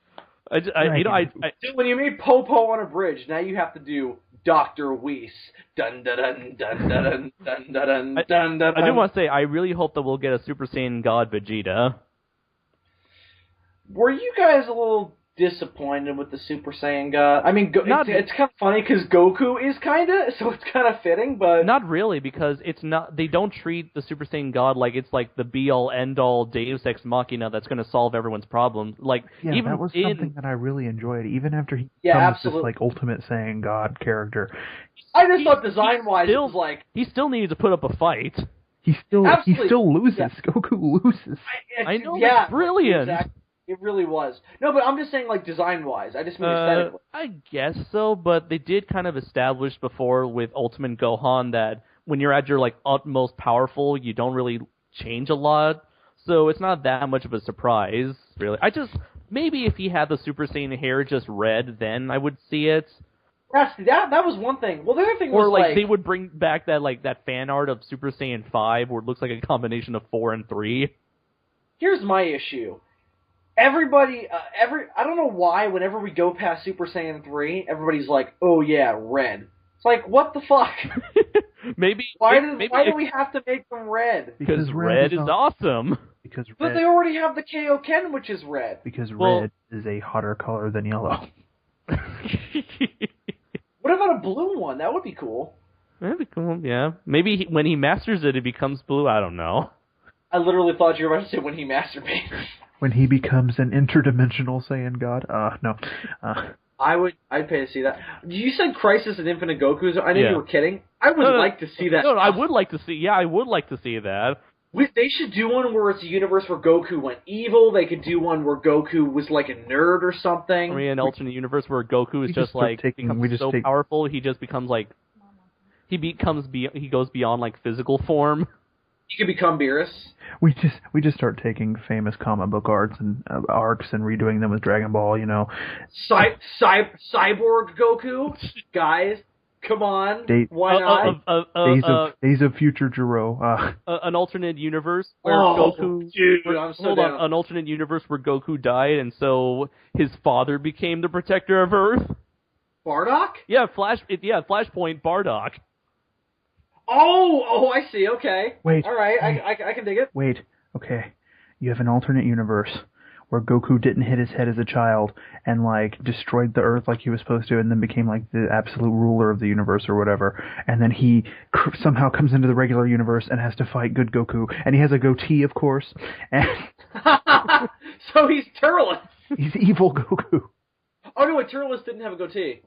Dude, when you made Popo on a bridge, now you have to do Dr. Weiss. Dun dun dun dun dun dun dun dun dun. I do want to say, I really hope that we'll get a Super Saiyan God Vegeta. Were you guys a little disappointed with the Super Saiyan God? I mean, it's kind of funny because Goku is kind of, so it's kind of fitting, but... Not really, because it's not. They don't treat the Super Saiyan God like it's like the be-all, end-all Deus Ex Machina that's going to solve everyone's problems. Like, even that was something that I really enjoyed, even after he becomes this, like, Ultimate Saiyan God character. I just thought design-wise it was like... He still needed to put up a fight. He still loses. Yeah. Goku loses. I know, it's brilliant. Exactly. It really was. No, but I'm just saying, like, design-wise. I just mean aesthetically. I guess so, but they did kind of establish before with Ultimate Gohan that when you're at your, like, utmost powerful, you don't really change a lot. So it's not that much of a surprise, really. Maybe if he had the Super Saiyan hair just red, then I would see it. That was one thing. Well, the other thing was, or, like, they would bring back that fan art of Super Saiyan 5 where it looks like a combination of 4 and 3. Here's my issue. Everybody, I don't know why, whenever we go past Super Saiyan 3, everybody's like, oh yeah, red. It's like, what the fuck? Why do we have to make them red? Because red is awesome. But they already have the Kaioken, which is red. Because red is a hotter color than yellow. What about a blue one? That would be cool. That'd be cool, yeah. Maybe when he masters it be blue, I don't know. I literally thought you were about to say when he masturbates. When he becomes an interdimensional Saiyan God? No. I'd pay to see that. You said Crisis and Infinite Gokus. I know you were kidding. I would like to see that. No, I would like to see. Yeah, I would like to see that. They should do one where it's a universe where Goku went evil. They could do one where Goku was like a nerd or something. I mean, an alternate universe where Goku is just like becomes so powerful, he just becomes like he goes beyond like physical form. He could become Beerus. We just start taking famous comic book arcs and redoing them with Dragon Ball. Cyborg Goku, guys. Come on, why not? Days of Future Jiro. An alternate universe where Goku. Dude, I'm so down. An alternate universe where Goku died, and so his father became the protector of Earth. Bardock? Yeah, Flashpoint Bardock. Oh, I see. Okay. Wait. All right, I can dig it. Wait. Okay. You have an alternate universe where Goku didn't hit his head as a child and, like, destroyed the Earth like he was supposed to and then became, like, the absolute ruler of the universe or whatever. And then he somehow comes into the regular universe and has to fight good Goku. And he has a goatee, of course. And so he's Turles. He's evil Goku. Oh, no, Turles didn't have a goatee.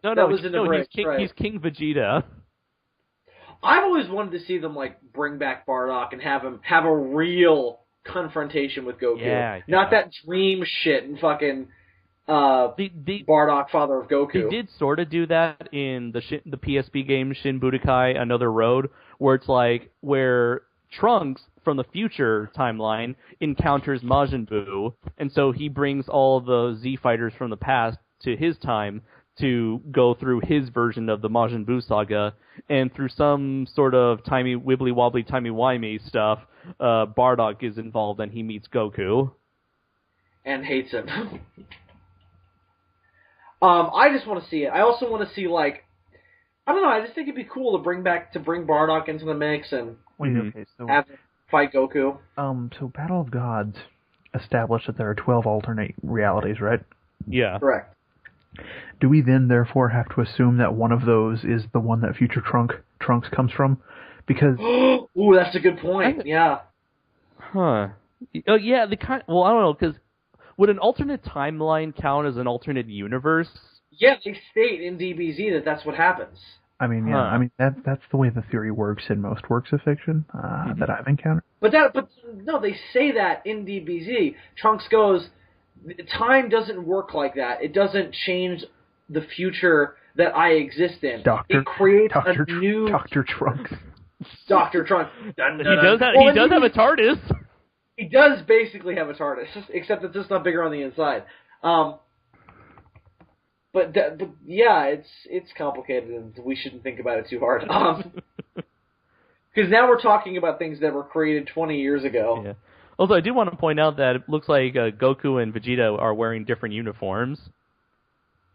He's King Vegeta. I've always wanted to see them, like, bring back Bardock and have him have a real confrontation with Goku. Yeah. Not that dream shit and fucking Bardock, father of Goku. They did sort of do that in the PSP game Shin Budokai Another Road, where it's like, where Trunks from the future timeline encounters Majin Buu, and so he brings all the Z fighters from the past to his time to go through his version of the Majin Buu saga, and through some sort of wibbly-wobbly, timey-wimey stuff, Bardock is involved and he meets Goku. And hates him. I just want to see it. I also want to see, like, I don't know, I just think it'd be cool to bring Bardock into the mix and have him fight Goku. So Battle of Gods established that there are 12 alternate realities, right? Yeah. Correct. Do we then therefore have to assume that one of those is the one that future Trunks comes from? Because ooh, that's a good point. Yeah. Huh. Oh yeah, well, I don't know, because would an alternate timeline count as an alternate universe? Yeah, they state in DBZ that that's what happens. I mean, yeah, I mean that's the way the theory works in most works of fiction that I've encountered. But no, they say that in DBZ. Trunks goes, time doesn't work like that. It doesn't change the future that I exist in. It creates a new Dr. Trunks. Dr. Trunks. He does have a TARDIS. He does basically have a TARDIS, except it's just not bigger on the inside. but yeah, it's complicated, and we shouldn't think about it too hard. Because now we're talking about things that were created 20 years ago. Yeah. Also, I do want to point out that it looks like Goku and Vegeta are wearing different uniforms.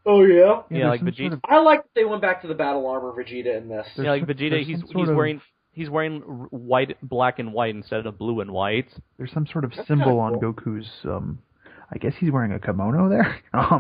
Oh yeah. Yeah, like Vegeta. Sort of... I like that they went back to the battle armor Vegeta in this. Yeah, like Vegeta, he's wearing white, black and white instead of blue and white. There's some sort of symbol on Goku's. I guess he's wearing a kimono there. I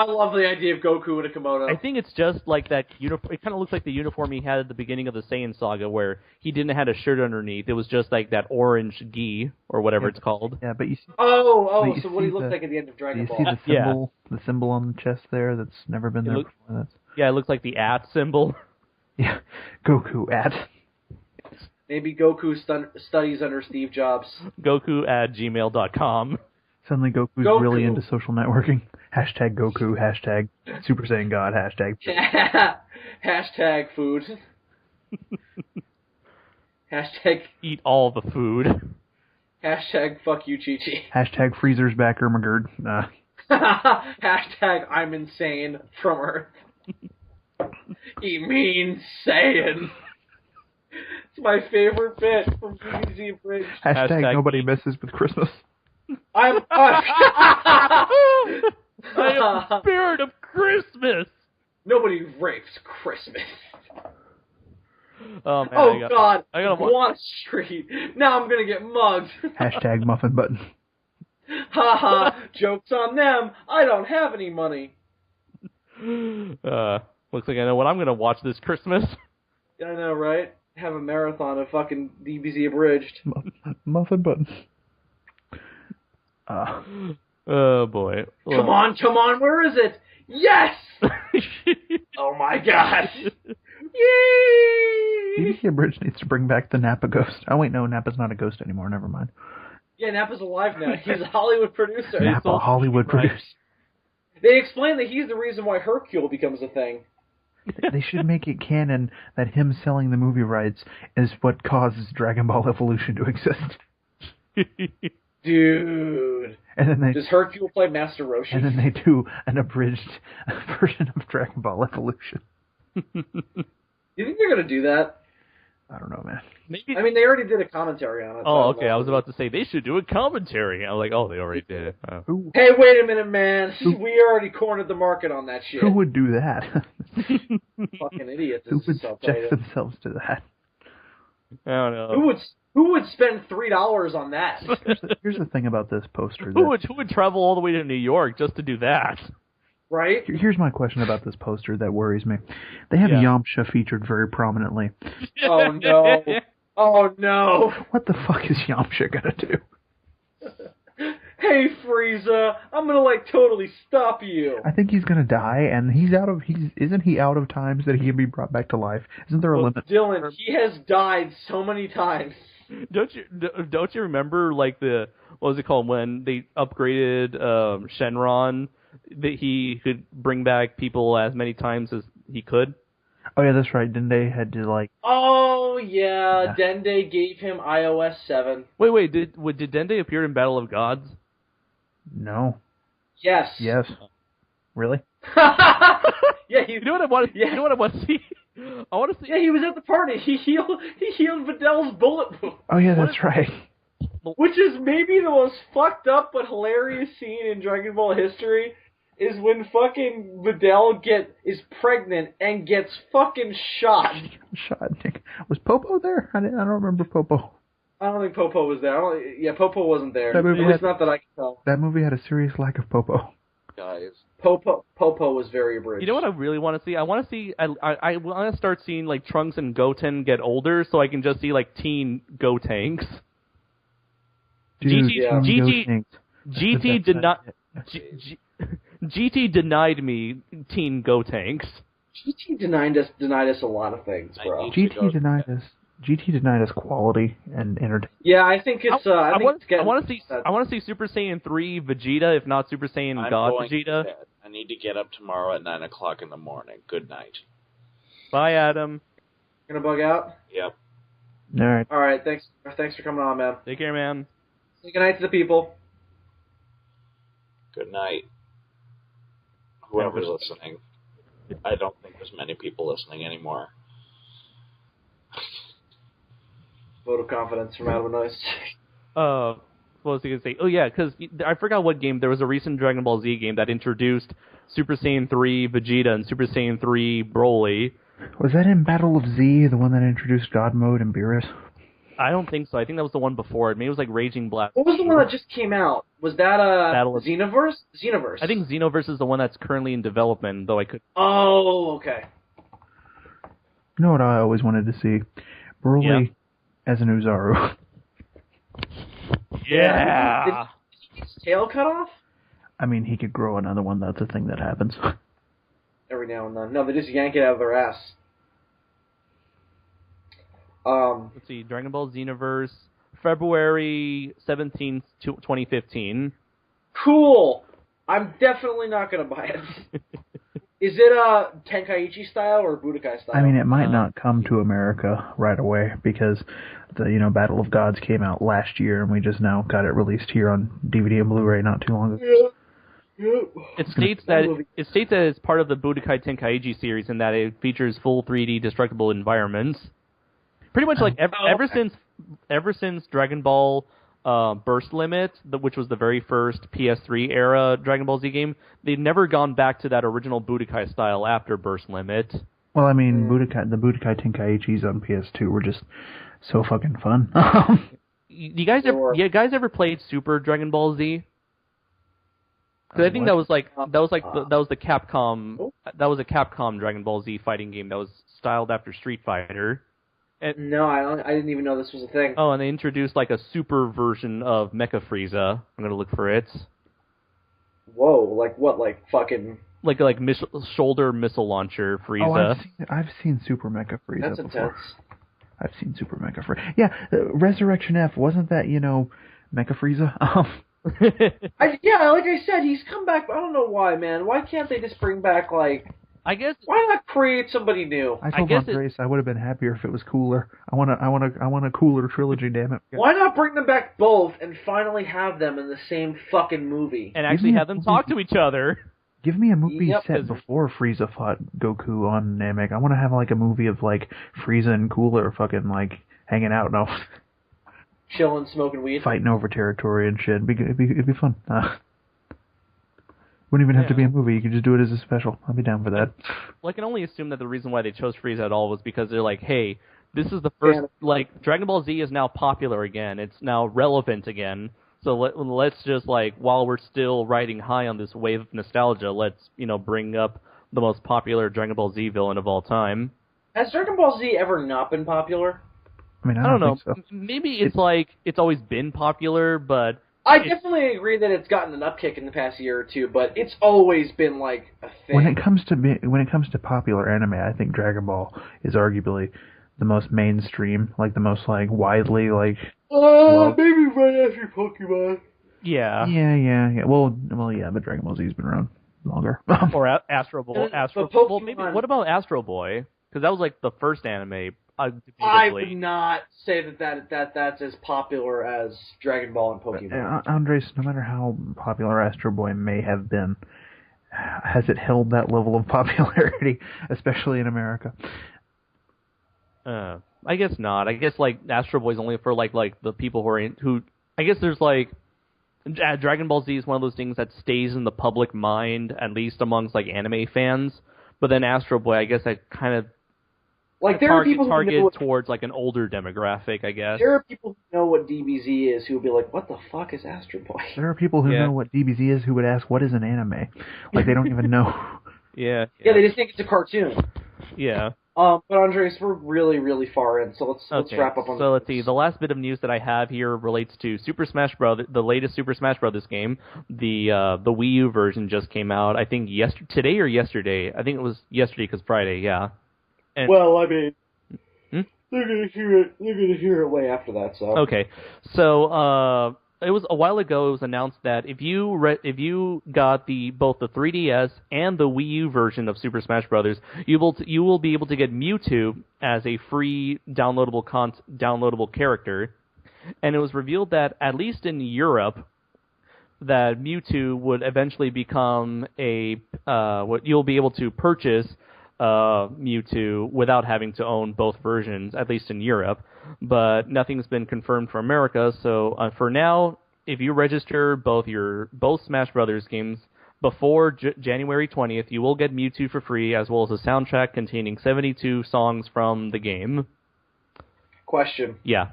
love the idea of Goku in a kimono. I think it's just like that uniform. It kind of looks like the uniform he had at the beginning of the Saiyan saga, where he didn't have a shirt underneath. It was just like that orange gi or whatever it's called. Yeah, but you see. So what he looked like at the end of Dragon Ball. You see the symbol, the symbol on the chest there that's never been there before. Yeah, it looks like the @ symbol. Yeah, Goku @ Maybe Goku studies under Steve Jobs. Goku@gmail.com. Suddenly Goku's really into social networking. Hashtag Goku, hashtag Super Saiyan God, hashtag... Hashtag food. Hashtag... Eat all the food. Hashtag fuck you, Chi-Chi. Hashtag Freezer's back, Ermagerd. Hashtag I'm insane from Earth. He means Saiyan. It's my favorite bit from BBC Bridge. Hashtag nobody messes with Christmas. I am spirit of Christmas. Nobody rapes Christmas. Oh, man, God! I gotta Wall Street. Now I'm gonna get mugged. Hashtag muffin button. Haha! Jokes on them. I don't have any money. Looks like I know what I'm gonna watch this Christmas. I know, right? Have a marathon of fucking DBZ Abridged. Muffin button. Oh boy. Come on, where is it? Yes! Oh my god. Yay! BBC Abridged needs to bring back the Nappa ghost. Oh wait, no, Nappa's not a ghost anymore, never mind. Yeah, Nappa's alive now. He's a Hollywood producer. Nappa, Hollywood producer. They explain that he's the reason why Hercule becomes a thing. They should make it canon that him selling the movie rights is what causes Dragon Ball Evolution to exist. Dude. And then does Hercule play Master Roshi? And then they do an abridged version of Dragon Ball Evolution. You think they're going to do that? I don't know, man. Maybe. I mean, they already did a commentary on it. Oh, okay. I was about to say they should do a commentary. I was like, oh, they already did. Oh. Hey, wait a minute, man. We already cornered the market on that shit. Who would do that? Fucking idiots. Who would subject themselves to that? I don't know. Who would spend $3 on that? Here's the thing about this poster. Who would travel all the way to New York just to do that? Right? Here's my question about this poster that worries me. They have Yamcha featured very prominently. Oh, no. Oh, no. What the fuck is Yamcha gonna do? Hey, Frieza, I'm gonna, totally stop you. I think he's gonna die, and isn't he out of times that he can be brought back to life? Isn't there a limit? Dylan, he has died so many times. Don't you remember, what was it called, when they upgraded Shenron, that he could bring back people as many times as he could? Oh yeah, that's right. Dende had to Oh yeah, Dende gave him iOS 7. Wait, did Dende appear in Battle of Gods? No. Yes. Yes. Really? Yeah, you know what I want? You know what I want to see? I want to see. Yeah, he was at the party. He healed Vidal's bullet wound. Oh yeah, that's right. Which is maybe the most fucked up but hilarious scene in Dragon Ball history. Is when fucking Vidal is pregnant and gets fucking shot. Was Popo there? I don't remember Popo. I don't think Popo was there. Popo wasn't there. That movie It's not that I can tell. That movie had a serious lack of Popo. Guys. Popo was very abridged. You know what I really want to see? I want to start seeing Trunks and Goten get older, so I can just see teen Gotenks. GT denied me teen Gotenks. GT denied us a lot of things, bro. GT denied us quality and entertainment. Yeah, I think it's. I want to see Super Saiyan 3 Vegeta, if not Super Saiyan God Vegeta. I need to get up tomorrow at 9:00 in the morning. Good night. Bye, Adam. Gonna bug out? Yep. All right. Thanks for coming on, man. Take care, man. Say good night to the people. Good night. whoever's listening. I don't think there's many people listening anymore. Vote of confidence from Adam and Noise. What was I going to say? Oh, yeah, because I forgot what game. There was a recent Dragon Ball Z game that introduced Super Saiyan 3 Vegeta and Super Saiyan 3 Broly. Was that in Battle of Z, the one that introduced God Mode and Beerus? I don't think so. I think that was the one before it. Maybe it was like Raging Blast. What was the one that just came out? Was that Xenoverse? Xenoverse. I think Xenoverse is the one that's currently in development, though I could... Oh, okay. You know what I always wanted to see? Broly as an Uzaru. Yeah! Did he get his tail cut off? I mean, he could grow another one. That's a thing that happens. Every now and then. No, they just yank it out of their ass. Let's see, Dragon Ball Xenoverse, February 17th, 2015. Cool! I'm definitely not going to buy it. Is it Tenkaichi style or Budokai style? I mean, it might not come to America right away because the Battle of Gods came out last year, and we just now got it released here on DVD and Blu-ray not too long ago. It states that it's part of the Budokai Tenkaichi series and that it features full 3D destructible environments. Pretty much like ever since Dragon Ball Burst Limit, which was the very first PS3 era Dragon Ball Z game, they've never gone back to that original Budokai style after Burst Limit. Well, I mean, the Budokai Tenkaichis on PS2 were just so fucking fun. You guys ever played Super Dragon Ball Z? Because I think that was the Capcom a Capcom Dragon Ball Z fighting game that was styled after Street Fighter. No, I didn't even know this was a thing. Oh, and they introduced like a super version of Mecha Frieza. I'm gonna look for it. Whoa, like what? Like fucking like shoulder missile launcher Frieza. Oh, I've seen Super Mecha Frieza. That's before. intense. I've seen Super Mecha Frieza. Yeah, Resurrection F, wasn't that Mecha Frieza? Like I said, he's come back. I don't know why, man. Why can't they just bring back I guess. Why not create somebody new? I told Andres I would have been happier if it was cooler. I want a cooler trilogy, damn it. Why not bring them back both and finally have them in the same fucking movie? And actually have them talk to each other. Give me a movie set before Frieza fought Goku on Namek. I want to have a movie of Frieza and Cooler fucking hanging out. No. Chilling, smoking weed. Fighting over territory and shit. It'd be fun. Wouldn't even have to be a movie. You could just do it as a special. I'll be down for that. Well, I can only assume that the reason why they chose Frieza at all was because they're like, hey, this is the first... Dragon Ball Z is now popular again. It's now relevant again. So let's just, while we're still riding high on this wave of nostalgia, let's, bring up the most popular Dragon Ball Z villain of all time. Has Dragon Ball Z ever not been popular? I mean, I don't know. So. Maybe it's always been popular, but... I definitely agree that it's gotten an upkick in the past year or two, but it's always been a thing. When it comes to popular anime, I think Dragon Ball is arguably the most mainstream, the most widely maybe right after Pokemon. Yeah. Yeah. Well, yeah, but Dragon Ball Z's been around longer. Or Astro Boy. Well, maybe. What about Astro Boy? Because that was the first anime. I would not say that's as popular as Dragon Ball and Pokemon. Andres, no matter how popular Astro Boy may have been, has it held that level of popularity, especially in America? I guess not. I guess Astro Boy's only for the people who I guess there's Dragon Ball Z is one of those things that stays in the public mind, at least amongst anime fans. But then Astro Boy, I guess that kind of there are people who target towards an older demographic, I guess. There are people who know what DBZ is who will be like, "What the fuck is Astro Boy?" There are people who know what DBZ is who would ask, "What is an anime?" They don't even know. Yeah, they just think it's a cartoon. Yeah. But Andres, we're really, really far in, so let's wrap up on. So let's see. The last bit of news that I have here relates to Super Smash Bros. The latest Super Smash Bros. Game. The Wii U version just came out. I think today or yesterday. I think it was yesterday because Friday. Yeah. And, well, I mean, they're gonna hear it. They're gonna hear it way after that. So okay. So it was a while ago. It was announced that if you got both the 3DS and the Wii U version of Super Smash Bros., you will be able to get Mewtwo as a free downloadable character. And it was revealed that at least in Europe, that Mewtwo would eventually become what you'll be able to purchase Mewtwo without having to own both versions, at least in Europe. But nothing's been confirmed for America, so for now, if you register both Smash Brothers games before January 20th, you will get Mewtwo for free, as well as a soundtrack containing 72 songs from the game. Question. Yeah.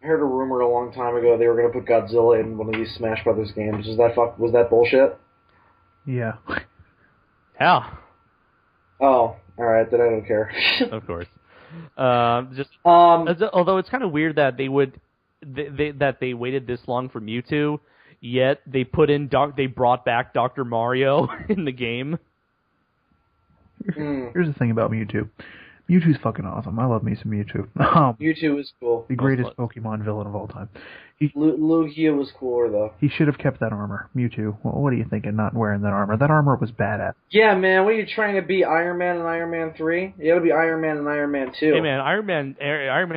I heard a rumor a long time ago they were going to put Godzilla in one of these Smash Brothers games. Was that bullshit? Yeah. Yeah. Oh, alright, then I don't care. Of course. Although it's kind of weird that they waited this long for Mewtwo, yet they brought back Dr. Mario in the game. Here's the thing about Mewtwo. Mewtwo's fucking awesome. I love me some Mewtwo. Mewtwo is cool. The greatest Pokemon villain of all time. Lugia was cooler, though. He should have kept that armor. Mewtwo, what are you thinking, not wearing that armor? That armor was badass. Yeah, man, what are you trying to be, Iron Man and Iron Man 3? You gotta be Iron Man and Iron Man 2. Hey, man, Iron Man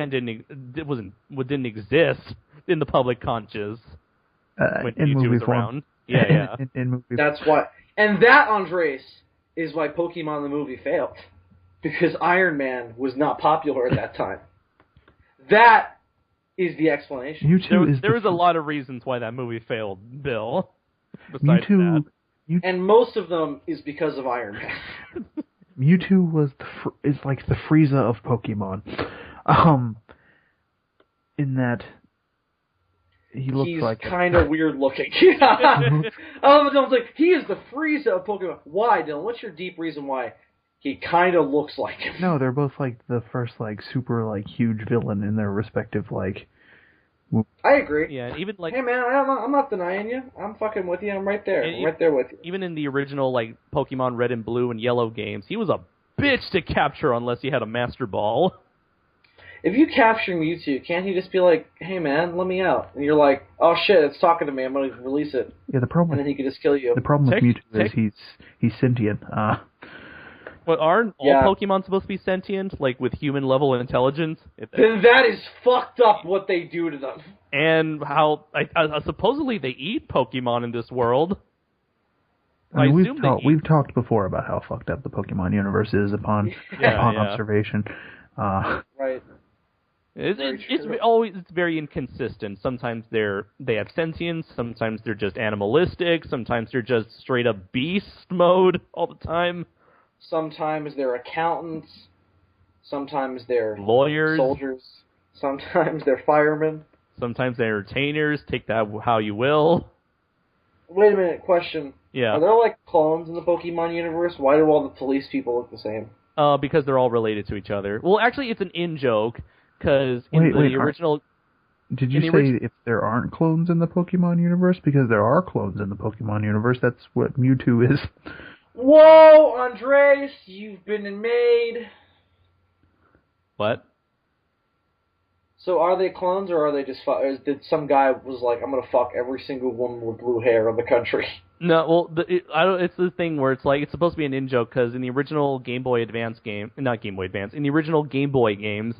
didn't exist in the public conscious when Mewtwo was around. Yeah. in movie That's why. And that, Andres, is why Pokemon the movie failed. Because Iron Man was not popular at that time. That is the explanation. There was a lot of reasons why that movie failed, Bill. Besides that. And most of them is because of Iron Man. Mewtwo is like the Frieza of Pokemon. In that he looks like... He's kind of weird looking. He is the Frieza of Pokemon. Why, Dylan? What's your deep reason why he kind of looks like him? No, they're both like the first super huge villain in their respective I agree. Yeah, even hey man, I'm not denying you. I'm fucking with you. I'm right there. I'm right there with you. Even in the original Pokemon Red and Blue and Yellow games, he was a bitch to capture unless he had a Master Ball. If you capture Mewtwo, can't he just be like, "Hey man, let me out"? And you're like, "Oh shit, it's talking to me. I'm gonna release it." Yeah, the problem. And then he could just kill you. The problem with Mewtwo is he's sentient. But aren't all Pokemon supposed to be sentient, with human level intelligence? Then that is fucked up what they do to them. And how supposedly they eat Pokemon in this world. We've talked before about how fucked up the Pokemon universe is upon observation. Right. It's very inconsistent. Sometimes they have sentience. Sometimes they're just animalistic. Sometimes they're just straight up beast mode all the time. Sometimes they're accountants. Sometimes they're lawyers, soldiers. Sometimes they're firemen. Sometimes they're entertainers. Take that how you will. Wait a minute, question. Yeah. Are there clones in the Pokemon universe? Why do all the police people look the same? Because they're all related to each other. Well, actually, it's an in-joke, because in the original... Did you say if there aren't clones in the Pokemon universe? Because there are clones in the Pokemon universe. That's what Mewtwo is. Whoa, Andres, you've been made. What? So are they clones, or are they just... did some guy was like, I'm gonna fuck every single woman with blue hair in the country? No, well, it's the thing where it's supposed to be an in-joke, because in the original Game Boy Advance game... Not Game Boy Advance. In the original Game Boy games,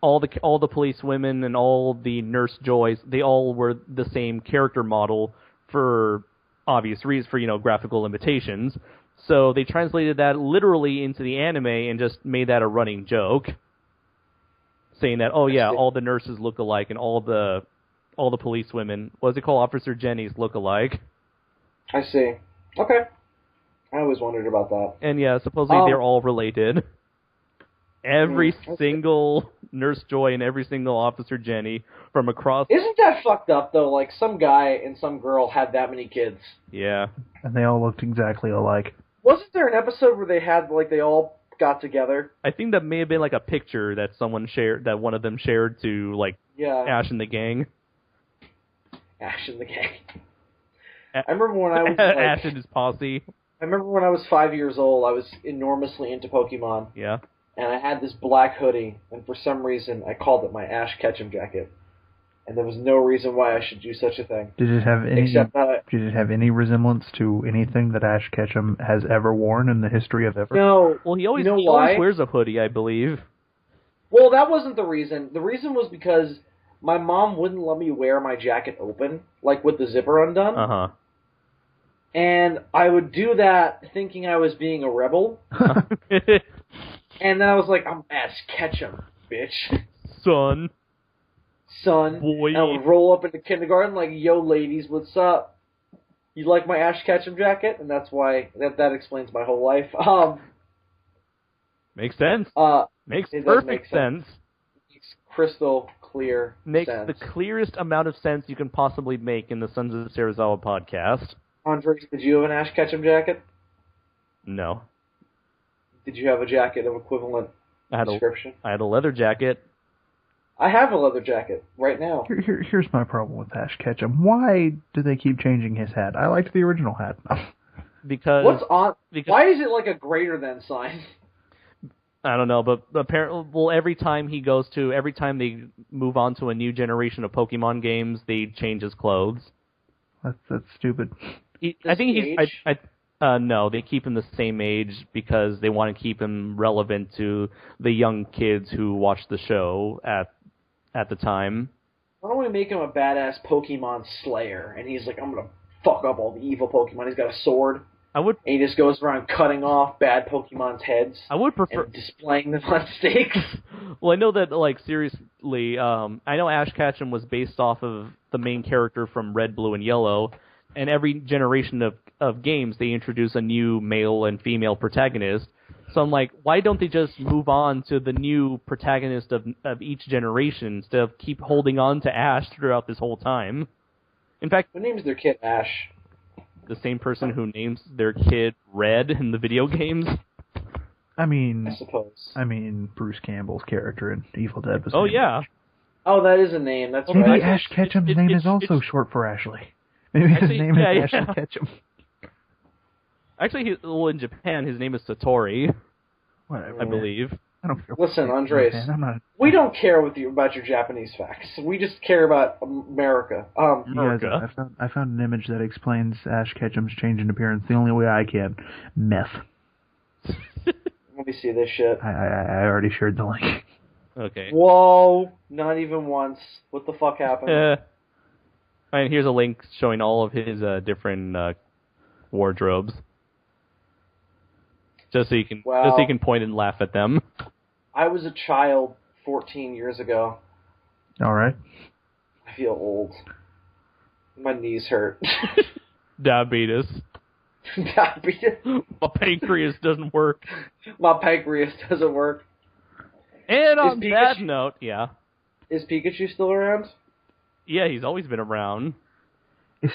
all the police women and all the Nurse Joys, they all were the same character model for obvious reasons, for, graphical limitations. So they translated that literally into the anime and just made that a running joke, saying that, all the nurses look alike and all the police women, what is it called, Officer Jenny's look alike. I see. Okay. I always wondered about that. And supposedly they're all related. Every single Nurse Joy and every single Officer Jenny from across... Isn't that fucked up, though? Some guy and some girl had that many kids. Yeah. And they all looked exactly alike. Wasn't there an episode where they had, they all got together? I think that may have been, a picture that someone shared, that one of them shared to, Ash and the gang. Ash and the gang. I remember when I was, Ash and his posse. I remember when I was 5 years old, I was enormously into Pokemon. Yeah. And I had this black hoodie, and for some reason, I called it my Ash Ketchum jacket. And there was no reason why I should do such a thing. Did it have any resemblance to anything that Ash Ketchum has ever worn in the history of ever? No. Well, he always wears a hoodie, I believe. Well, that wasn't the reason. The reason was because my mom wouldn't let me wear my jacket open, like with the zipper undone. Uh-huh. And I would do that thinking I was being a rebel. And then I was like, I'm Ash Ketchum, bitch. Son. Boy. And I would roll up into kindergarten like, yo, ladies, what's up? You like my Ash Ketchum jacket? And that's why, that explains my whole life. Makes sense. Makes perfect sense. Makes crystal clear Makes sense. the clearest amount of sense you can possibly make in the Sons of Serizawa podcast. Andres, did you have an Ash Ketchum jacket? No. Did you have a jacket of equivalent description? I had a leather jacket. I have a leather jacket right now. Here's my problem with Ash Ketchum. Why do they keep changing his hat? I liked the original hat. Because why is it like a greater than sign? I don't know, but apparently, every time they move on to a new generation of Pokemon games, they change his clothes. That's stupid. No, they keep him the same age because they want to keep him relevant to the young kids who watch the show at the time. Why don't we make him a badass Pokemon slayer? And he's like, I'm gonna fuck up all the evil Pokemon. He's got a sword. And he just goes around cutting off bad Pokemon's heads. I would prefer and displaying them on stakes. Well, I know that, like, seriously, I know Ash Ketchum was based off of the main character from Red, Blue, and Yellow, and every generation of games they introduce a new male and female protagonist. So I'm like, why don't they just move on to the new protagonist of each generation instead of keep holding on to Ash throughout this whole time? In fact, who names their kid Ash? The same person who names their kid Red in the video games. I suppose. Bruce Campbell's character in Evil Dead was. Oh yeah. Oh, that is a name. That's maybe right. Ash Ketchum's name is also short for Ashley. Maybe his name is Ashley Ketchum. Actually, in Japan, his name is Satori. Whatever. I believe. I don't care. Listen, Andres, we don't care about your Japanese facts. We just care about America. America. Guys, I found an image that explains Ash Ketchum's change in appearance the only way I can. Meth. Let me see this shit. I already shared the link. Okay. Whoa! Not even once. What the fuck happened? And here's a link showing all of his different wardrobes. Just so you can point and laugh at them. I was a child 14 years ago. All right. I feel old. My knees hurt. Diabetes. My pancreas doesn't work. My pancreas doesn't work. And on that note, yeah. Is Pikachu still around? Yeah, he's always been around.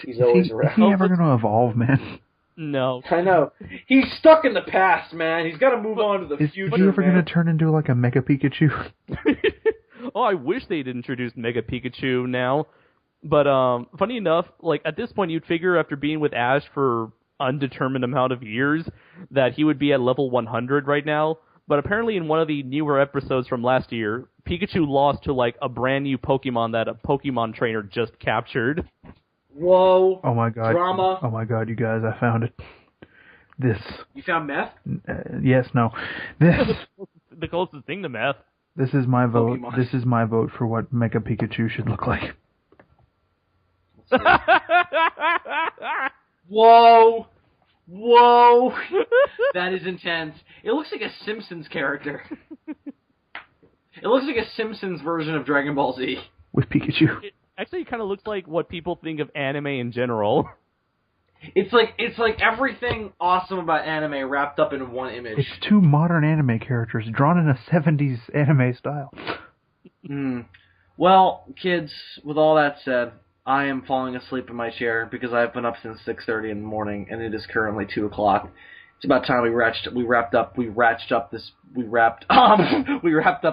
He's always around. Is he ever going to evolve, man? No. I know. He's stuck in the past, man. He's got to move on to the future, Is he ever going to turn into like a Mega Pikachu? Oh, I wish they'd introduced Mega Pikachu now. But funny enough, like at this point you'd figure after being with Ash for undetermined amount of years that he would be at level 100 right now. But apparently in one of the newer episodes from last year, Pikachu lost to like a brand new Pokemon that a Pokemon trainer just captured. Whoa. Oh my god. Drama. Oh my god, you guys, I found it. This. You found meth? Yes, no. This. The closest thing to meth. This is my vote. Pokemon. This is my vote for what Mega Pikachu should look like. Whoa. Whoa. That is intense. It looks like a Simpsons character. It looks like a Simpsons version of Dragon Ball Z. With Pikachu. Actually, it kind of looks like what people think of anime in general. It's like everything awesome about anime wrapped up in one image. It's two modern anime characters drawn in a 70s anime style. Well, kids, with all that said, I am falling asleep in my chair because I've been up since 6:30 in the morning, and it is currently 2 o'clock. It's about time we wrapped up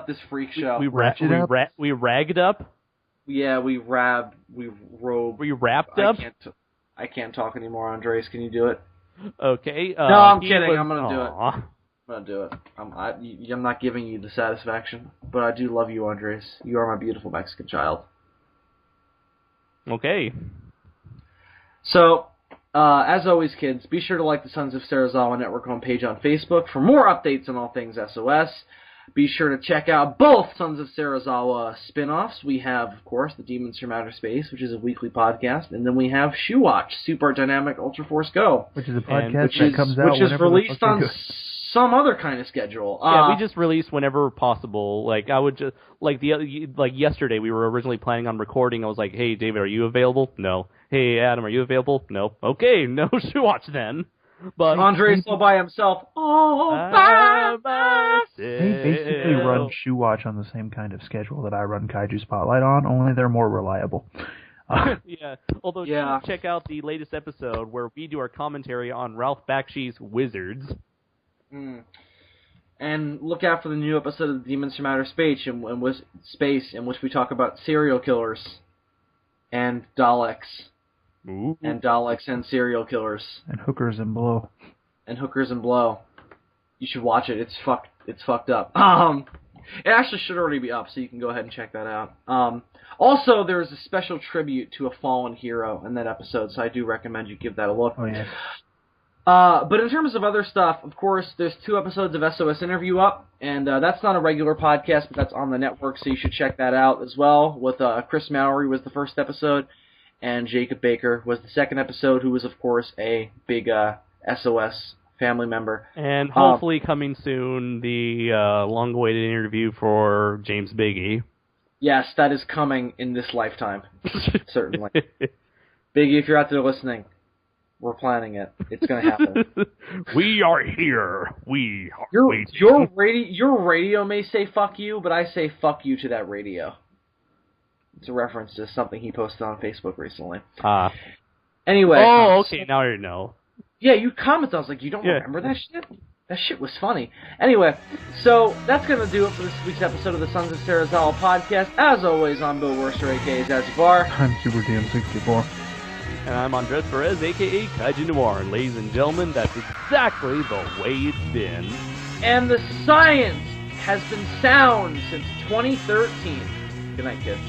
this freak show. We ragged up. Yeah, we wrapped up. I can't talk anymore, Andres. Can you do it? Okay. No, I'm kidding. I'm gonna do it. I'm gonna do it. I'm not giving you the satisfaction, but I do love you, Andres. You are my beautiful Mexican child. Okay. So, as always, kids, be sure to like the Sons of Serizawa Network homepage on Facebook for more updates on all things SOS. Be sure to check out both Sons of Serizawa spin-offs. We have, of course, the Demons from Outer Space, which is a weekly podcast, and then we have Shoe Watch, Super Dynamic Ultra Force Go, which is a podcast that comes out which is released on some other kind of schedule. Yeah, we just release whenever possible. Like I would just like yesterday, we were originally planning on recording. I was like, "Hey, David, are you available?" No. Hey, Adam, are you available? No. Okay, no Shoe Watch then. But Andre's all by himself. All by myself. They basically run Shoe Watch on the same kind of schedule that I run Kaiju Spotlight on, only they're more reliable. Yeah, although you should check out the latest episode where we do our commentary on Ralph Bakshi's Wizards. And look out for the new episode of the Demons from Outer Space, in which we talk about serial killers and Daleks. Ooh. And Daleks and serial killers. And hookers and blow. You should watch it. It's fucked up. It actually should already be up, so you can go ahead and check that out. Also, there is a special tribute to a fallen hero in that episode, so I do recommend you give that a look. Oh, yeah. But in terms of other stuff, of course, there's 2 episodes of SOS Interview up, and that's not a regular podcast, but that's on the network, so you should check that out as well. With Chris Mowry was the first episode, and Jacob Baker was the second episode, who was, of course, a big SOS family member. And hopefully coming soon, the long-awaited interview for James Biggie. Yes, that is coming in this lifetime, certainly. Biggie, if you're out there listening, we're planning it. It's going to happen. We are here. We are waiting. Your radio may say fuck you, but I say fuck you to that radio. It's a reference to something he posted on Facebook recently. Anyway. Oh, okay, now I know. Yeah, you commented. I was like, you don't remember that shit? That shit was funny. Anyway, so that's going to do it for this week's episode of the Sons of Serizawa podcast. As always, I'm Bill Worcester, a.k.a. Zazzy Bar. I'm Super DM64. And I'm Andres Perez, a.k.a. Kaiju Noir. And ladies and gentlemen, that's exactly the way it's been. And the science has been sound since 2013. Good night, kids.